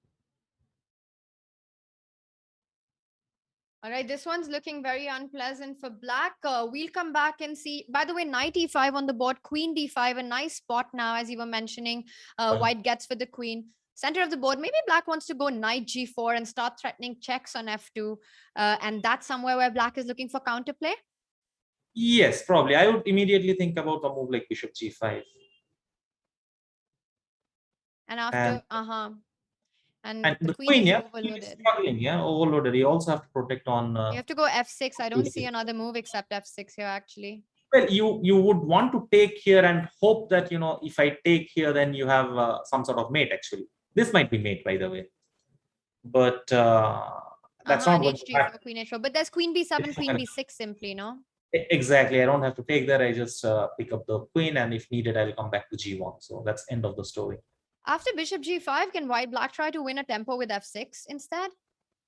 All right, this one's looking very unpleasant for black. We'll come back and see. By the way, knight e5 on the board, queen d5, a nice spot now, as you were mentioning. White gets for the queen. Center of the board, maybe black wants to go knight g4 and start threatening checks on f2. And that's somewhere where black is looking for counterplay. Yes, probably. I would immediately think about a move like bishop g5. And after, and the queen, is overloaded. Struggling, overloaded. You also have to protect on. You have to go f6. I don't see another move except f6 here, actually. Well, you would want to take here and hope that, you know, if I take here, then you have some sort of mate, actually. This might be mate, by the way. But that's not what h3 for queen h4. But there's queen b7, queen b6 simply, no? Exactly. I don't have to take that. I just pick up the queen, and if needed, I'll come back to g1. So that's end of the story. After bishop g5, can white black try to win a tempo with f6 instead?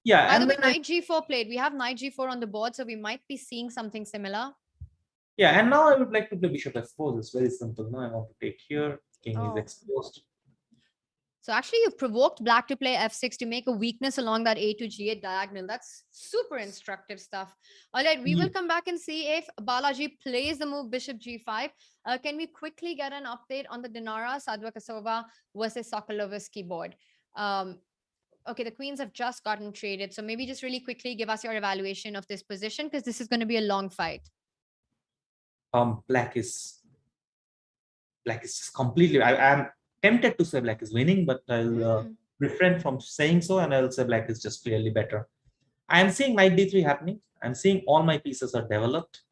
Yeah. By the way, knight g4 played. We have knight g4 on the board, so we might be seeing something similar. Yeah, and now I would like to play bishop f4. It's very simple. Now I want to take here. King is exposed. So actually, you've provoked black to play f6 to make a weakness along that a to g8 diagonal. That's super instructive stuff. All right, we will come back and see if Balaji plays the move bishop g5. Can we quickly get an update on the Dinara Sadvakasova versus Sokolova's keyboard? Okay, the queens have just gotten traded. So maybe just really quickly give us your evaluation of this position, because this is going to be a long fight. Black is just completely. I'm tempted to say black is winning, but I'll refrain from saying so, and I'll say black is just clearly better. I am seeing knight d3 happening. I'm seeing all my pieces are developed.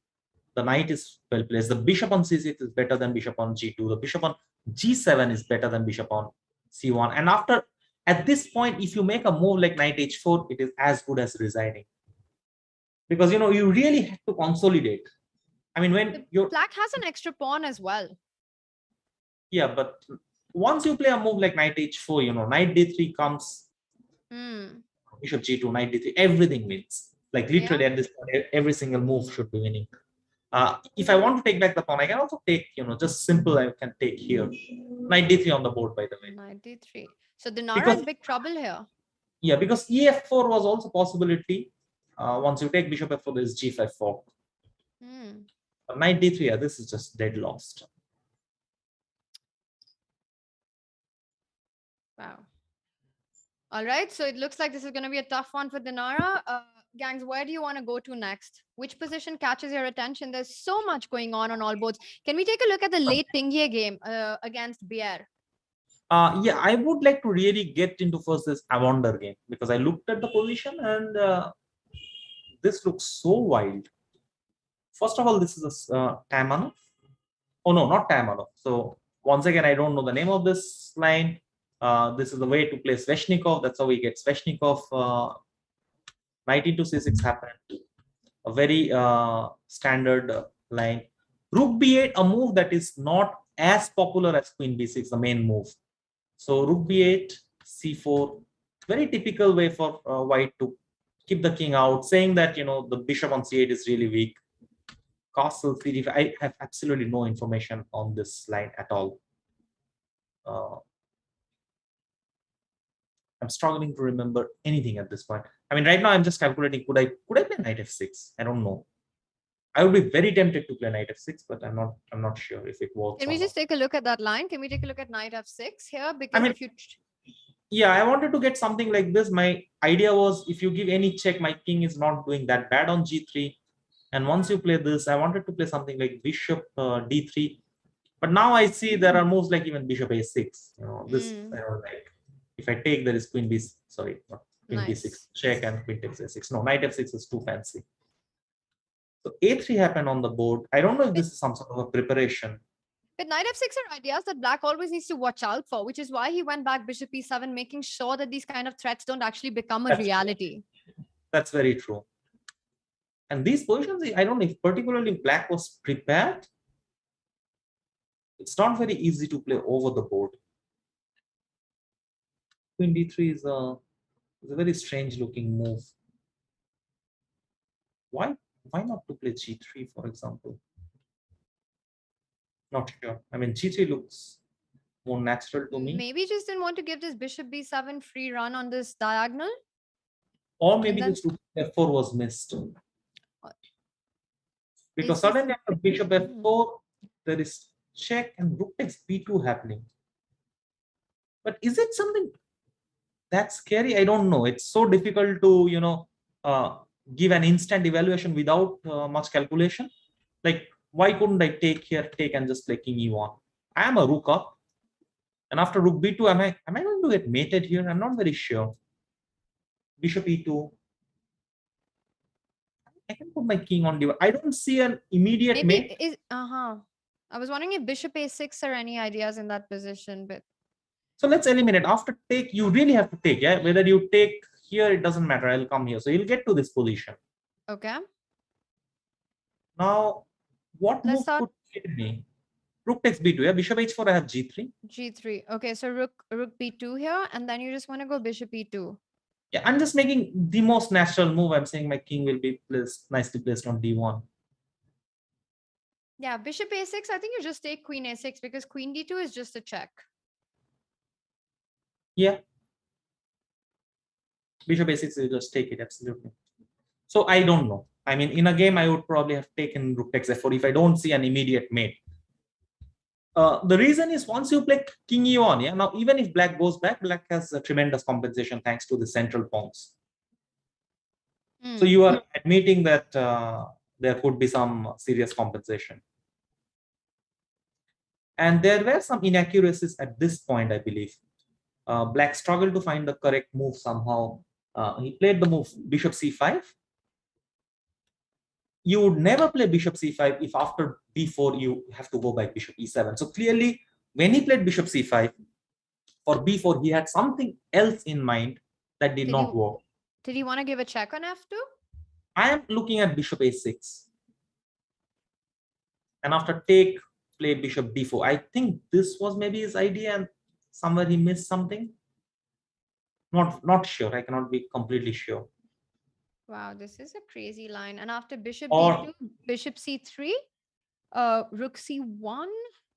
The knight is well placed. The bishop on c6 is better than bishop on g2. The bishop on g7 is better than bishop on c1. And at this point, if you make a move like knight h4, it is as good as resigning. Because, you know, you really have to consolidate. I mean, when your black has an extra pawn as well. Yeah, but once you play a move like knight h4, you know, knight d3 comes, bishop g2, knight d3, everything wins. Like literally at this point, every single move should be winning. If I want to take back the pawn, I can also take, you know, just simple, I can take here. Knight d3 on the board, by the way. Knight d3. So Dinara is big trouble here. Yeah, because ef4 was also a possibility. Once you take bishop f4, there is g5 fork. Knight d3, yeah, this is just dead lost. Wow. All right, so it looks like this is going to be a tough one for Dinara. Gangs, where do you want to go to next? Which position catches your attention? There's so much going on all boards. Can we take a look at the late Pingier game against Baer? Yeah, I would like to really get into first this Avonder game, because I looked at the position and this looks so wild. First of all, this is a Taimanov. Oh no, not Taimanov. So once again, I don't know the name of this line. This is the way to play Sveshnikov. That's how we get Sveshnikov. Knight into c6 happened. A very standard line. Rook b8, a move that is not as popular as queen b6, the main move. So rook b8, c4, very typical way for white to keep the king out, saying that, you know, the bishop on c8 is really weak. Castle c5. I have absolutely no information on this line at all. I'm struggling to remember anything at this point. I mean, right now I'm just calculating, could I play knight f6? I don't know. I would be very tempted to play knight f6, but I'm not sure if it works. Can we just take a look at that line? Can we take a look at knight f6 here? Because I mean, if you... Yeah, I wanted to get something like this. My idea was, if you give any check, my king is not doing that bad on g3. And once you play this, I wanted to play something like bishop d3. But now I see there are moves like even bishop a6. You know, this I don't like. If I take, there is queen b, sorry, not queen b6 check and queen takes a6. No, knight f6 is too fancy. So a3 happened on the board. I don't know if this is some sort of a preparation. But knight f6 are ideas that black always needs to watch out for, which is why he went back bishop e7, making sure that these kind of threats don't actually become a reality. That's very true. And these positions, I don't know if particularly black was prepared. It's not very easy to play over the board. Queen d3 is a very strange looking move. Why not to play g3, for example? Not sure. I mean, g3 looks more natural to me. Maybe just didn't want to give this bishop b7 free run on this diagonal. Or maybe this rook f4 was missed. Because suddenly after bishop f4, there is check and rook takes b2 happening. But is it something that's scary? I don't know. It's so difficult to, you know, give an instant evaluation without much calculation. Like, why couldn't I take and just play king e1? I am a rook up. And after rook b2, am I going to get mated here? I'm not very sure. Bishop e2. I can put my king on d1. I don't see an immediate mate. I was wondering if bishop a6 are any ideas in that position, but so let's eliminate. After take, you really have to take, yeah. Whether you take here, it doesn't matter. I'll come here. So you'll get to this position. Okay. Now, what move could hit me? Rook takes b2, yeah. Bishop h4, I have g3. G3. Okay, so rook b2 here, and then you just want to go bishop e2. Yeah, I'm just making the most natural move. I'm saying my king will be nicely placed on d1. Yeah, bishop a6, I think you just take queen a6 because queen d2 is just a check. Yeah. Bishop a6, you just take it, absolutely. So I don't know. I mean, in a game, I would probably have taken rook takes f4 if I don't see an immediate mate. The reason is once you play king e1, yeah. Now, even if black goes back, black has a tremendous compensation thanks to the central pawns. So you are admitting that there could be some serious compensation. And there were some inaccuracies at this point, I believe. Black struggled to find the correct move somehow. He played the move bishop c5. You would never play bishop c5 if after b4 you have to go by bishop e7. So clearly, when he played bishop c5, for b4, he had something else in mind that did not work. Did he want to give a check on f2? I am looking at bishop a6. And after take, play bishop d4. I think this was maybe his idea and somewhere he missed something. Not sure. I cannot be completely sure. Wow, this is a crazy line. And after bishop d2, bishop c3, rook c1,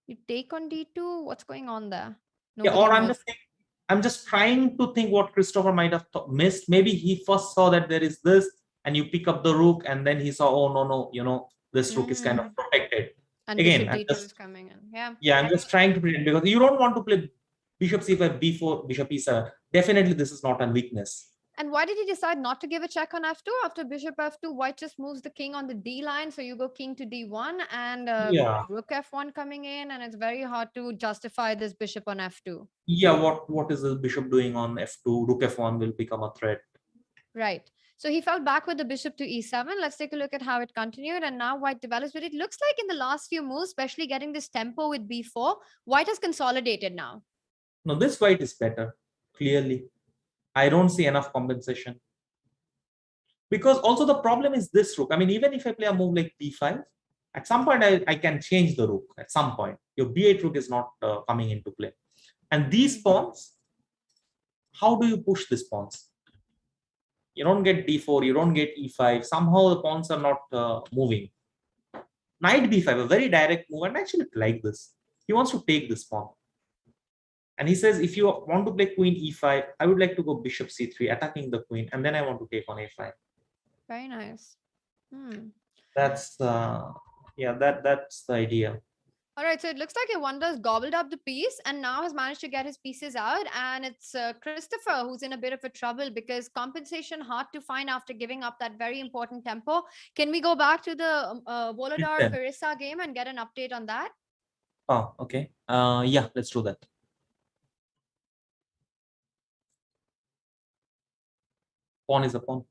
you take on d2. What's going on there? Yeah, or I'm just trying to think what Christopher might have missed. Maybe he first saw that there is this, and you pick up the rook, and then he saw, oh no, you know, this rook is kind of protected. And again, bishop d2 is coming in. Yeah, I'm just trying to pretend because you don't want to play bishop c5, b4, bishop e7. Definitely, this is not a weakness. And why did he decide not to give a check on f2? After bishop f2, white just moves the king on the d line. So you go king to d1 and rook f1 coming in. And it's very hard to justify this bishop on f2. Yeah, what is the bishop doing on f2? Rook f1 will become a threat. Right. So he fell back with the bishop to e7. Let's take a look at how it continued. And now white develops. But it looks like in the last few moves, especially getting this tempo with b4, white has consolidated now. No, this white is better, clearly. I don't see enough compensation. Because also the problem is this rook. I mean, even if I play a move like d5, At some point, I can change the rook. At some point, your b8 rook is not coming into play. And these pawns, how do you push these pawns? You don't get d4, you don't get e5. Somehow the pawns are not moving. Knight b5, a very direct move, and actually like this. He wants to take this pawn. And he says, if you want to play queen e5, I would like to go bishop c3, attacking the queen, and then I want to take on a5. Very nice. That's that's the idea. All right, so it looks like Wonder's gobbled up the piece and now has managed to get his pieces out. And it's Christopher who's in a bit of a trouble because compensation hard to find after giving up that very important tempo. Can we go back to the Volodar Carissa game and get an update on that? Oh, okay. Yeah, let's do that. Pawn is a pawn.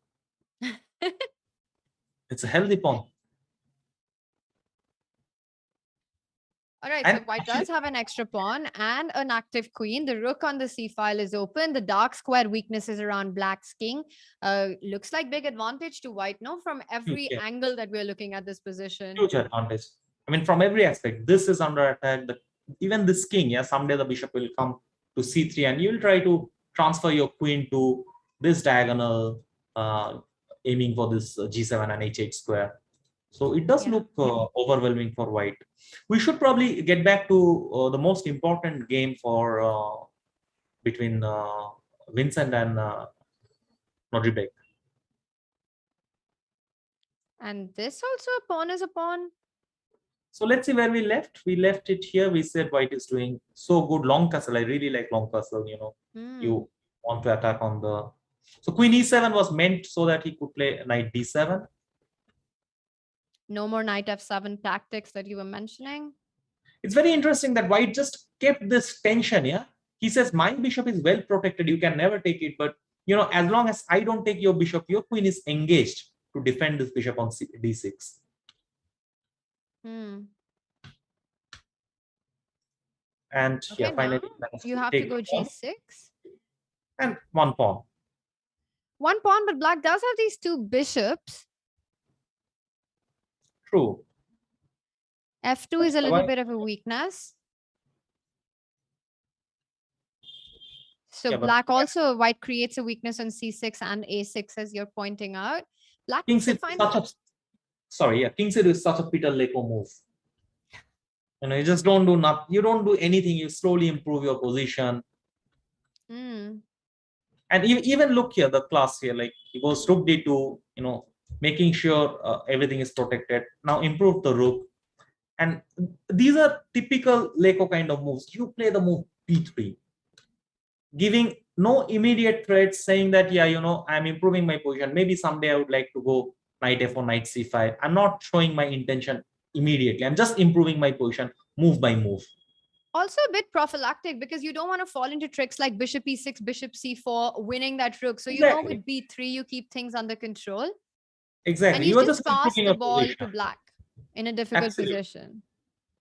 It's a healthy pawn. All right, so white does have an extra pawn and an active queen. The rook on the c file is open. The dark square weakness is around black's king. Looks like big advantage to white, no? From every angle that we're looking at this position. Huge advantage. I mean, from every aspect, this is under attack. Even this king, yeah, someday the bishop will come to c3 and you'll try to transfer your queen to this diagonal, aiming for this g7 and h8 square. So it does look overwhelming for white. We should probably get back to the most important game for between Vincent and Nodribek. And this also a pawn is a pawn. So let's see where we left. We left it here. We said white is doing so good. Long castle. I really like long castle. You know, you want to attack on the. So queen e7 was meant so that he could play knight d7. No more knight f7 tactics that you were mentioning. It's very interesting that white just kept this tension. Yeah, he says my bishop is well protected. You can never take it, but you know, as long as I don't take your bishop, your queen is engaged to defend this bishop on d6. And okay, finally you have to go g6 and one pawn. One pawn, but black does have these two bishops. True. f2 is a little bit of a weakness. So black also, white creates a weakness on c6 and a6 as you're pointing out. Black king c6 is such a Peter Leko move. You know, you just don't do nothing. You don't do anything. You slowly improve your position. And even look here, the class here, like he goes rook d2, you know, making sure everything is protected. Now improve the rook. And these are typical Leko kind of moves. You play the move b3, giving no immediate threats, saying that, yeah, you know, I'm improving my position. Maybe someday I would like to go knight f4, knight c5. I'm not showing my intention immediately. I'm just improving my position move by move. Also a bit prophylactic because you don't want to fall into tricks like bishop e6, bishop c4, winning that rook. So you know with b3, you keep things under control. Exactly. And you just pass the ball to black in a difficult position.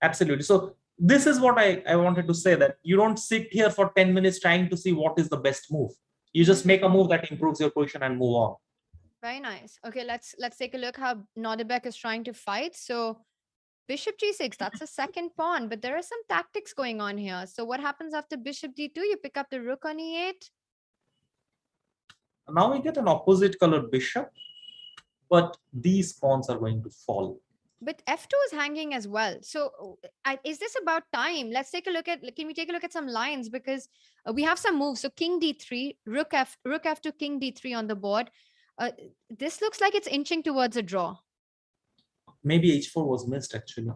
Absolutely. So this is what I wanted to say, that you don't sit here for 10 minutes trying to see what is the best move. You just make a move that improves your position and move on. Very nice. Okay, let's take a look how Nodribek is trying to fight. So bishop g6, that's a second pawn, but there are some tactics going on here. So what happens after bishop d2? You pick up the rook on e8. Now we get an opposite colored bishop, but these pawns are going to fall. But f2 is hanging as well. So is this about time? Let's take a look at, can we take a look at some lines? Because we have some moves. So king d3, rook f2, king d3 on the board. This looks like it's inching towards a draw. Maybe h4 was missed actually.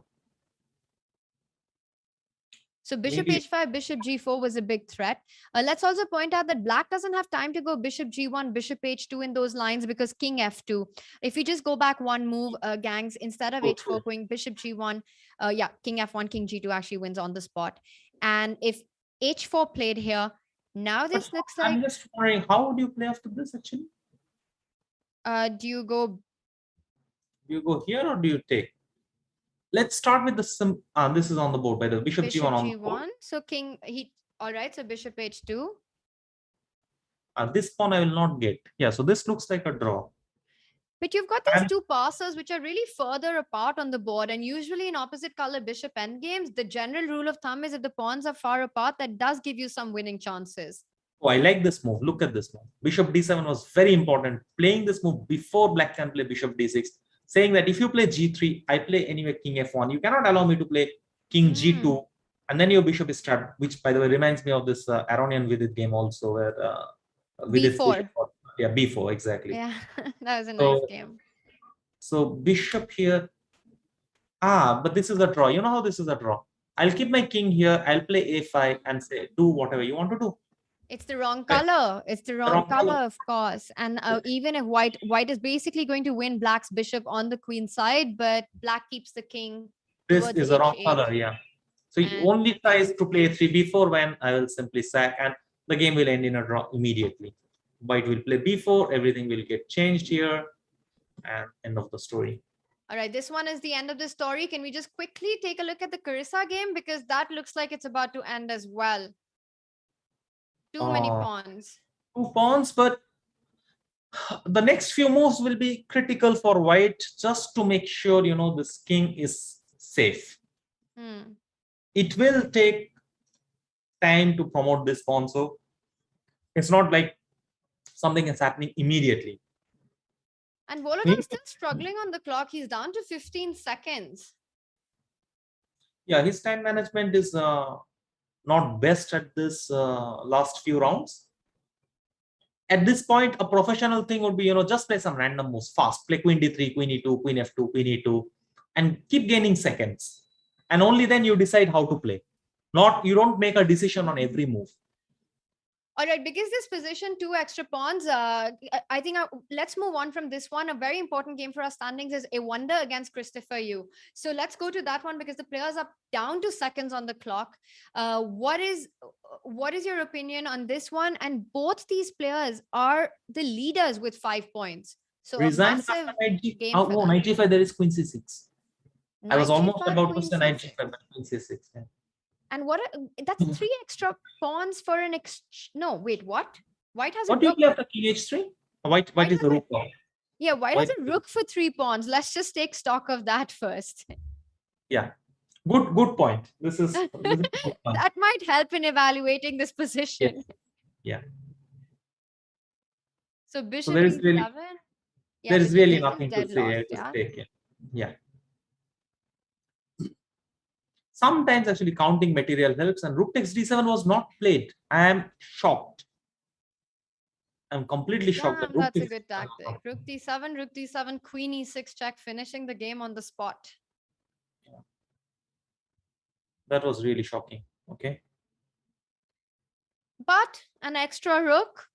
So bishop h5, bishop g4 was a big threat. Let's also point out that black doesn't have time to go bishop g1, bishop h2 in those lines because king f2. If you just go back one move, gangs, instead of h4 going bishop g1, yeah, king f1, king g2 actually wins on the spot. And if h4 played here, now this looks like... I'm just wondering, how would you play after this actually? Do you go here or do you take? Let's start with the this is on the board by the bishop g1 on the board. So king, all right, so bishop h2. This pawn I will not get. Yeah, so this looks like a draw. But you've got these And two passes which are really further apart on the board, and usually in opposite color bishop endgames, the general rule of thumb is if the pawns are far apart, that does give you some winning chances. oh, I like this move. Look at this move. Bishop d7 was very important. Playing this move before black can play bishop d6, saying that if you play g3, I play anyway king f1. You cannot allow me to play king g2, and then your bishop is trapped, which by the way reminds me of this Aronian Vidit game also, where Vidit's b4. bishop, yeah, b4 exactly. Yeah, that was a So, nice game. So bishop here. But this is a draw. You know how this is a draw. I'll keep my king here. I'll play a5 and say, do whatever you want to do. It's the wrong color. It's the wrong color, of course. And even if white is basically going to win black's bishop on the queen side, but black keeps the king. This is the wrong h8. color, yeah. So it only tries to play 3b4 when I will simply sack, and the game will end in a draw immediately. White will play b4, everything will get changed here, and end of the story. All right, this one is the end of the story. Can we just quickly take a look at the Carissa game? Because that looks like it's about to end as well. Too many pawns. 2 pawns, but the next few moves will be critical for white, just to make sure, you know, this king is safe. It will take time to promote this pawn, so it's not like something is happening immediately. And Volodya is still struggling on the clock. He's down to 15 seconds. Yeah, his time management is not best at this last few rounds. At this point, a professional thing would be, you know, just play some random moves fast. Play queen d3, queen e2, queen f2, queen e2, and keep gaining seconds. And only then you decide how to play. You don't make a decision on every move. All right, because this position 2 extra pawns, I think let's move on from this one. A very important game for our standings is a wonder against Christopher Yu. So let's go to that one because the players are down to seconds on the clock. What is your opinion on this one? And both these players are the leaders with 5 points. So Resign a massive game oh, for no, them. knight g5, there is queen c6. I was almost about to say knight g5. g5, but queen c6. Yeah. And that's 3 extra pawns for an no, wait, what? White has What do you play after king h3? White is the rook pawn. Yeah, white has a rook for 3 pawns. Let's just take stock of that first. Yeah, good point. This is a good point. That might help in evaluating this position. Yeah. So bishop there is e7. really, Yeah, there is really bishop nothing to say. deadlocked, Yeah. Sometimes actually counting material helps, and rook takes d7 was not played. I am shocked. I'm completely shocked. Damn, that's a good tactic. Rook d7, queen e6 check, finishing the game on the spot. Yeah. That was really shocking. Okay. But an extra rook,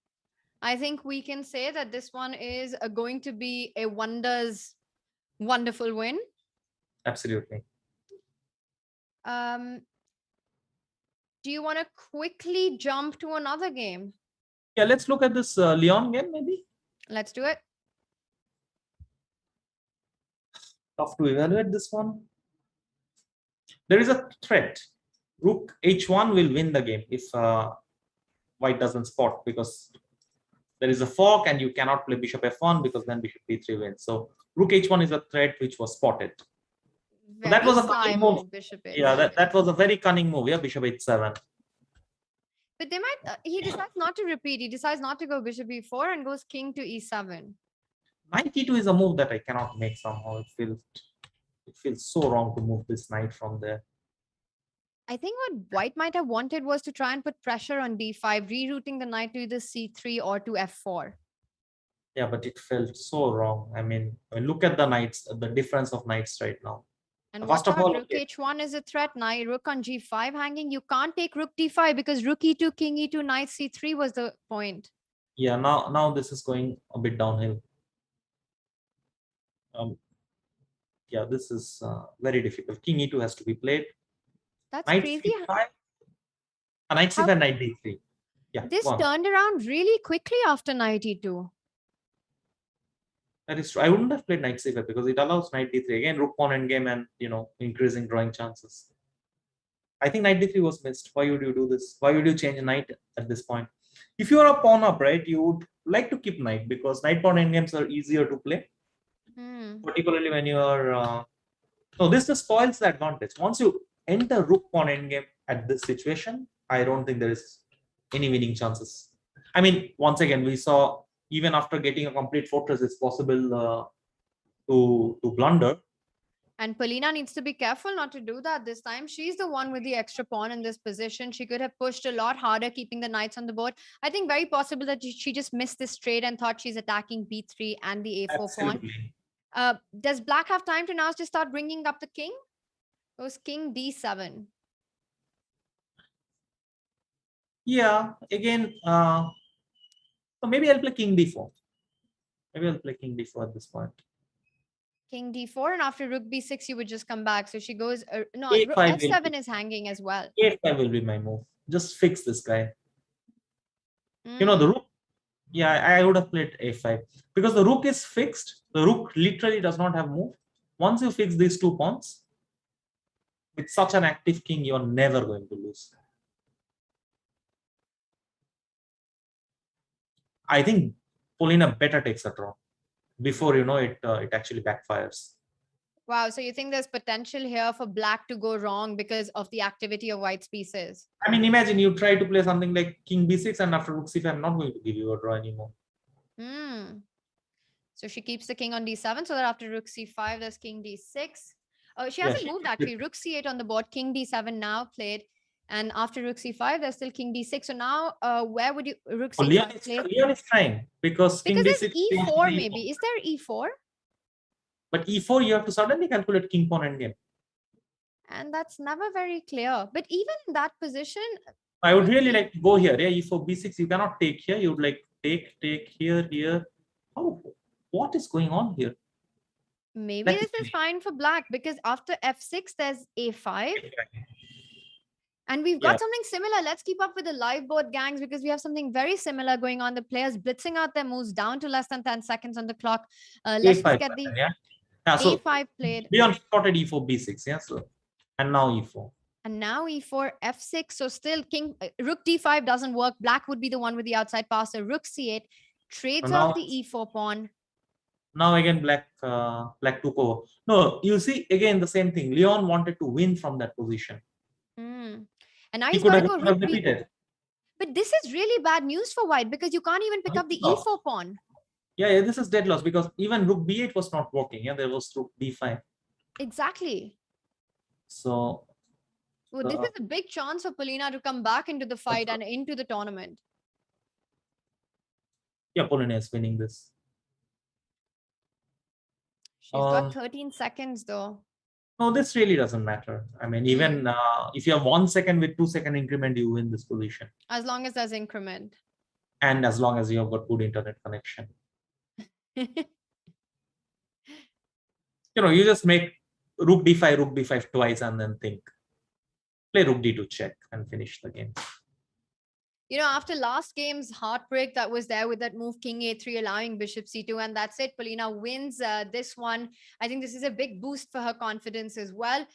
I think we can say that this one is going to be a wonderful win. Absolutely. Do you want to quickly jump to another game? Yeah, let's look at this Leon game, maybe. Let's do it. Tough to evaluate this one. There is a threat. Rook h1 will win the game if white doesn't spot, because there is a fork and you cannot play bishop f1 because then bishop b3 wins. So rook h1 is a threat which was spotted. So that was a cunning move. Yeah, that was a very cunning move. Yeah, bishop h7. But they might. He decides not to repeat. He decides not to go bishop e4 and goes king to e7. Knight e2 is a move that I cannot make somehow. It feels so wrong to move this knight from there. I think what white might have wanted was to try and put pressure on d5, rerouting the knight to either c3 or to f4. Yeah, but it felt so wrong. I mean, look at the knights, the difference of knights right now. And first of all, rook h1 is a threat. Knight rook on g5 hanging. You can't take rook d5 because rook e2, king e2, knight c3 was the point. Yeah, now this is going a bit downhill. Yeah, this is very difficult. King e2 has to be played. That's knight crazy. c5, knight c5, knight d3. Yeah, this turned around really quickly after knight e2. That is true. I wouldn't have played knight c5 because it allows knight d3 again, rook pawn endgame, and increasing drawing chances. I think knight d3 was missed. Why would you do this? Why would you change a knight at this point? If you are a pawn up, right, you would like to keep knight because knight pawn endgames are easier to play. particularly when you are. No, this just spoils the advantage. Once you enter rook pawn endgame at this situation, I don't think there is any winning chances. I mean, once again, we saw even after getting a complete fortress, it's possible to blunder. And Polina needs to be careful not to do that this time. She's the one with the extra pawn in this position. She could have pushed a lot harder, keeping the knights on the board. I think very possible that she just missed this trade and thought she's attacking b3 and the a4 Absolutely. pawn. Does black have time to now just start bringing up the king? It was king d7. Yeah, again, so maybe I'll play king d4. Maybe I'll play king d4 at this point. King d4, and after rook b6, you would just come back. So she goes, no, A5 f7 is hanging as well. A5 will be my move. Just fix this guy. You know, the rook. Yeah, I would have played a5 because the rook is fixed. The rook literally does not have move. Once you fix these 2 pawns, with such an active king, you're never going to lose. I think Polina better takes a draw before it actually backfires. Wow, so you think there's potential here for black to go wrong because of the activity of white's pieces? I mean, imagine you try to play something like king b6 and after rook c5, I'm not going to give you a draw anymore. So she keeps the king on d7 so that after rook c5, there's king d6. Oh, she hasn't moved actually. Rook c8 on the board, king d7 now played. And after rook c5, there's still king d6. So now, where would you rook c5 play? Leon is trying because king there's d6 e4 maybe. Is there e4? But e4, you have to suddenly calculate king pawn endgame. And that's never very clear. But even in that position, I would really like to go here. Yeah, e4, b6. You cannot take here. You would like take here. Oh, what is going on here? Maybe this is fine for black because after f6, there's a5. And we've got something similar. Let's keep up with the live board, gangs, because we have something very similar going on. The players blitzing out their moves down to less than 10 seconds on the clock. Let's just get the a5 played. Leon spotted e4, b6. Yeah, so and now e4. And now e4, f6. So still rook d5 doesn't work. Black would be the one with the outside pass. So rook c8 trades off the e4 pawn. Now again, black took over. No, you see again the same thing. Leon wanted to win from that position. And now he's got to go rook b4. But this is really bad news for white because you can't even pick up the e4 pawn. Yeah, this is dead loss because even rook b8 was not working. Yeah, there was rook d5. Exactly. So this is a big chance for Polina to come back into the fight and into the tournament. Yeah, Polina is winning this. She's got 13 seconds though. No, this really doesn't matter. I mean, even if you have 1 second with 2 second increment, you win this position. As long as there's increment. And as long as you have got good internet connection. You just make rook b5 twice and then think. Play rook d2 check and finish the game. After last game's heartbreak that was there with that move king a3 allowing bishop c2, and that's it. Polina wins this one. I think this is a big boost for her confidence as well.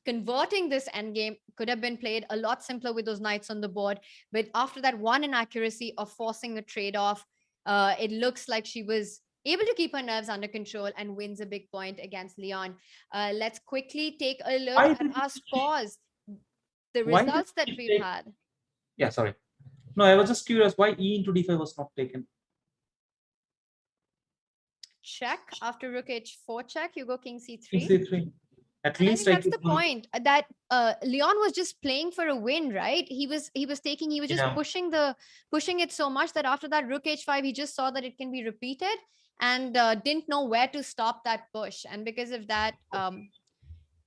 Converting this endgame could have been played a lot simpler with those knights on the board. But after that one inaccuracy of forcing a trade-off, it looks like she was able to keep her nerves under control and wins a big point against Leon. Let's quickly take a look at our scores. The results that we've had. Yeah, sorry. No, I was just curious why e into d5 was not taken. Check. After rook h4 check, you go king c3. King c3. At least that's the point that Leon was just playing for a win, right? He was just pushing it so much that after that rook h5, he just saw that it can be repeated and didn't know where to stop that push. And because of that,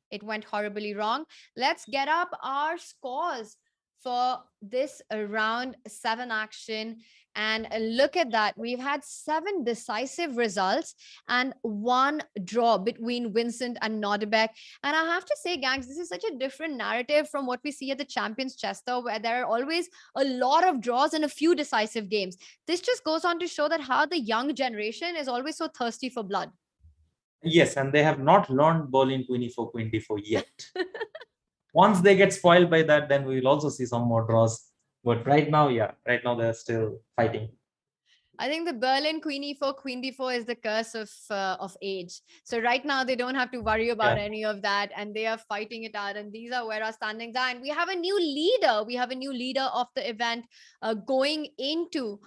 it went horribly wrong. Let's get up our scores for this round 7 action, and look at that. We've had 7 decisive results and 1 draw between Vincent and Nordebek. And I have to say, gangs, this is such a different narrative from what we see at the Champions Chess Tour, where there are always a lot of draws and a few decisive games. This just goes on to show that how the young generation is always so thirsty for blood. Yes, and they have not learned Berlin Queen e4 yet. Once they get spoiled by that, then we will also see some more draws. But right now, they're still fighting. I think the Berlin Queen E4, Queen D4 is the curse of age. So right now they don't have to worry about any of that, and they are fighting it out. And these are where our standings are. And we have a new leader. We have a new leader of the event going into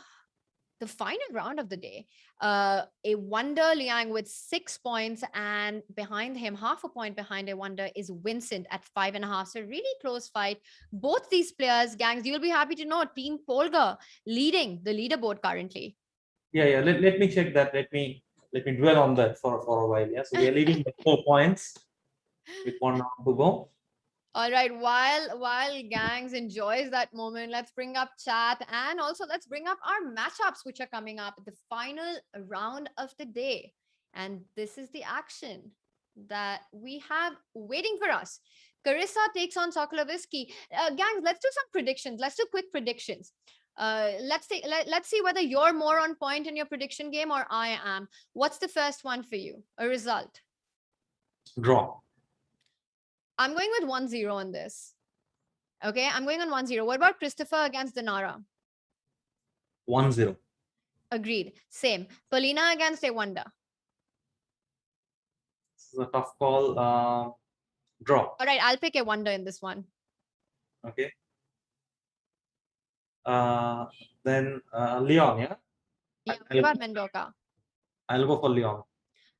the final round of the day. A Wonder Liang with 6 points, and behind him, half a point behind a Wonder, is Vincent at 5.5. So really close fight. Both these players, gangs, you'll be happy to know Team Polgar leading the leaderboard currently. Yeah. Let me check that. Let me dwell on that for a while. Yeah. So we are leading by 4 points with 1 round to go. All right, while gangs enjoys that moment, let's bring up chat, and also let's bring up our matchups which are coming up, the final round of the day. And this is the action that we have waiting for us. Carissa takes on Sokolovisky. Gangs, let's do some predictions. Let's do quick predictions. Let's see whether you're more on point in your prediction game or I am. What's the first one for you? A result? Draw. I'm going with 1-0 on this. Okay, I'm going on 1-0. What about Christopher against Danara? 1-0. Agreed. Same. Polina against a Wonder. This is a tough call. Draw. All right, I'll pick a Wonder in this one. Okay. Then Leon, yeah? Yeah, what about Mendoka? I'll go for Leon.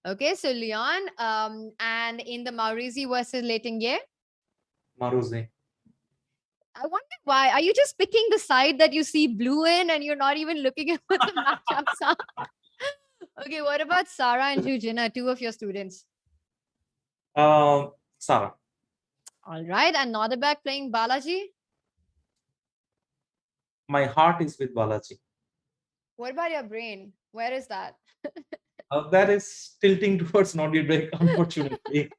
Okay, so Leon, and in the Maurizi versus Letingue? Maruzi. I wonder why. Are you just picking the side that you see blue in and you're not even looking at what the matchups are? Okay, what about Sarah and Jujina, two of your students? Sarah. All right, and Nodabek playing Balaji? My heart is with Balaji. What about your brain? Where is that? That is tilting towards Nodabek, unfortunately.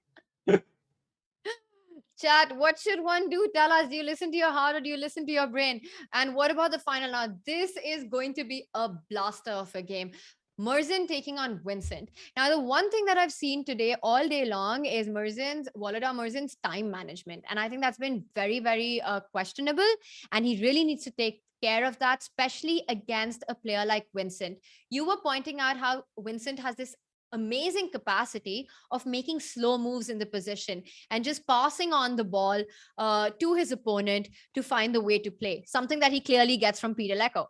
Chat, what should one do? Tell us, do you listen to your heart or do you listen to your brain? And what about the final now? This is going to be a blaster of a game. Merzin taking on Vincent. Now, the one thing that I've seen today all day long is Volodar Merzin's time management. And I think that's been very, very questionable. And he really needs to take care of that, especially against a player like Vincent. You were pointing out how Vincent has this amazing capacity of making slow moves in the position and just passing on the ball to his opponent to find the way to play, something that he clearly gets from Peter Lecco.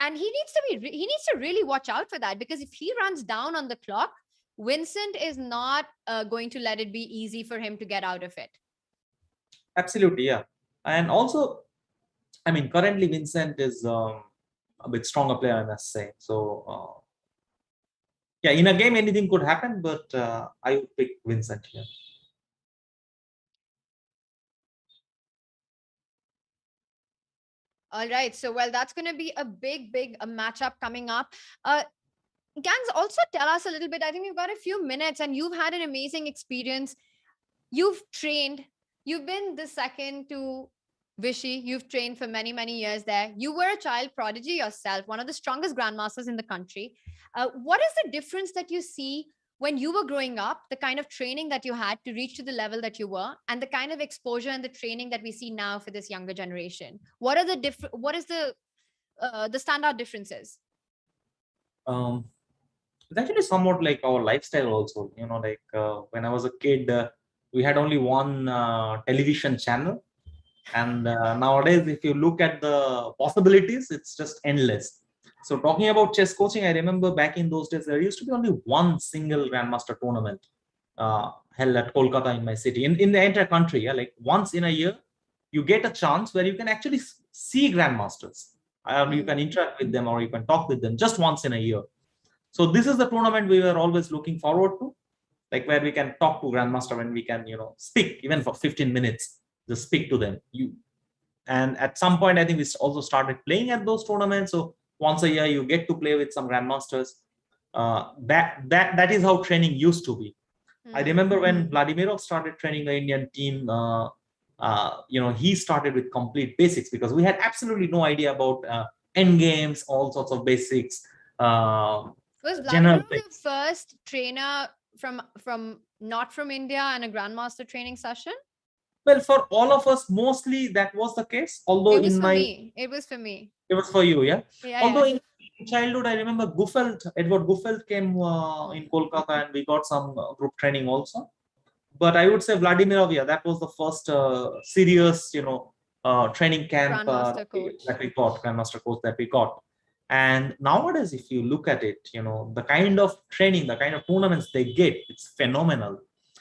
And he needs to really watch out for that, because if he runs down on the clock, Vincent is not going to let it be easy for him to get out of it. Absolutely, yeah. And also, I mean, currently Vincent is a bit stronger player, I must say. So, yeah, in a game, anything could happen, but I would pick Vincent here. All right. So, well, that's going to be a big matchup coming up. Gangs, also tell us a little bit. I think we've got a few minutes and you've had an amazing experience. You've trained. You've been the second to Vishy. You've trained for many, many years there. You were a child prodigy yourself, one of the strongest grandmasters in the country. What is the difference that you see when you were growing up, the kind of training that you had to reach to the level that you were, and the kind of exposure and the training that we see now for this younger generation? What is the standout differences? It's actually somewhat like our lifestyle also. You know, like when I was a kid, we had only one television channel. And nowadays, if you look at the possibilities, it's just endless. So talking about chess coaching, I remember back in those days, there used to be only one single Grandmaster tournament held at Kolkata in my city, in the entire country. Yeah, like once in a year, you get a chance where you can actually see Grandmasters. You can interact with them or you can talk with them just once in a year. So this is the tournament we were always looking forward to, like where we can talk to Grandmaster, when we can, speak even for 15 minutes, just speak to them. And at some point, I think we also started playing at those tournaments. So once a year, you get to play with some Grandmasters. That is how training used to be. I remember when Vladimirov started training the Indian team, he started with complete basics, because we had absolutely no idea about end games, all sorts of basics. Was Vladimirov the first trainer from not from India and a Grandmaster training session? Well, for all of us, mostly that was the case. Although It was in for my, me. It was for me. it was for you, yeah. Yeah, Although yeah. in childhood, I remember Edward Guffelt came in Kolkata, and we got some group training also. But I would say Vladimirov, yeah, that was the first serious, training camp Grandmaster coach. that we got, grandmaster coach that we got. And nowadays, if you look at it, the kind of training, the kind of tournaments they get, it's phenomenal.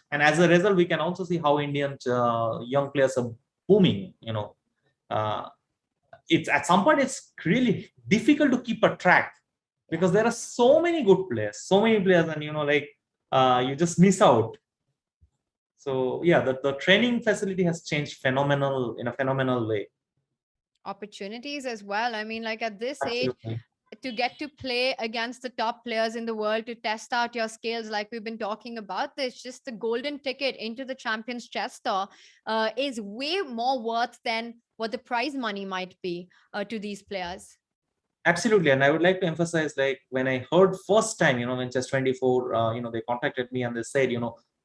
And as a result, we can also see how Indian young players are booming. Uh, it's at some point it's really difficult to keep a track because there are so many good players, and you just miss out. So yeah, the training facility has changed in a phenomenal way. Opportunities as well. I mean, like at this age, Absolutely. to get to play against the top players in the world, to test out your skills, like we've been talking about, this just the golden ticket into the Champions Chess Tour is way more worth than what the prize money might be to these players. Absolutely, and I would like to emphasize, like when I heard first time, when Chess 24, they contacted me and they said,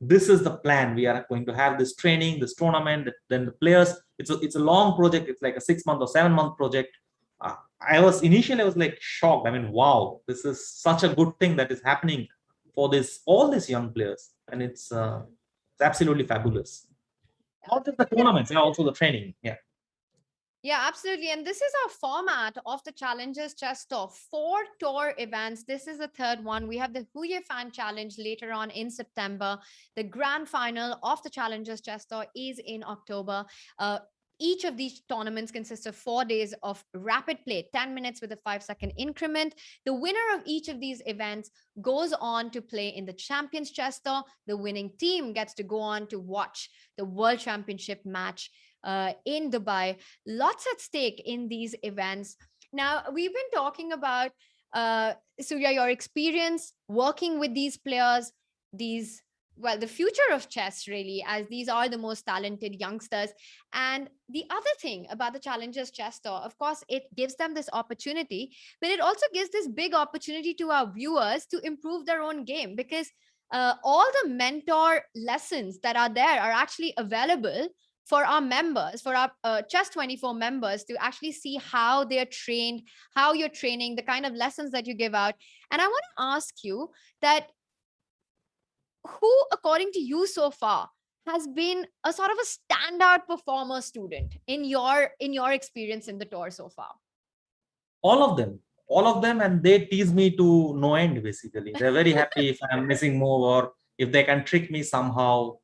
this is the plan. We are going to have this training, this tournament. Then the players, it's a long project. It's like a 6-month or 7-month project. I was like shocked. I mean, wow, this is such a good thing that is happening for all these young players, and it's absolutely fabulous. Not just the tournaments, also the training. Yeah. Yeah, absolutely. And this is our format of the Challengers Chess Tour. 4 tour events. This is the third one. We have the Huye Fan Challenge later on in September. The grand final of the Challengers Chess Tour is in October. Each of these tournaments consists of 4 days of rapid play, 10 minutes with a 5-second increment. The winner of each of these events goes on to play in the Champions Chess Tour. The winning team gets to go on to watch the World Championship match in Dubai. Lots at stake in these events. Now, we've been talking about, Surya, your experience working with these players, the future of chess, really, as these are the most talented youngsters. And the other thing about the Challengers Chess Tour, of course, it gives them this opportunity, but it also gives this big opportunity to our viewers to improve their own game, because all the mentor lessons that are there are actually available for our members, for our Chess 24 members, to actually see how they're trained, how you're training, the kind of lessons that you give out. And I want to ask you that, who, according to you so far, has been a sort of a standout performer student in your experience in the tour so far? All of them, and they tease me to no end. Basically, they're very happy if I'm missing move or if they can trick me somehow.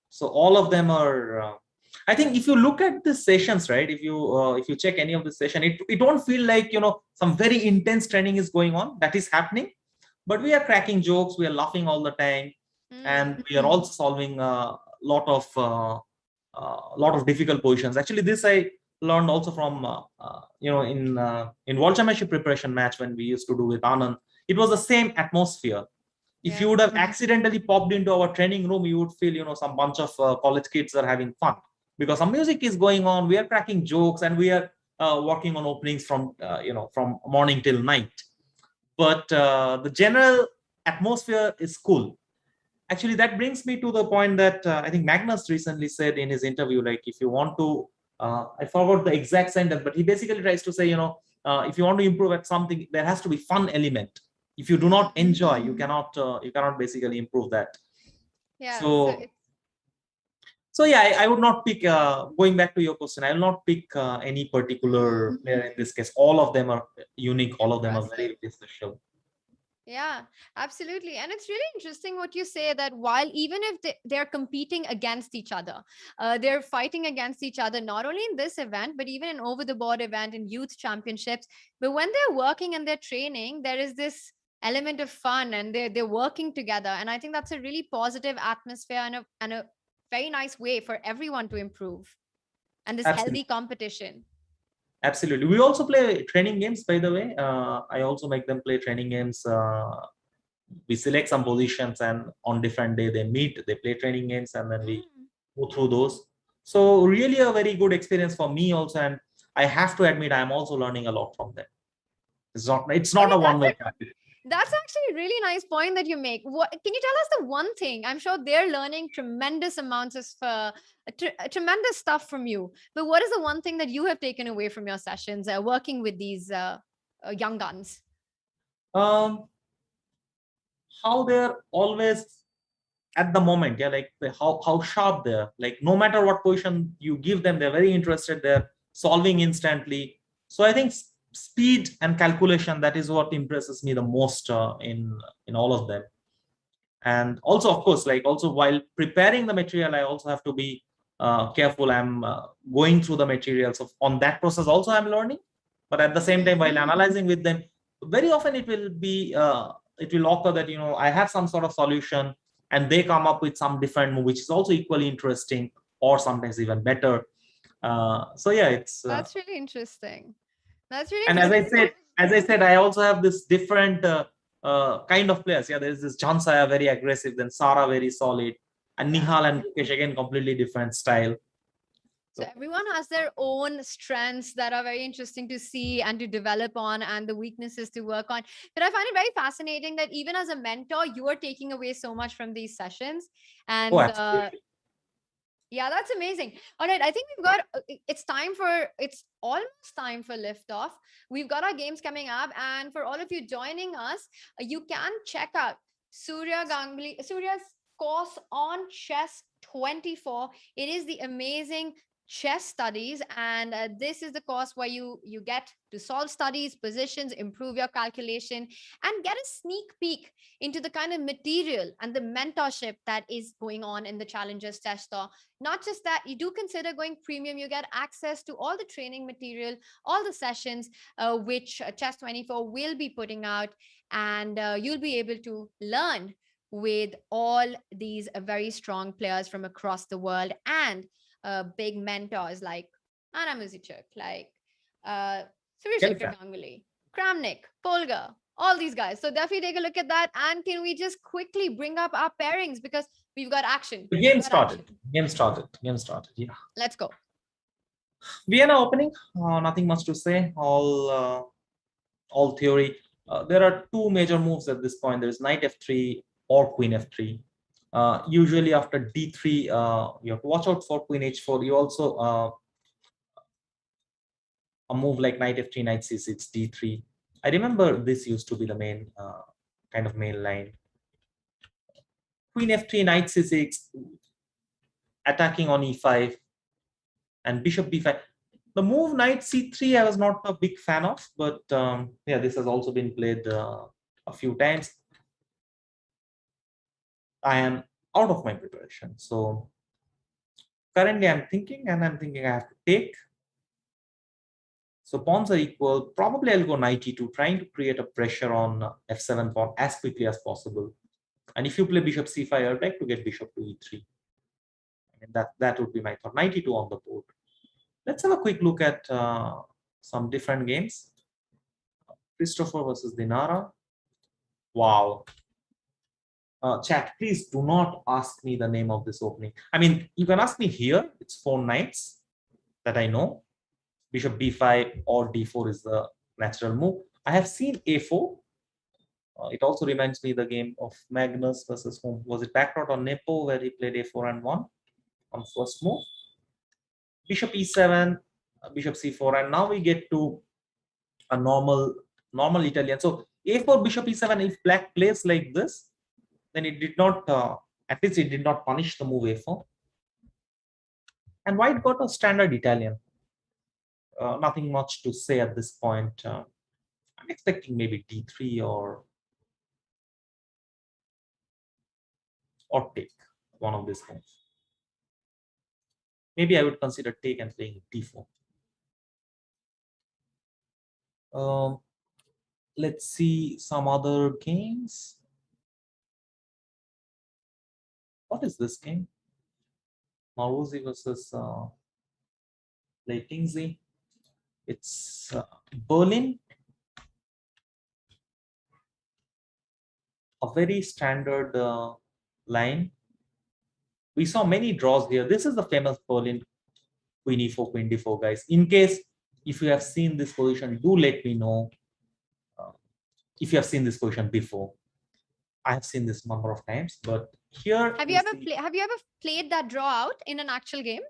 So all of them are. I think if you look at the sessions, right? If you check any of the session, it don't feel like some very intense training is going on. That is happening, but we are cracking jokes, we are laughing all the time, and we are also solving a lot of difficult positions. Actually, this I learned also from in World Championship preparation match when we used to do with Anand. It was the same atmosphere. If you would have accidentally popped into our training room, you would feel, some bunch of college kids are having fun because some music is going on. We are cracking jokes and we are working on openings from morning till night. But the general atmosphere is cool. Actually, that brings me to the point that I think Magnus recently said in his interview, like if you want to, I forgot the exact sentence, but he basically tries to say, if you want to improve at something, there has to be fun element. If you do not enjoy, you cannot basically improve that. Yeah. So yeah, I would not pick, going back to your question, I will not pick any particular player in this case. All of them are unique. All of them are very, very special. Yeah, absolutely. And it's really interesting what you say, that while even if they're competing against each other, they're fighting against each other, not only in this event, but even in over the board event and youth championships. But when they're working and they're training, there is this element of fun and they're working together. And I think that's a really positive atmosphere and a very nice way for everyone to improve, and this healthy competition. Absolutely. We also play training games, by the way. I also make them play training games. We select some positions and on different day they meet, they play training games, and then we go through those. So really a very good experience for me also. And I have to admit, I'm also learning a lot from them. It's not a one-way traffic. That's actually a really nice point that you make. What can you tell us the one thing? I'm sure they're learning tremendous amounts of tremendous stuff from you. But what is the one thing that you have taken away from your sessions working with these young guns? Um, how they're always at the moment, yeah, like how sharp they're. Like no matter what position you give them, they're very interested. They're solving instantly. So I think speed and calculation, that is what impresses me the most in all of them. And also, of course, like also while preparing the material, I also have to be careful. I'm going through the materials on that process also I'm learning, but at the same time while analyzing with them, very often it will occur that I have some sort of solution and they come up with some different move which is also equally interesting or sometimes even better. So yeah, it's That's really interesting. That's really and interesting. as I said, I also have this different kind of players. Yeah, there is this Jansaya very aggressive, then Sara very solid, and Nihal and Mukesh again completely different style. So everyone has their own strengths that are very interesting to see and to develop on, and the weaknesses to work on. But I find it very fascinating that even as a mentor, you are taking away so much from these sessions. And Oh, absolutely. yeah, that's amazing. All right, I think we've got it's almost time for liftoff. We've got our games coming up, and for all of you joining us, you can check out Surya's course on Chess 24. It is the amazing chess studies, and this is the course where you get to solve studies, positions, improve your calculation, and get a sneak peek into the kind of material and the mentorship that is going on in the Challengers Test Store. Not just that, you do consider going premium. You get access to all the training material, all the sessions which Chess 24 will be putting out, and you'll be able to learn with all these very strong players from across the world, and big mentors like Anna Muzichuk, like Surya Ganguly, Kramnik, Polgar, all these guys. So definitely take a look at that. And can we just quickly bring up our pairings because we've got action. The game started. Game started. Yeah. Let's go. Vienna opening. Nothing much to say. All theory. There are two major moves at this point. There is Knight F3 or Queen F3. Usually after D3, you have to watch out for Queen H4. You also a move like Knight F3, Knight C6, D3. I remember this used to be the main kind of main line. Queen F3, Knight C6, attacking on E5, and Bishop B5. The move Knight C3 I was not a big fan of, but yeah, this has also been played a few times. I am out of my preparation, so currently I'm thinking I have to take. So pawns are equal. Probably I'll go Knight E2, trying to create a pressure on F7 pawn as quickly as possible. And if you play Bishop C5, I'd like to get Bishop to E3. I mean, that would be my thought. Knight E2 on the board. Let's have a quick look at some different games. Christopher versus Dinara. Wow. Chat, please do not ask me the name of this opening. I mean, you can ask me here. It's 4 knights that I know. Bishop B5 or D4 is the natural move. I have seen A4. It also reminds me the game of Magnus versus whom? Was it Backrot or Nepo where he played A4 and won on first move? Bishop E7, Bishop C4, and now we get to a normal Italian. So A4, Bishop E7, if black plays like this, then it did not, at least it did not punish the move A4. And white got a standard Italian. Nothing much to say at this point. I'm expecting maybe D3 or take one of these moves. Maybe I would consider take and playing D4. Let's see some other games. What is this game? Maruzi versus Leitingzi. It's Berlin. A very standard line. We saw many draws here. This is the famous Berlin Queen E4, Queen D4, guys. In case if you have seen this position, do let me know. if you have seen this position before. I have seen this number of times, but here Have you ever played that draw out in an actual game?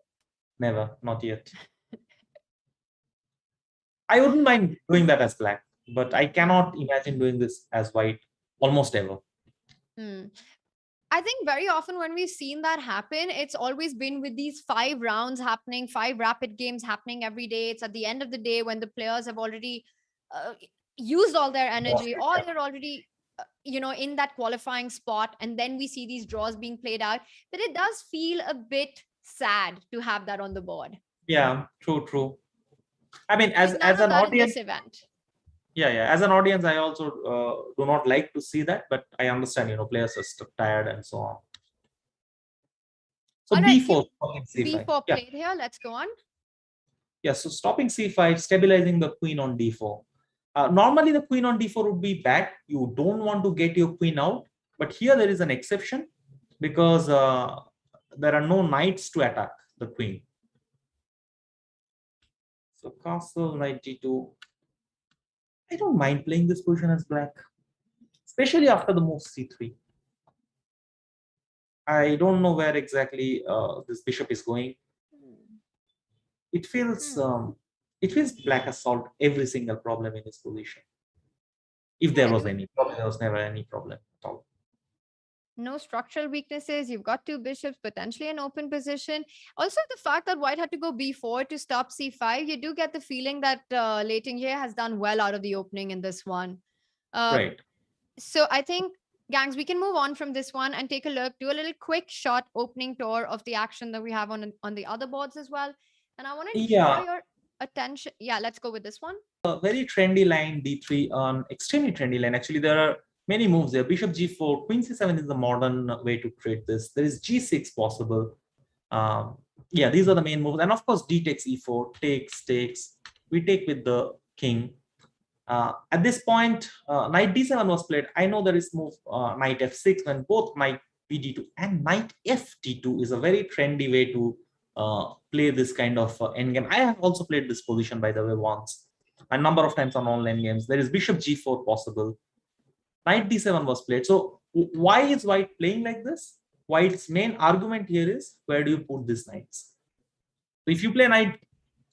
Never, not yet. I wouldn't mind doing that as black, but I cannot imagine doing this as white almost ever. I think very often when we've seen that happen, it's always been with these 5 rounds happening, 5 rapid games happening every day. It's at the end of the day when the players have already used all their energy, or they're already in that qualifying spot, and then we see these draws being played out. But it does feel a bit sad to have that on the board. Yeah, true. I mean, as an audience, this event. Yeah. As an audience, I also do not like to see that, but I understand, players are tired and so on. So right, B4, stopping C5. B4 played here. Let's go on. Yeah, so stopping C5, stabilizing the queen on D4. Normally, the queen on D4 would be bad. You don't want to get your queen out, but here there is an exception because there are no knights to attack the queen. So castle, knight G2. I don't mind playing this position as black, especially after the move C3. I don't know where exactly this bishop is going. It feels black has solved every single problem in his position. If there was any problem, there was never any problem at all. No structural weaknesses. You've got 2 bishops, potentially an open position. Also, the fact that white had to go B4 to stop C5, you do get the feeling that Leighton has done well out of the opening in this one. Right. So I think, gangs, we can move on from this one and take a look, do a little quick short opening tour of the action that we have on the other boards as well. And I want to draw your attention. Yeah, let's go with this one. A very trendy line, D3, extremely trendy line. Actually, there are many moves there. Bishop G4, Queen C7 is the modern way to create this. There is G6 possible. Yeah, these are the main moves. And of course, D takes E4, takes. We take with the king. At this point, knight D7 was played. I know there is move knight F6 when both knight BD2 and knight FD2 is a very trendy way to play this kind of endgame. I have also played this position, by the way, once. A number of times on online games. There is Bishop G4 possible. Knight D7 was played. So why is white playing like this? White's main argument here is, where do you put these knights? So if you play knight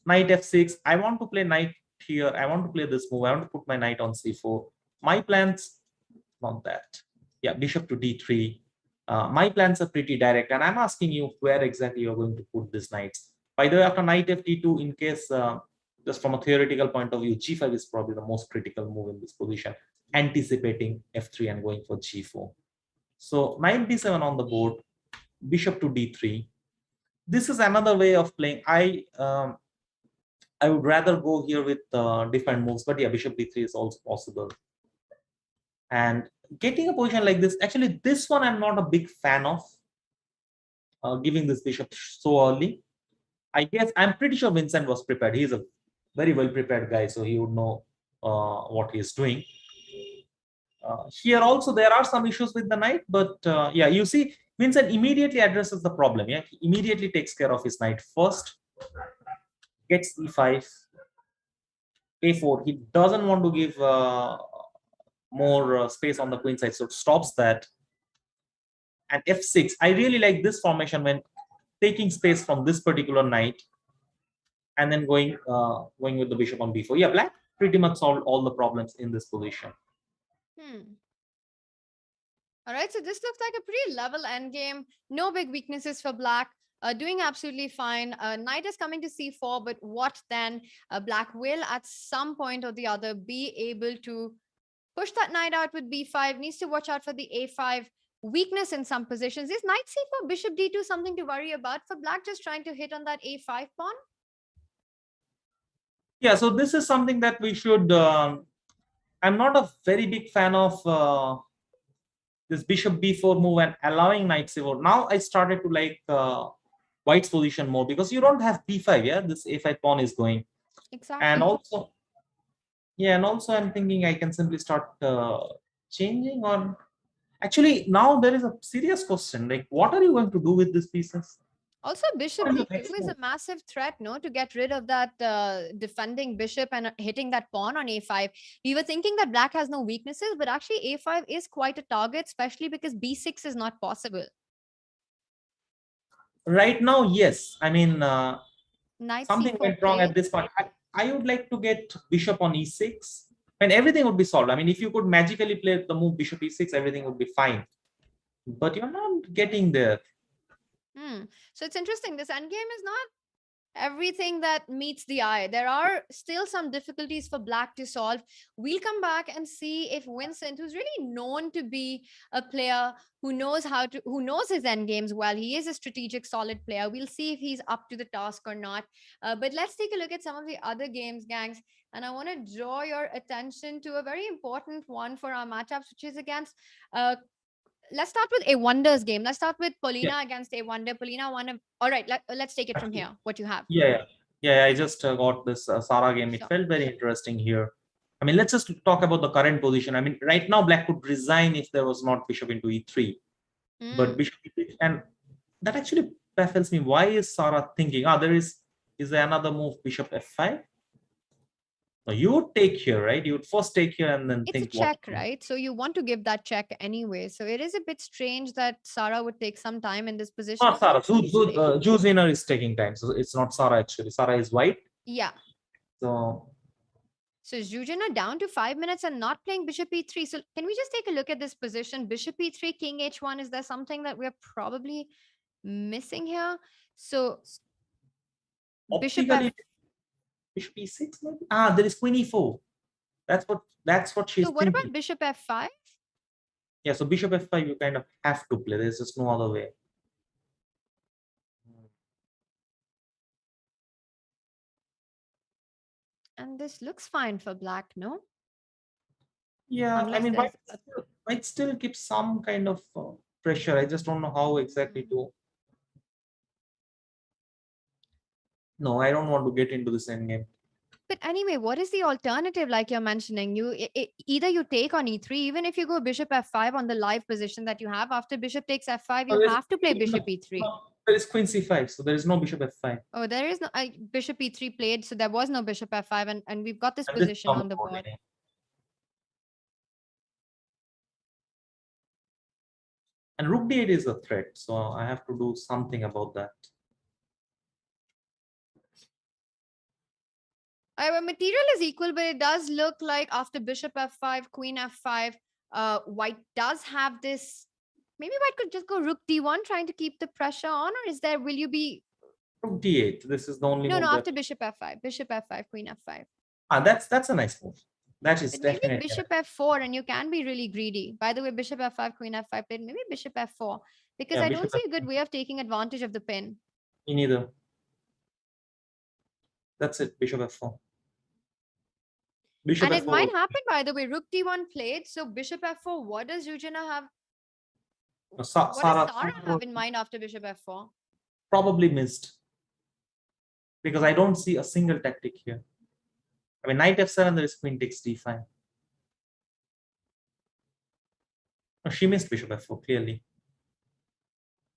F6, I want to play knight here. I want to play this move. I want to put my knight on C4. My plans, not that. Yeah, bishop to D3. My plans are pretty direct, and I'm asking you where exactly you're going to put these knights. By the way, after knight FD2, in case, just from a theoretical point of view, G5 is probably the most critical move in this position, anticipating F3 and going for G4. So knight D7 on the board, bishop to D3. This is another way of playing. I would rather go here with different moves, but yeah, bishop D3 is also possible. And getting a position like this, actually, this one I'm not a big fan of, giving this bishop so early. I guess I'm pretty sure Vincent was prepared. He's a very well prepared guy, so he would know what he's doing. Here also there are some issues with the knight, but yeah, you see, Vincent immediately addresses the problem. Yeah, he immediately takes care of his knight first, gets E5, A4. He doesn't want to give more space on the queen side, so it stops that. And F6. I really like this formation when taking space from this particular knight and then going with the bishop on B4. Yeah, black pretty much solved all the problems in this position. All right, so this looks like a pretty level endgame. No big weaknesses for black. Doing absolutely fine. Knight is coming to C4, but what then? Black will at some point or the other be able to push that knight out with B5. Needs to watch out for the A5 weakness in some positions. Is knight C4, bishop D2 something to worry about for black, just trying to hit on that A5 pawn? Yeah, so this is something that we should... I'm not a very big fan of this bishop B4 move and allowing knight C4. Now I started to like white's position more because you don't have B5, yeah? This A5 pawn is going. Exactly. And also, yeah, and also I'm thinking I can simply start changing on... Actually, now there is a serious question, like what are you going to do with these pieces? Also, bishop e2 is a massive threat, no, to get rid of that defending bishop and hitting that pawn on a5. We were thinking that black has no weaknesses, but actually a5 is quite a target, especially because b6 is not possible. Right now, yes. I mean, Knight something c4 went wrong played. at this point. I would like to get bishop on e6, and everything would be solved. I mean, if you could magically play the move bishop e6, everything would be fine. But you're not getting there. So it's interesting. This endgame is not everything that meets the eye. There are still some difficulties for black to solve. We'll come back and see if Vincent, who's really known to be a player who knows his endgames well, he is a strategic solid player. We'll see if he's up to the task or not. But let's take a look at some of the other games, gangs. And I want to draw your attention to a very important one for our matchups, which is against let's start with a wonders game. Let's start with Polina against a wonder. Polina won. All right, let's take it from here. What you have? Yeah. I just got this Sara game. It felt very interesting here. I mean, let's just talk about the current position. I mean, right now black could resign if there was not bishop into e3, but bishop e3, and that actually baffles me. Why is Sara thinking? Is there another move bishop f5? No, you would take here, right? You would first take here and then think. It's a check, right? So you want to give that check anyway. So it is a bit strange that Sara would take some time in this position. Not Sara. Zuziner is taking time. So it's not Sara actually. Sara is white. Yeah. So Zuziner down to 5 minutes and not playing bishop e3. So can we just take a look at this position? Bishop e3, king h1. Is there something that we're probably missing here? So bishop e6 maybe? There is queen e4. That's what she's So what thinking. about bishop f5? Yeah, so bishop f5 you kind of have to play. There's just no other way. And this looks fine for black, no? Yeah, Unless I mean, there's might still keep some kind of pressure. I just don't know how exactly to. No, I don't want to get into this endgame. But anyway, what is the alternative? Like you're mentioning, either you take on e3, even if you go bishop f5 on the live position that you have. After bishop takes f5, you have to play bishop e3. There is queen c5, so there is no bishop f5. Oh, there is no bishop e3 played, so there was no bishop f5, and we've got this position on the board. And rook d8 is a threat, so I have to do something about that. Material is equal, but it does look like after bishop f5, queen f5, white does have this. Maybe white could just go rook d1, trying to keep the pressure on, or will you be rook d8? This is the only. No, after bishop f5, queen f5. That's a nice move. That is definitely. Maybe bishop f4, and you can be really greedy. By the way, bishop f5, queen f5 played. Maybe bishop f4, because I don't see a good way of taking advantage of the pin. Me neither. That's it. Bishop f4. Bishop and it might happen, by the way. Rook d1 played. So bishop f4. What does Eugenia have? What does Sara have in mind after bishop f4? Probably missed. Because I don't see a single tactic here. I mean, knight f7, there is queen takes d5. No, she missed bishop f4, clearly.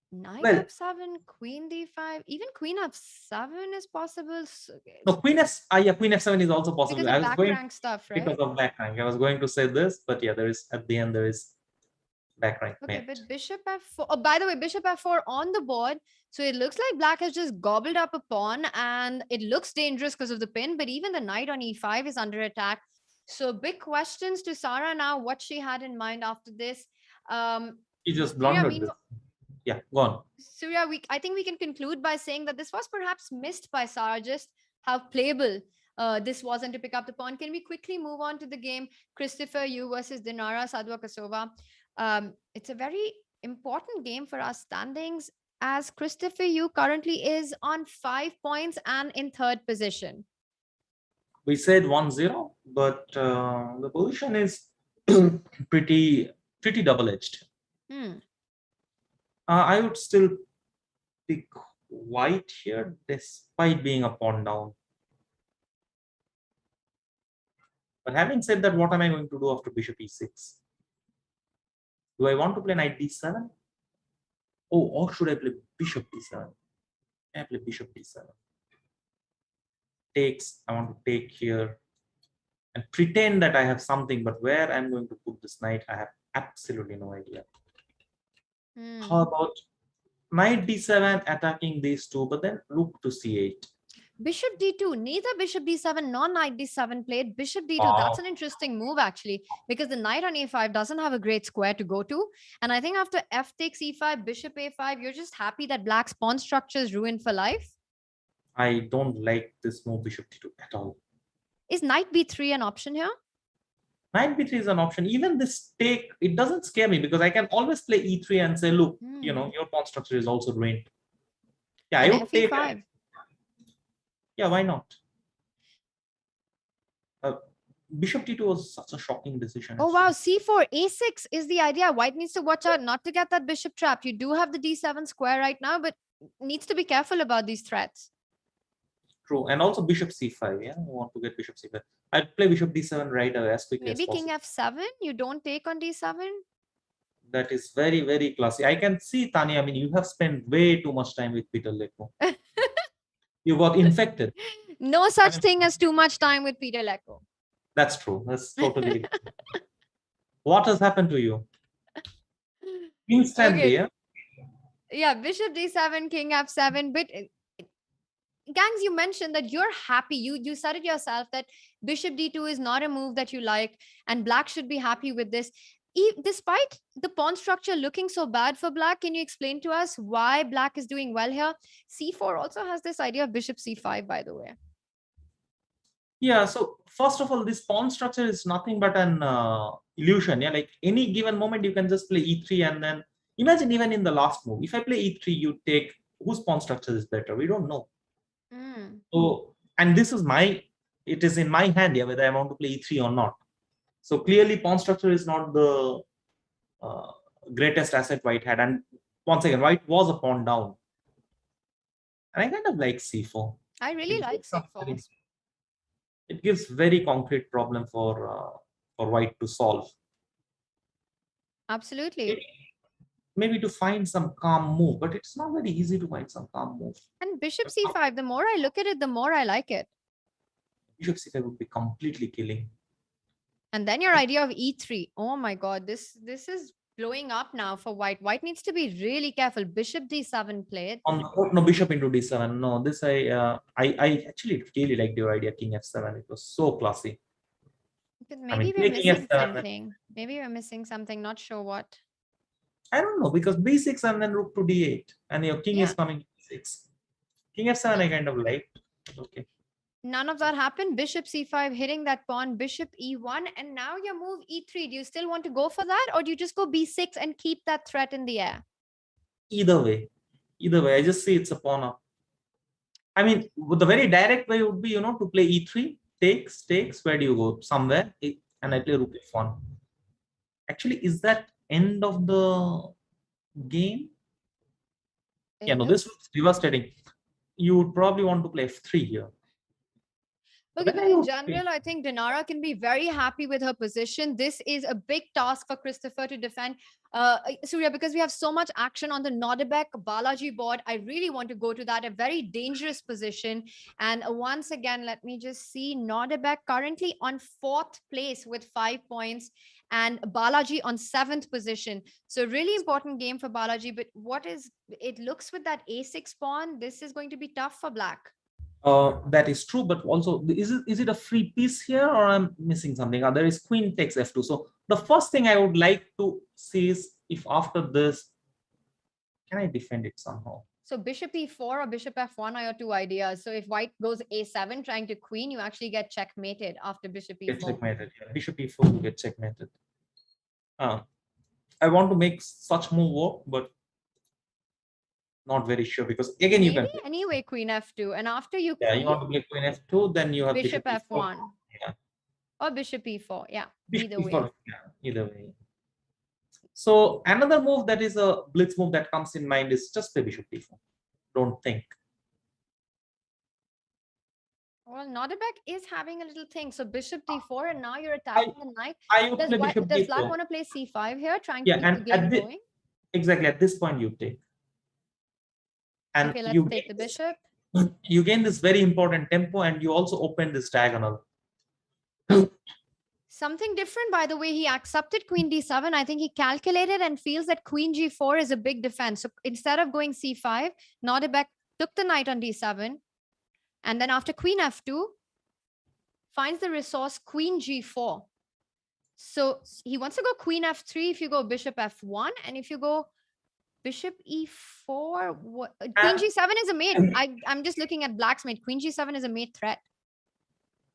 Knight f7, queen d5, even queen f7 is possible. No, queen f7 is also possible. Because of back rank stuff, right? Because of back rank. I was going to say this, but yeah, there is at the end there is back rank. Okay, but bishop f4. Oh, by the way, bishop f4 on the board. So it looks like black has just gobbled up a pawn, and it looks dangerous because of the pin. But even the knight on e5 is under attack. So big questions to Sara now. What she had in mind after this. He just blundered this. Yeah, go on. Surya, I think we can conclude by saying that this was perhaps missed by Sara, just how playable this wasn't to pick up the pawn. Can we quickly move on to the game? Christopher Yu versus Dinara Sadwa-Kasova. It's a very important game for our standings, as Christopher Yu currently is on 5 points and in third position. We said 1-0, but the position is pretty double-edged. I would still pick white here, despite being a pawn down. But having said that, what am I going to do after bishop e6? Do I want to play knight d7? Oh, or should I play bishop d7? I play bishop d7. Takes, I want to take here and pretend that I have something, but where I'm going to put this knight, I have absolutely no idea. How about knight d7 attacking these two, but then rook to c8. Bishop d2, neither bishop d7 nor knight d7 played. Bishop d2, Wow. that's an interesting move actually, because the knight on a5 doesn't have a great square to go to. And I think after f takes e5, bishop a5, you're just happy that black's pawn structure is ruined for life. I don't like this move bishop d2 at all. Is knight b3 an option here? Knight b3 is an option. Even this take, it doesn't scare me because I can always play e3 and say, look, you know, your pawn structure is also ruined. Yeah, I would take. Yeah, why not? Bishop d2 was such a shocking decision. Oh, wow. c4, a6 is the idea. White needs to watch out not to get that bishop trapped. You do have the d7 square right now, but needs to be careful about these threats. True. And also bishop c5. Yeah, I want to get bishop c5. I'd play bishop d7 right away as quickly as possible. Maybe king f7? You don't take on d7? That is very, very classy. I can see, Tania, I mean, you have spent way too much time with Peter Lecco. You got infected. No such thing as too much time with Peter Lecco. That's true. That's totally. What has happened to you? Instantly, yeah? Yeah, bishop d7, king f7. But Gangs, you mentioned that you're happy. You said it yourself that bishop d2 is not a move that you like, and black should be happy with this. Despite the pawn structure looking so bad for black, can you explain to us why black is doing well here? c4 also has this idea of bishop c5, by the way. Yeah, so first of all, this pawn structure is nothing but an illusion. Yeah, like any given moment, you can just play e3 and then imagine even in the last move, if I play e3, you take whose pawn structure is better. We don't know. So, and this is it is in my hand, yeah, whether I want to play e3 or not. So clearly, pawn structure is not the greatest asset white had. And once again, white was a pawn down. And I kind of like c4. I really like c4. It gives very concrete problem for white to solve. Absolutely. Maybe to find some calm move, but it's not very easy to find some calm move. And bishop c5, the more I look at it, the more I like it. Bishop c5 would be completely killing. And then your idea of e3. Oh my God, this is blowing up now for white. White needs to be really careful. Bishop d7 played. No, bishop into d7. No, this I actually really liked your idea, king f7. It was so classy. But maybe we're missing something. Maybe we're missing something. Not sure what. I don't know, because b6 and then rook to d8, and your king is coming b6. King f7 I kind of liked. Okay. None of that happened. Bishop c5 hitting that pawn, bishop e1, and now your move e3. Do you still want to go for that, or do you just go b6 and keep that threat in the air? Either way, I just see it's a pawn up. I mean, the very direct way would be, you know, to play e3, takes. Where do you go? Somewhere, and I play rook f1. Actually, is that end of the game? Yeah, no, this was devastating. You would probably want to play f3 here. Okay, but in general, I think Dinara can be very happy with her position. This is a big task for Christopher to defend. Surya, because we have so much action on the Nodebek Balaji board, I really want to go to that, a very dangerous position. And once again, let me just see Nodebek currently on 4th place with 5 points and Balaji on 7th position. So really important game for Balaji. But it looks with that a6 pawn, this is going to be tough for black. That is true, but also is it a free piece here, or I'm missing something? There is queen takes f2. So the first thing I would like to see is if after this, can I defend it somehow? So bishop e4 or bishop f1 are your two ideas. So if white goes a7 trying to queen, you actually get checkmated after bishop e4. Get checkmated. Yeah. Bishop e4 will get checkmated. I want to make such move work, but not very sure, because again you can anyway queen f2, and after you you want to play queen f2, then you have bishop f1 e4. Yeah, or bishop e4. Either way. So another move that is a blitz move that comes in mind is just play bishop d4. Don't think. Well, Nodebek is having a little thing. So bishop d4, and now you're attacking the knight. Does black want to play c5 here, trying to keep the game going? Exactly, at this point you take. And Okay, let's take the bishop. You gain this very important tempo, and you also open this diagonal. Something different, by the way, he accepted queen d7. I think he calculated and feels that queen g4 is a big defense. So instead of going c5, Nordebek took the knight on d7. And then after queen f2, finds the resource queen g4. So he wants to go queen f3 if you go bishop f1. And if you go bishop e4, queen g7 is a mate. I'm just looking at black's mate. Queen g7 is a mate threat.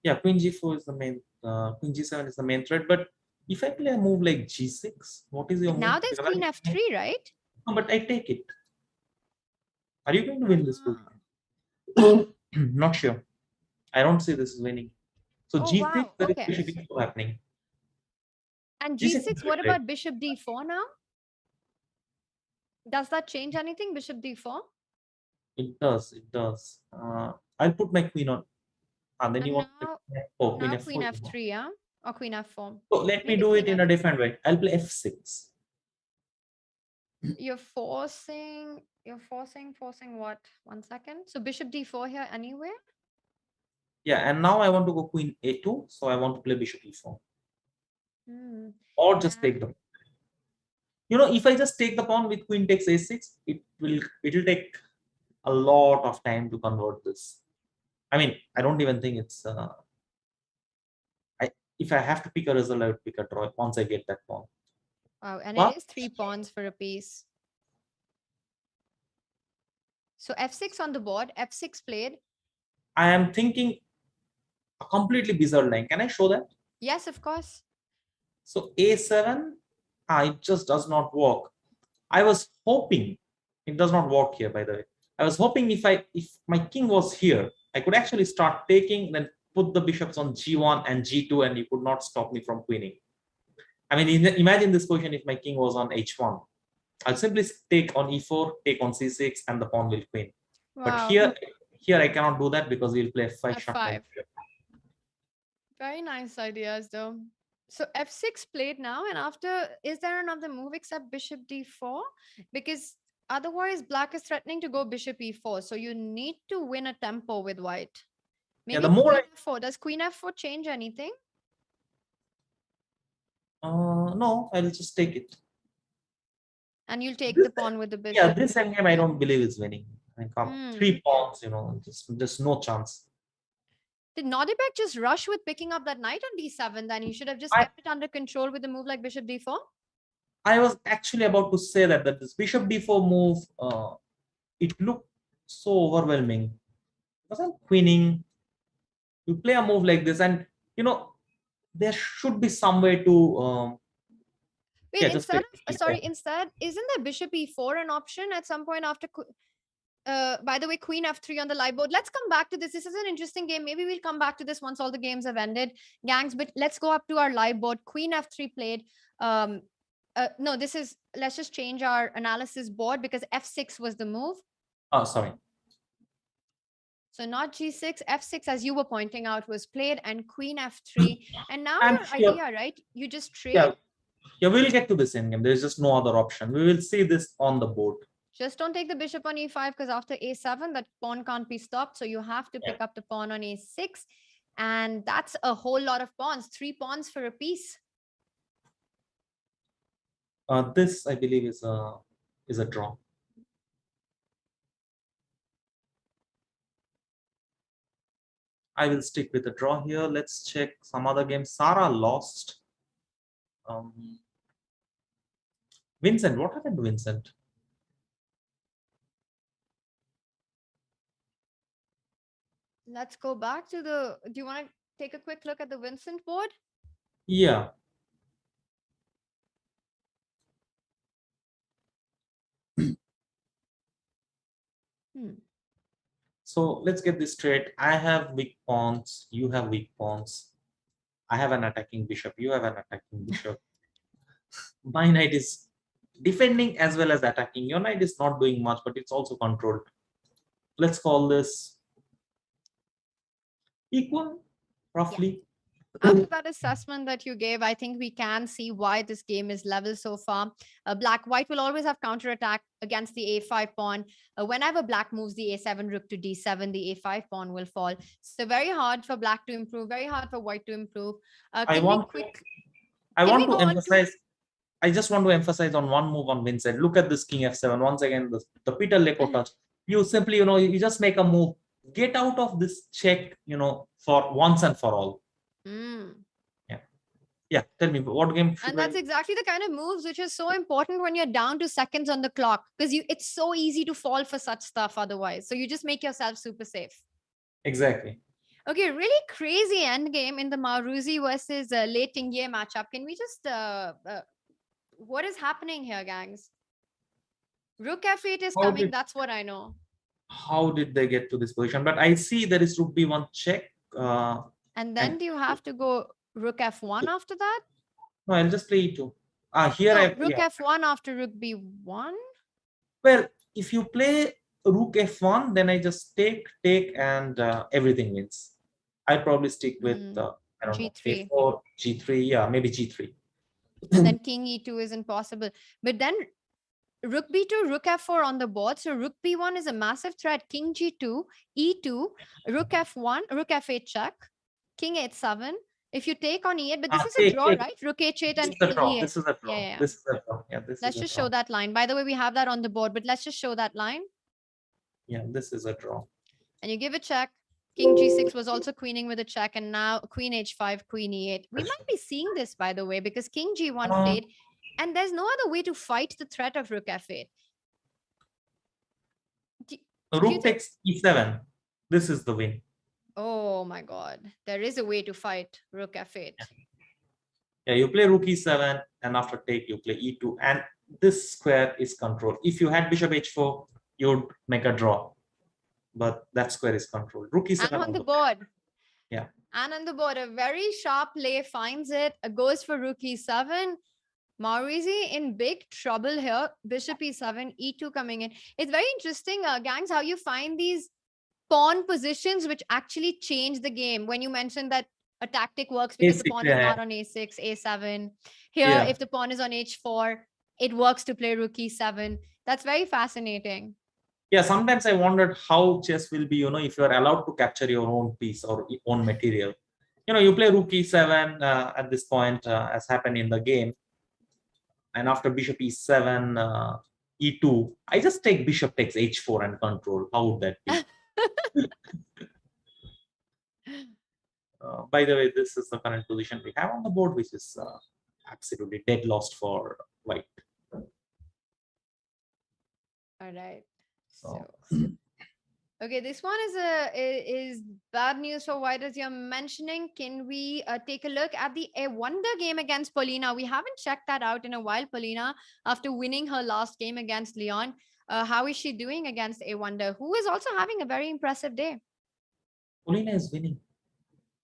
Yeah, queen g4 is the main, queen g7 is the main threat. But if I play a move like g6, what is your Now move? there's Because queen f3, right? No, but I take it. Are you going to win this position? Not sure. I don't see this is winning. So Oh, g6, wow. there is Okay. bishop e4 happening. And G6 g6, what about bishop d4 now? Does that change anything, bishop d4? It does. It does. I'll put my queen on. And then And you want now, queen now f4. queen f3, yeah? Or queen f4. So let me Maybe do it queen in a different way. I'll play f6. You're forcing what? 1 second. So bishop d4 here anywhere? Yeah, and now I want to go queen a2. So I want to play bishop e4. Hmm. Or just take the. You know, if I just take the pawn with queen takes a6, it'll take a lot of time to convert this. I mean, I don't even think it's. If I have to pick a result, I would pick a draw once I get that pawn. Wow, and But it is 3 pawns for a piece. So f6 on the board, f6 played. I am thinking a completely bizarre line. Can I show that? Yes, of course. So a7, it just does not work. I was hoping it does not work here, by the way. I was hoping if my king was here, I could actually start taking, then put the bishops on g1 and g2, and you could not stop me from queening. I mean, imagine this position if my king was on h1. I'll simply take on e4, take on c6, and the pawn will queen. Wow. But here I cannot do that because we'll play f5. F5. Very nice ideas, though. So f6 played now, and after, is there another move except bishop d4? Because otherwise, black is threatening to go bishop e4. So you need to win a tempo with white. Maybe the more queen f4. Does queen f4 change anything? No, I'll just take it. And you'll take the pawn with the bishop. Yeah, this endgame I don't believe is winning. I mean, come 3 pawns, you know, just no chance. Did Nordebek just rush with picking up that knight on d7? Then he should have just kept it under control with a move like bishop d4. I was actually about to say that this bishop d4 move, it looked so overwhelming. Because I'm queening, you play a move like this, and you know there should be some way to. Wait, instead, isn't there bishop e4 an option at some point after? By the way, queen f3 on the live board. Let's come back to this. This is an interesting game. Maybe we'll come back to this once all the games have ended, gangs. But let's go up to our live board. Queen f3 played. No, let's just change our analysis board because f6 was the move. Oh, sorry. So not g6, f6, as you were pointing out, was played, and queen f3. And now your idea, right? You just trade. Yeah, we'll get to this endgame. There's just no other option. We will see this on the board. Just don't take the bishop on e5 because after a7, that pawn can't be stopped. So you have to pick up the pawn on a6. And that's a whole lot of pawns. 3 pawns for a piece. This, I believe, is a draw. I will stick with a draw here. Let's check some other games. Sarah lost. Vincent, what happened to Vincent? Let's go back to do you want to take a quick look at the Vincent board? Yeah. So let's get this straight. I have weak pawns. You have weak pawns. I have an attacking bishop. You have an attacking bishop. My knight is defending as well as attacking. Your knight is not doing much, but it's also controlled. Let's call this equal, roughly. After that assessment that you gave, I think we can see why this game is level so far. White will always have counterattack against the a5 pawn. Whenever black moves the a7 rook to d7, the a5 pawn will fall. So very hard for black to improve, very hard for white to improve. I Can want we to go on to emphasize. I just want to emphasize on one move on Vincent. Look at this king f7. Once again, the Peter Leko touch. You simply, you just make a move. Get out of this check, for once and for all. Yeah. Tell me, what game should And that's exactly the kind of moves which is so important when you're down to seconds on the clock, because it's so easy to fall for such stuff otherwise. So you just make yourself super safe. Exactly. Okay, really crazy endgame in the Maruzi versus Lei Tingye matchup. Can we just what is happening here, gangs? Rook f8 is coming. That's what I know. How did they get to this position? But I see there is rook b1 check. And then do you have to go rook f1 after that? No, I'll just play e2. Here no, rook f1 after rook b1. Well, if you play rook f1, then I just take, and everything wins. I'll probably stick with I don't G3. know, a4, g3, yeah, maybe g3. And then king e2 isn't possible. But then rook b2, rook f4 on the board. So rook b1 is a massive threat. King g2, e2, rook f1, rook f8 check, king h7. If you take on e8, but this is a draw, right? Rook h8 and e8. This is a draw. Yeah. This is a draw. Yeah, let's just show that line. By the way, we have that on the board, but let's just show that line. Yeah, this is a draw. And you give a check. King g6 was also queening with a check, and now queen h5, queen e8. We might be seeing this, by the way, because king g1 played, and there's no other way to fight the threat of rook f8. Rook takes e7. This is the win. Oh my god. There is a way to fight rook f8. Yeah, you play rook e7, and after take, you play e2, and this square is controlled. If you had bishop h4, you would make a draw. But that square is controlled. Rook e7 and on the board. Yeah. And on the board, a very sharp play finds it, goes for rook e7. Maurizi in big trouble here. Bishop e7, e2 coming in. It's very interesting, gangs, how you find these pawn positions which actually change the game. When you mentioned that a tactic works because the pawn is not on a6, a7. Here, if the pawn is on h4, it works to play rook e7. That's very fascinating. Yeah, sometimes I wondered how chess will be, if you are allowed to capture your own piece or own material. You play rook e7 at this point, as happened in the game. And after bishop e7, e2, I just take bishop takes h4 and control. How would that be? By the way, this is the current position we have on the board, which is absolutely dead lost for white. All right. Okay, this one is bad news for white, as you're mentioning. Can we take a look at the A Wonder game against Polina? We haven't checked that out in a while. Polina, after winning her last game against Leon, how is she doing against A Wonder, who is also having a very impressive day? Polina is winning.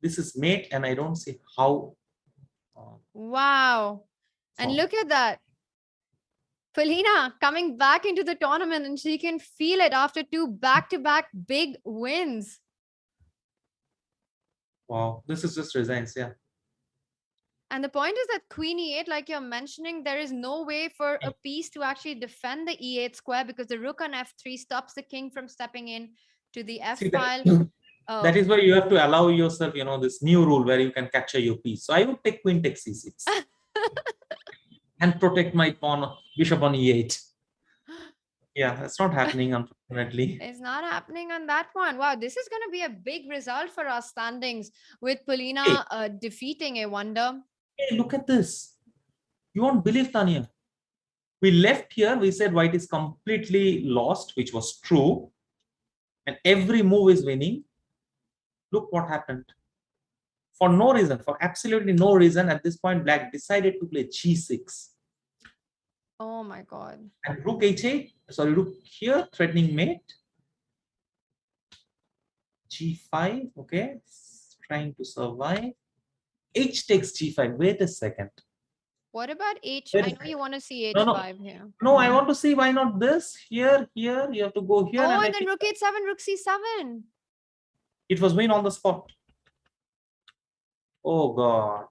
This is mate, and I don't see how. Wow. And look at that. Polina coming back into the tournament, and she can feel it after 2 back-to-back big wins. Wow, this is just resigns, yeah. And the point is that queen e8, like you're mentioning, there is no way for a piece to actually defend the e8 square because the rook on f3 stops the king from stepping in to the f file. That is why you have to allow yourself, this new rule where you can capture your piece. So I would take queen takes c6 and protect my pawn, bishop on e8. Yeah, that's not happening, unfortunately. It's not happening on that one. Wow, this is going to be a big result for our standings with Polina defeating A Wonder. Hey, look at this. You won't believe, Tania. We left here, we said white is completely lost, which was true. And every move is winning. Look what happened. For no reason, for absolutely no reason, at this point, black decided to play g6. Oh my god. And rook h8, sorry, rook here, threatening mate. g5, okay, trying to survive. H takes g5, wait a second. What about h? I know you want to see h5 here. No, I want to see why not this. Here, you have to go here. Oh, and then rook h7, rook c7. It was win on the spot. Oh God.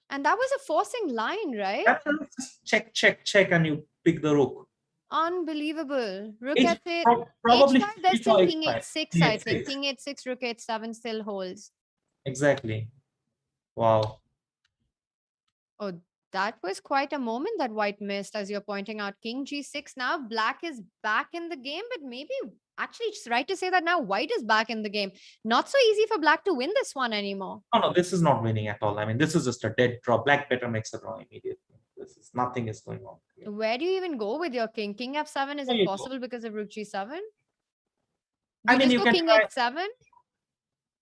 And that was a forcing line, right? Just check, and you pick the rook. Unbelievable. Rook H, f8, probably h5, there's H or still king H5. h6, I think. H6. King h6, rook h7 still holds. Exactly. Wow. Oh, that was quite a moment that white missed, as you're pointing out. King g6 now. Black is back in the game, but maybe actually it's right to say that now white is back in the game. Not so easy for black to win this one anymore. No, this is not winning at all. I mean, this is just a dead draw. Black better makes a draw immediately. This is nothing is going on here. Where do you even go with your king? King f7 is There you go. impossible because of rook g7. Do I you mean, just you go can king try h7?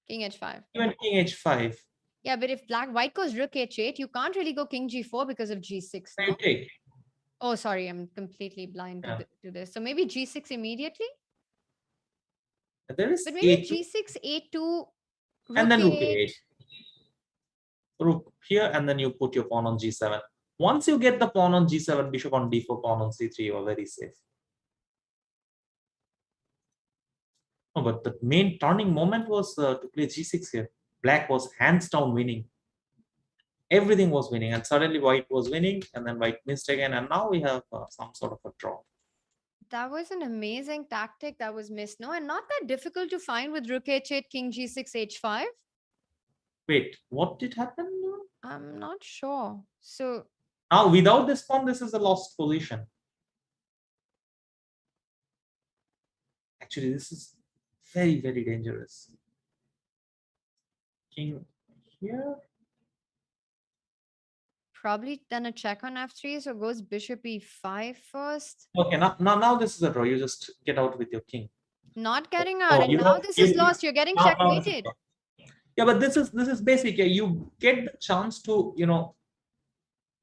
King h5. even king h5. Yeah, but if white goes rook h8, you can't really go king g4 because of g6. You No? take. Oh, sorry, I'm completely blind Yeah. to this. So maybe g6 immediately? There is But maybe a2 g6, a2, and then rook a8. a8. Rook here, and then you put your pawn on g7. Once you get the pawn on g7, bishop on d4, pawn on c3, you are very safe. No, but the main turning moment was to play g6 here. Black was hands down winning. Everything was winning, and suddenly white was winning, and then white missed again, and now we have some sort of a draw. That was an amazing tactic that was missed, no? And not that difficult to find with rook h8, king g6, h5. Wait, what did happen? I'm not sure. So Now, without this pawn, this is a lost position. Actually, this is very, very dangerous. King here. probably then a check on f3, so goes bishop e5 first. Okay, now this is a draw. You just get out with your king. Not getting out, Oh, and you now know, this is lost. You're getting now this is checkmated. draw. Yeah, but this is basic. Yeah, you get the chance to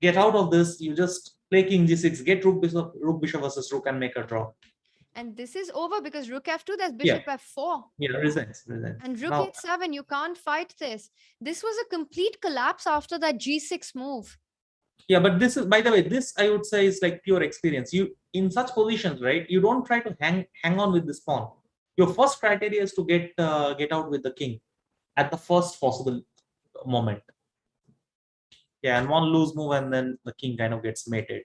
get out of this. You just play king g6, get rook bishop versus rook, and make a draw. And this is over because rook f2, there's bishop f4. Yeah, resigns. And rook Now, h7, you can't fight this. This was a complete collapse after that g6 move. yeah, but this is, by the way, this I would say is like pure experience. You in such positions, right? You don't try to hang on with this pawn. Your first criteria is to get out with the king at the first possible moment. Yeah, and one loose move, and then the king kind of gets mated.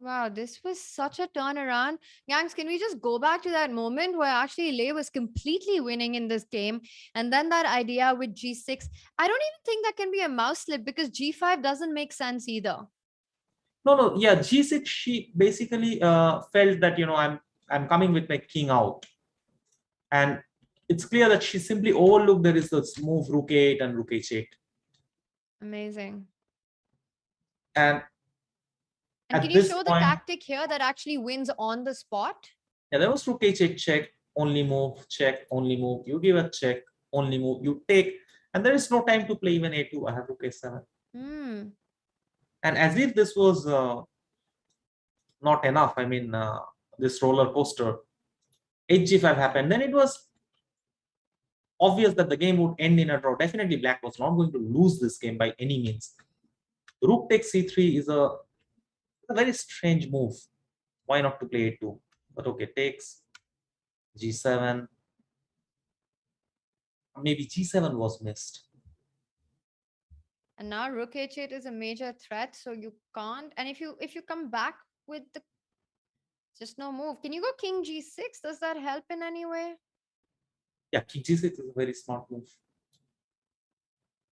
Wow, this was such a turnaround. Gangs, can we just go back to that moment where actually Lei was completely winning in this game? And then that idea with g6. I don't even think that can be a mouse slip because g5 doesn't make sense either. No, yeah, g6, she basically felt that, I'm coming with my king out. And it's clear that she simply overlooked there is this move rook 8 and rook h8. Amazing. And can you show the tactic here that actually wins on the spot? Yeah, there was rook h8 check, only move, check, only move. You give a check, only move, you take. And there is no time to play even a2. I have rook a7. And as if this was not enough, I mean, this roller coaster, hg5 happened. Then it was obvious that the game would end in a draw. Definitely black was not going to lose this game by any means. Rook takes c3 is a very strange move. Why not to play a2? But okay, takes g7. Maybe g7 was missed. And now rook h8 is a major threat, so you can't. And if you come back with the just no move, can you go king g6? Does that help in any way? Yeah, king g6 is a very smart move.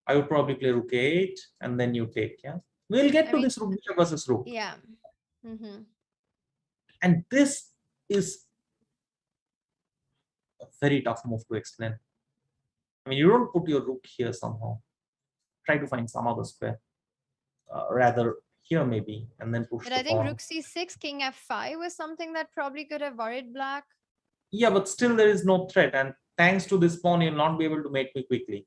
I would probably play rook 8 and then you take. Yeah, we'll get to this rook bishop versus rook. Yeah. And this is a very tough move to explain. I mean, you don't put your rook here somehow. Try to find some other square. Rather here maybe, and then push. But I think rook c6, king f5 was something that probably could have worried black. Yeah, but still there is no threat, and thanks to this pawn, you'll not be able to mate me quickly.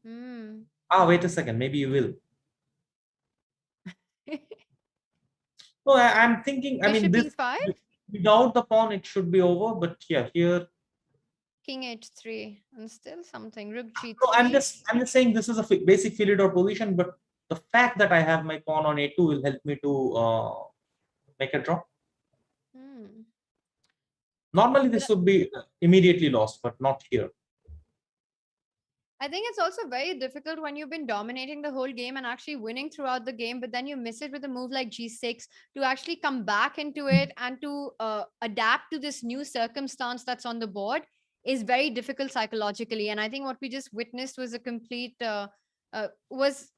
Wait a second, maybe you will. No, I'm thinking. I mean, this e5? Without the pawn, it should be over. But yeah, here. King h3 and still something. Rook g3. No, I'm just saying this is a basic Philidor position, but the fact that I have my pawn on a2 will help me to make a draw. Normally, this would be immediately lost, but not here. I think it's also very difficult when you've been dominating the whole game and actually winning throughout the game, but then you miss it with a move like G6 to actually come back into it and to adapt to this new circumstance that's on the board is very difficult psychologically. And I think what we just witnessed was a complete was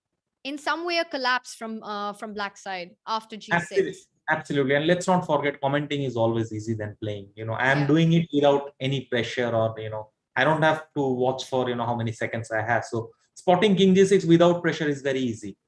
in some way a collapse from Black side after Absolutely. G6. Absolutely. And let's not forget, commenting is always easy than playing. I'm Yeah. doing it without any pressure, or, I don't have to watch for, how many seconds I have. So spotting King G6 without pressure is very easy.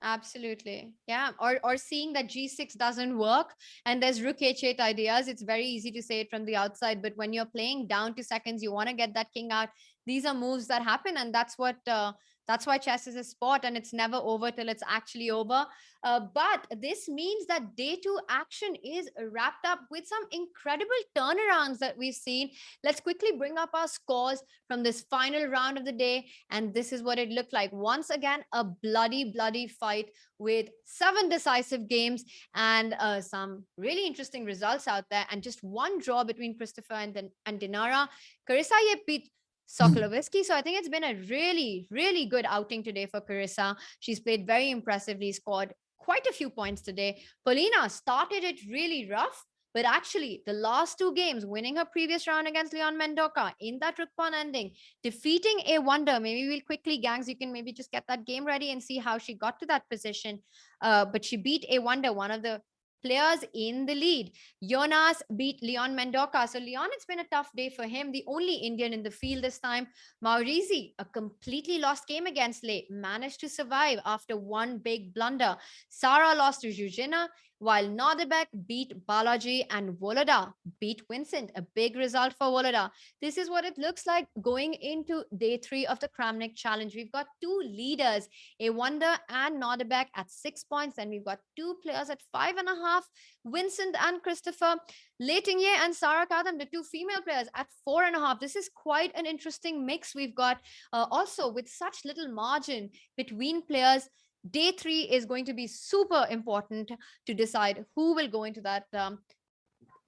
Absolutely. Yeah. Or seeing that G6 doesn't work and there's rook H8 ideas, it's very easy to say it from the outside. But when you're playing down to seconds, you want to get that king out. These are moves that happen, and that's why chess is a sport, and it's never over till it's actually over. But this means that day two action is wrapped up with some incredible turnarounds that we've seen. Let's quickly bring up our scores from this final round of the day. And this is what it looked like. Once again, a bloody fight with 7 decisive games and some really interesting results out there. And just one draw between Christopher and Dinara. Carissa beat Sokolovsky. So I think it's been a really good outing today for Carissa. She's played very impressively, scored quite a few points today. Polina started it really rough, but actually, the last 2 games, winning her previous round against Leon Mendoca in that rook pawn ending, defeating a wonder. Maybe we'll quickly, gangs, you can maybe just get that game ready and see how she got to that position. But she beat a wonder, one of the players in the lead. Jonas beat Leon Mendoca. So Leon, it's been a tough day for him. The only Indian in the field this time. Maurizi, a completely lost game against Lei, managed to survive after one big blunder. Sara lost to Jujina, while Nordebek beat Balaji and Voloda beat Vincent. A big result for Voloda. This is what it looks like going into day 3 of the Kramnik challenge. We've got 2 leaders, a wonder and Nordebek at 6 points. Then we've got 2 players at 5.5, Vincent and Christopher. Leitingye and Sarah Kadam, the 2 female players at 4.5. This is quite an interesting mix we've got. Also, with such little margin between players, day 3 is going to be super important to decide who will go into that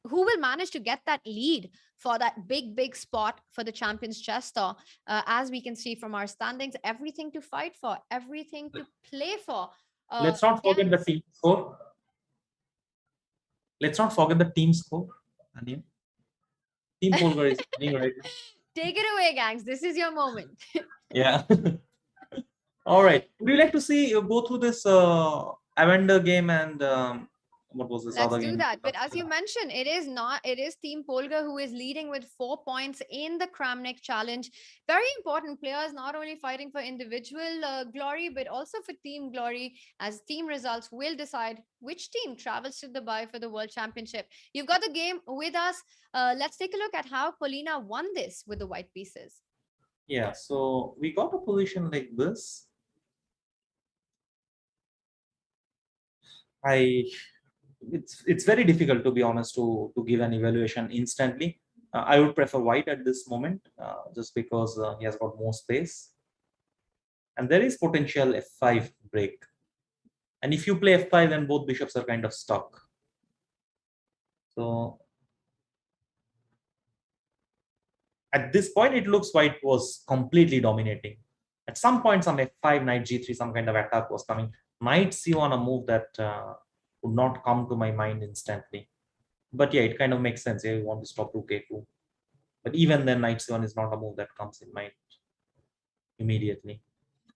who will manage to get that lead for that big spot for the Champions Chess Tour. As we can see from our standings, everything to fight for, everything to play for. Let's not forget the team score. Let's not forget the team score. Tania. Team Polgar is winning right now. Take it away, gangs. This is your moment. Yeah. All right. Would you like to see go through this Avenger game and what was this other game? Let's do that. But as you mentioned, it is Team Polgar who is leading with 4 points in the Kramnik challenge. Very important players, not only fighting for individual glory, but also for team glory, as team results will decide which team travels to Dubai for the World Championship. You've got the game with us. Let's take a look at how Polina won this with the white pieces. Yeah, so we got a position like this. It's very difficult, to be honest, to give an evaluation instantly. I would prefer white at this moment, just because he has got more space, and there is potential f5 break. And if you play f5, then both bishops are kind of stuck. So at this point, it looks white was completely dominating. At some point, some f5, knight g3, some kind of attack was coming. Knight c1, a move that would not come to my mind instantly. But yeah, it kind of makes sense. Yeah, you want to stop rook a2. But even then, knight c1 is not a move that comes in mind immediately.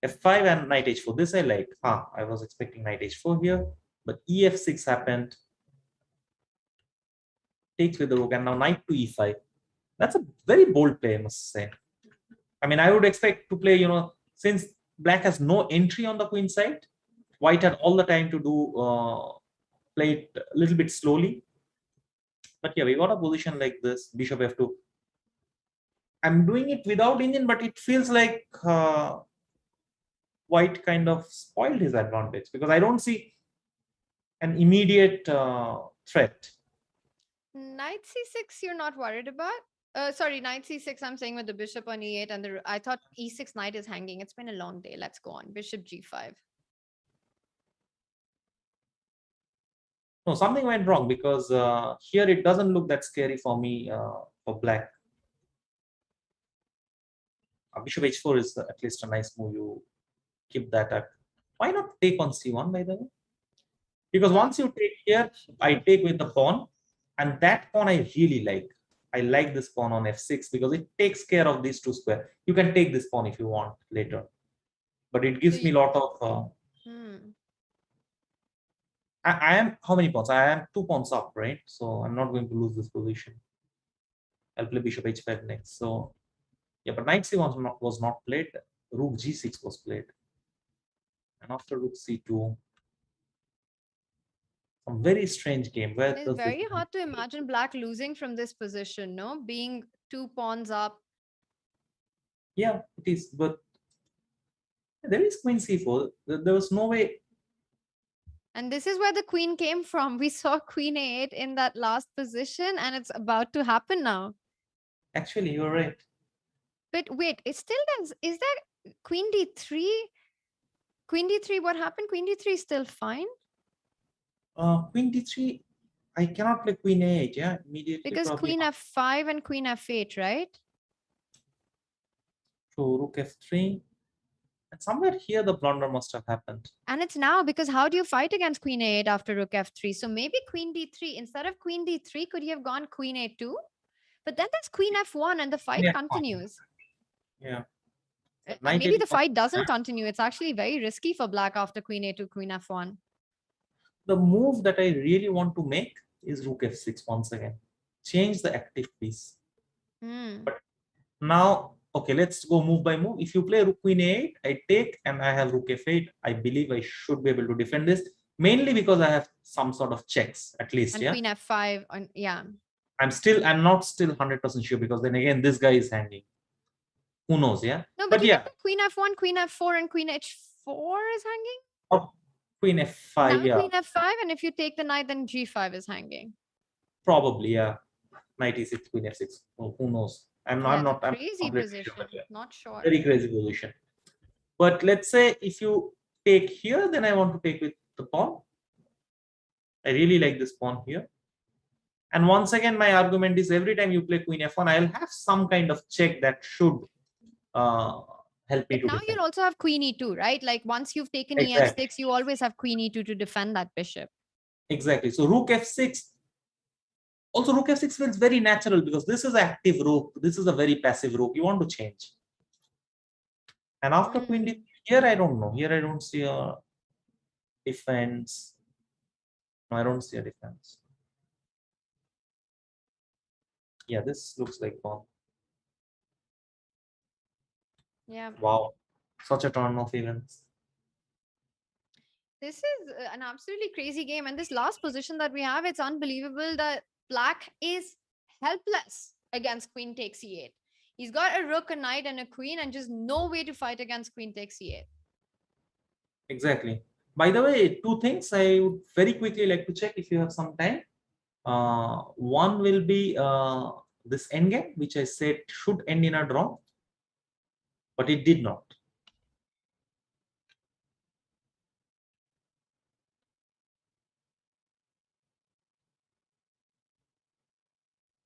f5 and knight h4. This I like. I was expecting knight h4 here, but ef6 happened. Takes with the rook, and now knight to e5. That's a very bold play, I must say. I mean, I would expect to play, since black has no entry on the queen side, white had all the time to do play it a little bit slowly. But yeah, we got a position like this, bishop f2. I'm doing it without engine, but it feels like white kind of spoiled his advantage, because I don't see an immediate threat. Knight c6 you're not worried about? Sorry, knight c6 I'm saying with the bishop on e8, and I thought e6 knight is hanging. It's been a long day. Let's go on. Bishop g5. No, something went wrong, because here it doesn't look that scary for me for black. Bishop h4 is at least a nice move. You keep that up. Why not take on c1, by the way? Because once you take here, I take with the pawn, and that pawn I really like. I like this pawn on f6 because it takes care of these two square. You can take this pawn if you want later, but it gives me a lot of. I am how many pawns? I am 2 pawns up, right? So I'm not going to lose this position. I'll play bishop h5 next. So yeah, but knight c1 was not played. Rook g6 was played, and after rook c2. A very strange game. Where It's very hard to imagine black losing from this position, no? Being 2 pawns up. Yeah, it is. But there is queen c4. There was no way. And this is where the queen came from. We saw queen a8 in that last position, and it's about to happen now. Actually, you're right. But wait, it still does. Is that queen d3? Queen d3, what happened? Queen d3 is still fine? Queen d3, I cannot play queen a8, yeah, immediately. Because queen f5 and queen f8, right? So rook f3. And somewhere here the blunder must have happened. And it's now, because how do you fight against queen a8 after rook f3? So maybe queen d3. Instead of queen d3, could you have gone queen a2? But then there's queen f1 and the fight continues. Yeah. Maybe the fight doesn't continue. It's actually very risky for black after queen a2, queen f1. The move that I really want to make is rook f6 once again. Change the active piece. But now, okay, let's go move by move. If you play rook queen a8, I take and I have rook f8. I believe I should be able to defend this, mainly because I have some sort of checks at least. And yeah. Queen f5, and yeah. I'm not still 100% sure, because then again this guy is hanging. Who knows? Yeah. No, but yeah, Queen f1, Queen f4, and Queen h4 is hanging. Oh, Queen f5. Now yeah. Queen f5, and if you take the knight, then g5 is hanging. Probably, yeah. Knight e6, Queen f6. Oh, who knows? I'm not. Crazy position. Sure, yeah. Not sure. Very crazy position. But let's say if you take here, then I want to take with the pawn. I really like this pawn here. And once again, my argument is every time you play Queen f1, I'll have some kind of check that should help me to now defend. You'll also have Queen e2, right? Like once you've taken e6, you always have Queen e2 to defend that bishop. Exactly. So rook f6. Also, rook f6 feels very natural because this is an active rook. This is a very passive rook. You want to change. And after queen d, here I don't know. Here I don't see a defense. No, I don't see a defense. Yeah, this looks like pawn. Yeah. Wow. Such a turn of events. This is an absolutely crazy game. And this last position that we have, it's unbelievable that black is helpless against queen takes e8. He's got a rook, a knight, and a queen, and just no way to fight against queen takes e8. Exactly. By the way, two things I would very quickly like to check if you have some time. One will be this endgame, which I said should end in a draw, but it did not.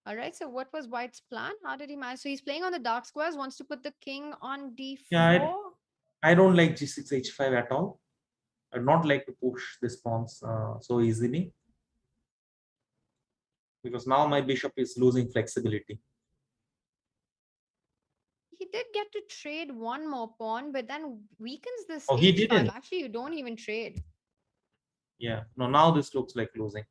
All right, so what was White's plan? How did he manage? So he's playing on the dark squares, wants to put the king on d4. Yeah, I don't like g6, h5 at all. I'd not like to push this pawns so easily, because now my bishop is losing flexibility. He did get to trade one more pawn, but then weakens this. Oh, he didn't. Actually, you don't even trade. Yeah, no, now this looks like losing.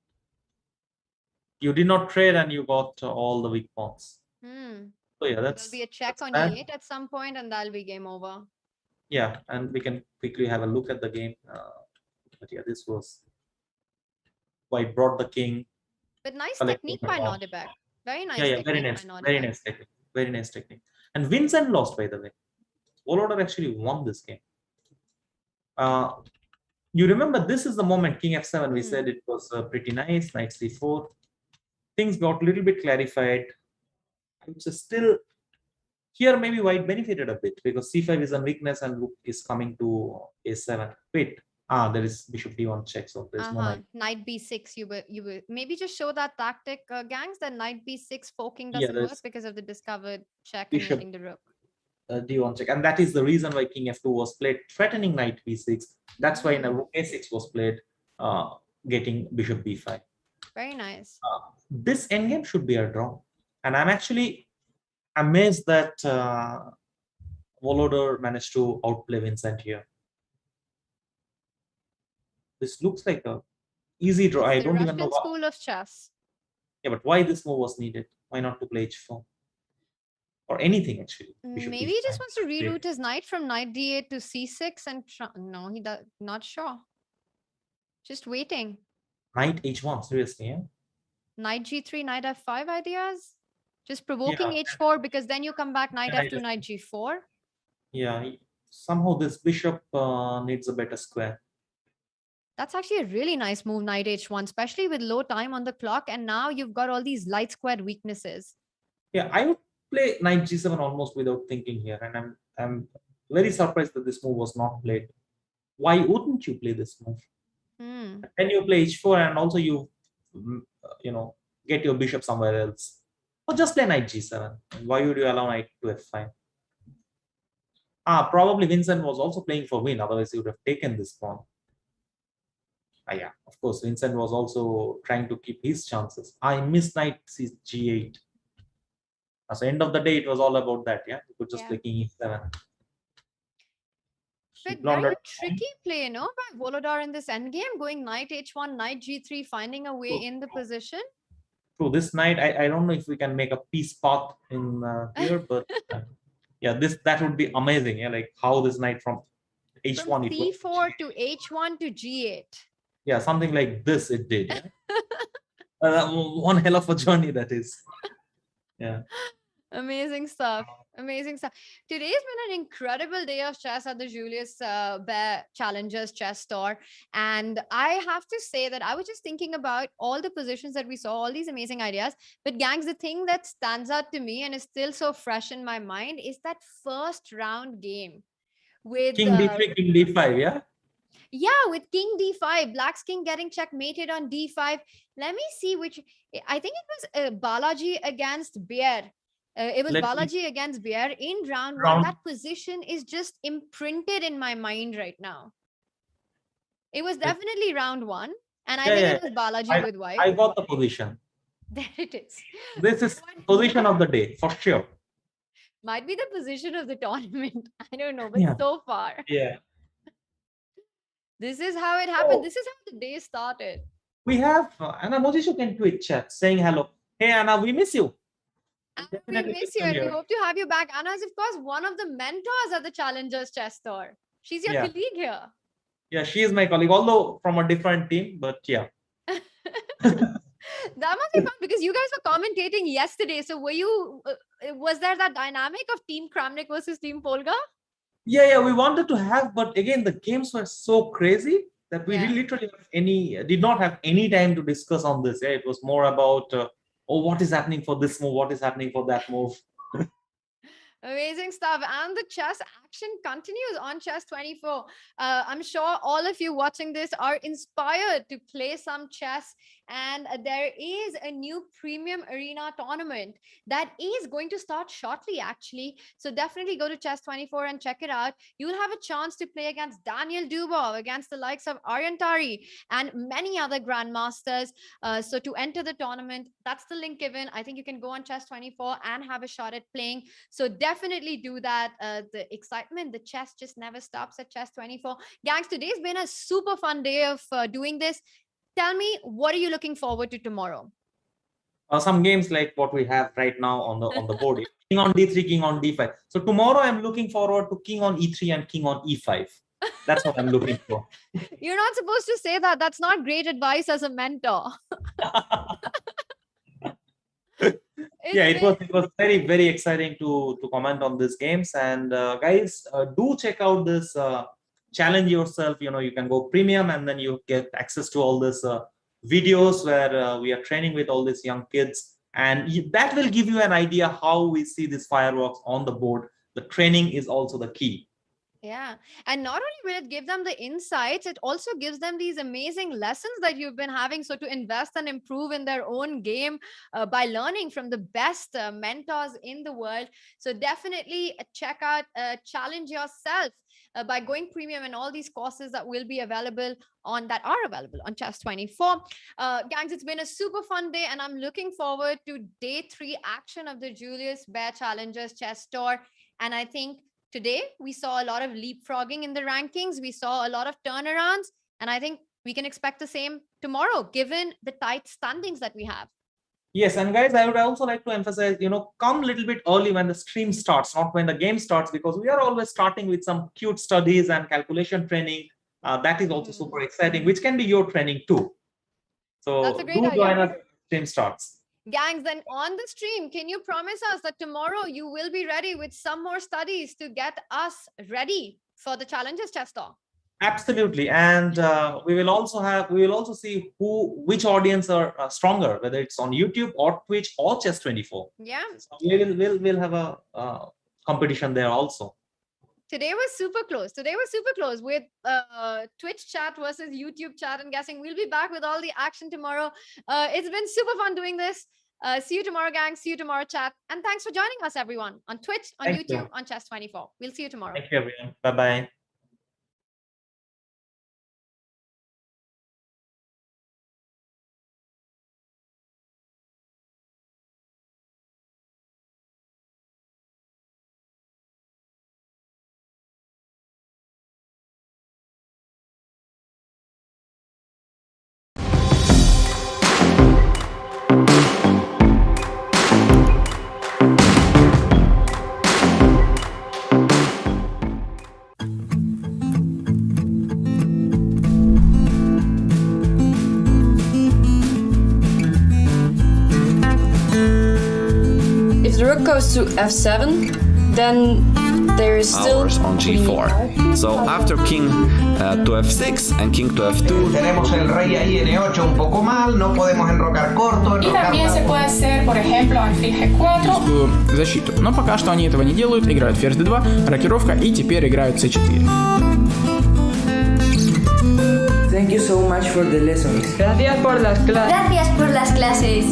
You did not trade and you got all the weak pawns. So yeah, there'll be a check on e8 at some point, and that'll be game over. Yeah, and we can quickly have a look at the game. But yeah, this was White brought the king. But nice technique by Nordebek. Very nice. Yeah, very nice. Very nice technique. Very nice technique. And wins and lost, by the way. Volodar actually won this game. You remember, this is the moment king f7. We said it was pretty nice. Knight c4. Things got a little bit clarified. Which is still here. Maybe White benefited a bit because c5 is a weakness and rook is coming to a7. Wait. There is bishop d1 check, so there's no knight b6. You were maybe just show that tactic, gangs. That knight b6 forking doesn't work because of the discovered check and hitting the rook. d1 check, and that is the reason why king f2 was played, threatening knight b6. That's why now rook a6 was played, getting bishop b5. Very nice. This endgame should be a draw, and I'm actually amazed that Volodor managed to outplay Vincent here. This looks like a easy draw. I don't even know Russian school of chess. Yeah, but why this move was needed? Why not to play h4 or anything actually? Maybe he just wants to reroute his knight from knight d8 to c6 and no, he does not sure. Just waiting. Knight h1, seriously, yeah. Knight g3, knight f5 ideas. Just provoking h4 because then you come back knight f2, knight g4. Yeah, somehow this bishop needs a better square. That's actually a really nice move, knight h1, especially with low time on the clock. And now you've got all these light squared weaknesses. Yeah, I would play knight g7 almost without thinking here, and I'm very surprised that this move was not played. Why wouldn't you play this move? Then you play h4, and also you know, get your bishop somewhere else, or just play knight g7. Why would you allow knight to f5? Probably Vincent was also playing for win, otherwise he would have taken this pawn. Yeah, of course, Vincent was also trying to keep his chances. I missed knight g8. So end of the day, it was all about that. Yeah, you could just play king e7. But very tricky play, no, by Volodar in this endgame, going knight h1, knight g3, finding a way in the position. So this knight, I don't know if we can make a peace path in here, but yeah, that would be amazing. Yeah, like how this knight from h1 from c4 to h1 to g8. Yeah, something like this it did. Yeah? One hell of a journey that is. Yeah. Amazing stuff. Amazing stuff. Today's been an incredible day of chess at the Julius Baer Challengers Chess Store. And I have to say that I was just thinking about all the positions that we saw, all these amazing ideas. But gangs, the thing that stands out to me and is still so fresh in my mind is that first round game with King d3, King d5, yeah? Yeah, with King d5, Black's king getting checkmated on d5. Let me see which, I think it was Balaji against Baer. It was Balaji against Baer in round 1. That position is just imprinted in my mind right now. It was definitely round 1. And I think it was Balaji with white. I got the position. There it is. This is position of the day, for sure. Might be the position of the tournament. I don't know, but so far. Yeah. This is how it happened. This is how the day started. We have Anna Mojishu in Twitch chat saying hello. Hey Anna, we miss you. Anna, we miss you and we hope to have you back. Anna is, of course, one of the mentors at the Challengers Chess Store. She's your colleague here. Yeah, she is my colleague, although from a different team, but yeah. That must be fun because you guys were commentating yesterday. So were you, was there that dynamic of Team Kramnik versus Team Polga? Yeah, we wanted to have, but again, the games were so crazy that we literally did not have any time to discuss on this. Yeah, it was more about, what is happening for this move? What is happening for that move? Amazing stuff. And the chess action continues on Chess 24. I'm sure all of you watching this are inspired to play some chess. And there is a new premium arena tournament that is going to start shortly, actually. So definitely go to Chess 24 and check it out. You'll have a chance to play against Daniel Dubov, against the likes of Aryantari and many other grandmasters. So to enter the tournament, that's the link given. I think you can go on Chess 24 and have a shot at playing. So definitely do that. The excitement, the chess just never stops at Chess 24. Gangs, today's been a super fun day of doing this. Tell me, what are you looking forward to tomorrow? Some games like what we have right now on the board. King on d3, king on d5. So tomorrow I'm looking forward to king on e3 and king on e5. That's what I'm looking for. You're not supposed to say that. That's not great advice as a mentor. It was very, very exciting to comment on these games. And guys, do check out this challenge yourself. You can go premium and then you get access to all this videos where we are training with all these young kids, and that will give you an idea how we see these fireworks on the board. The training is also the key. Yeah. And not only will it give them the insights, it also gives them these amazing lessons that you've been having. So, to invest and improve in their own game by learning from the best mentors in the world. So, definitely check out Challenge Yourself by going premium and all these courses that will be available that are available on Chess 24. Gangs, it's been a super fun day, and I'm looking forward to day 3 action of the Julius Baer Challengers Chess Tour. And I think today, we saw a lot of leapfrogging in the rankings. We saw a lot of turnarounds. And I think we can expect the same tomorrow, given the tight standings that we have. Yes, and guys, I would also like to emphasize, come a little bit early when the stream starts, not when the game starts, because we are always starting with some cute studies and calculation training. That is also super exciting, which can be your training too. So That's a great do idea. join us when the stream starts. Gangs, then on the stream, can you promise us that tomorrow you will be ready with some more studies to get us ready for the Challengers Chess Tour? Absolutely, and we will also see which audience are stronger, whether it's on YouTube or Twitch or Chess 24. Yeah. So we'll have a competition there also. Today was super close with Twitch chat versus YouTube chat. And guessing we'll be back with all the action tomorrow. It's been super fun doing this. See you tomorrow, gang. See you tomorrow, chat. And thanks for joining us, everyone, on Twitch, on Thank YouTube, you. on Chess 24. We'll see you tomorrow. Thank you, everyone. Bye-bye. If the rook goes to f7, then there is still Hours on g4. So after king to f6 and king to f2. Tenemos el rey ahí en e8 un poco mal, no podemos enrocar corto. Y también se puede hacer, por ejemplo, alfil g4. Защиту. Но пока что они этого не делают. Играют ферзь d2, рокировка, и теперь играют c4. Thank you so much for the lessons. Gracias por las clases. Gracias por las clases.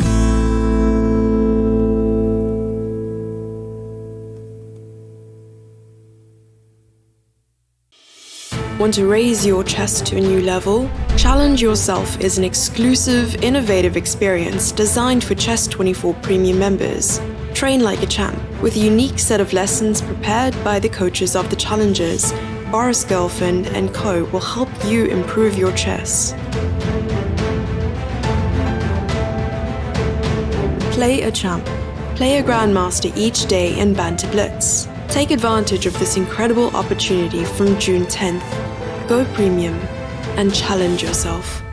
Want to raise your chess to a new level? Challenge Yourself is an exclusive, innovative experience designed for Chess 24 Premium members. Train like a champ with a unique set of lessons prepared by the coaches of the challengers. Boris Girlfriend and Co. will help you improve your chess. Play a champ. Play a grandmaster each day in Banter Blitz. Take advantage of this incredible opportunity from June 10th. Go premium and challenge yourself.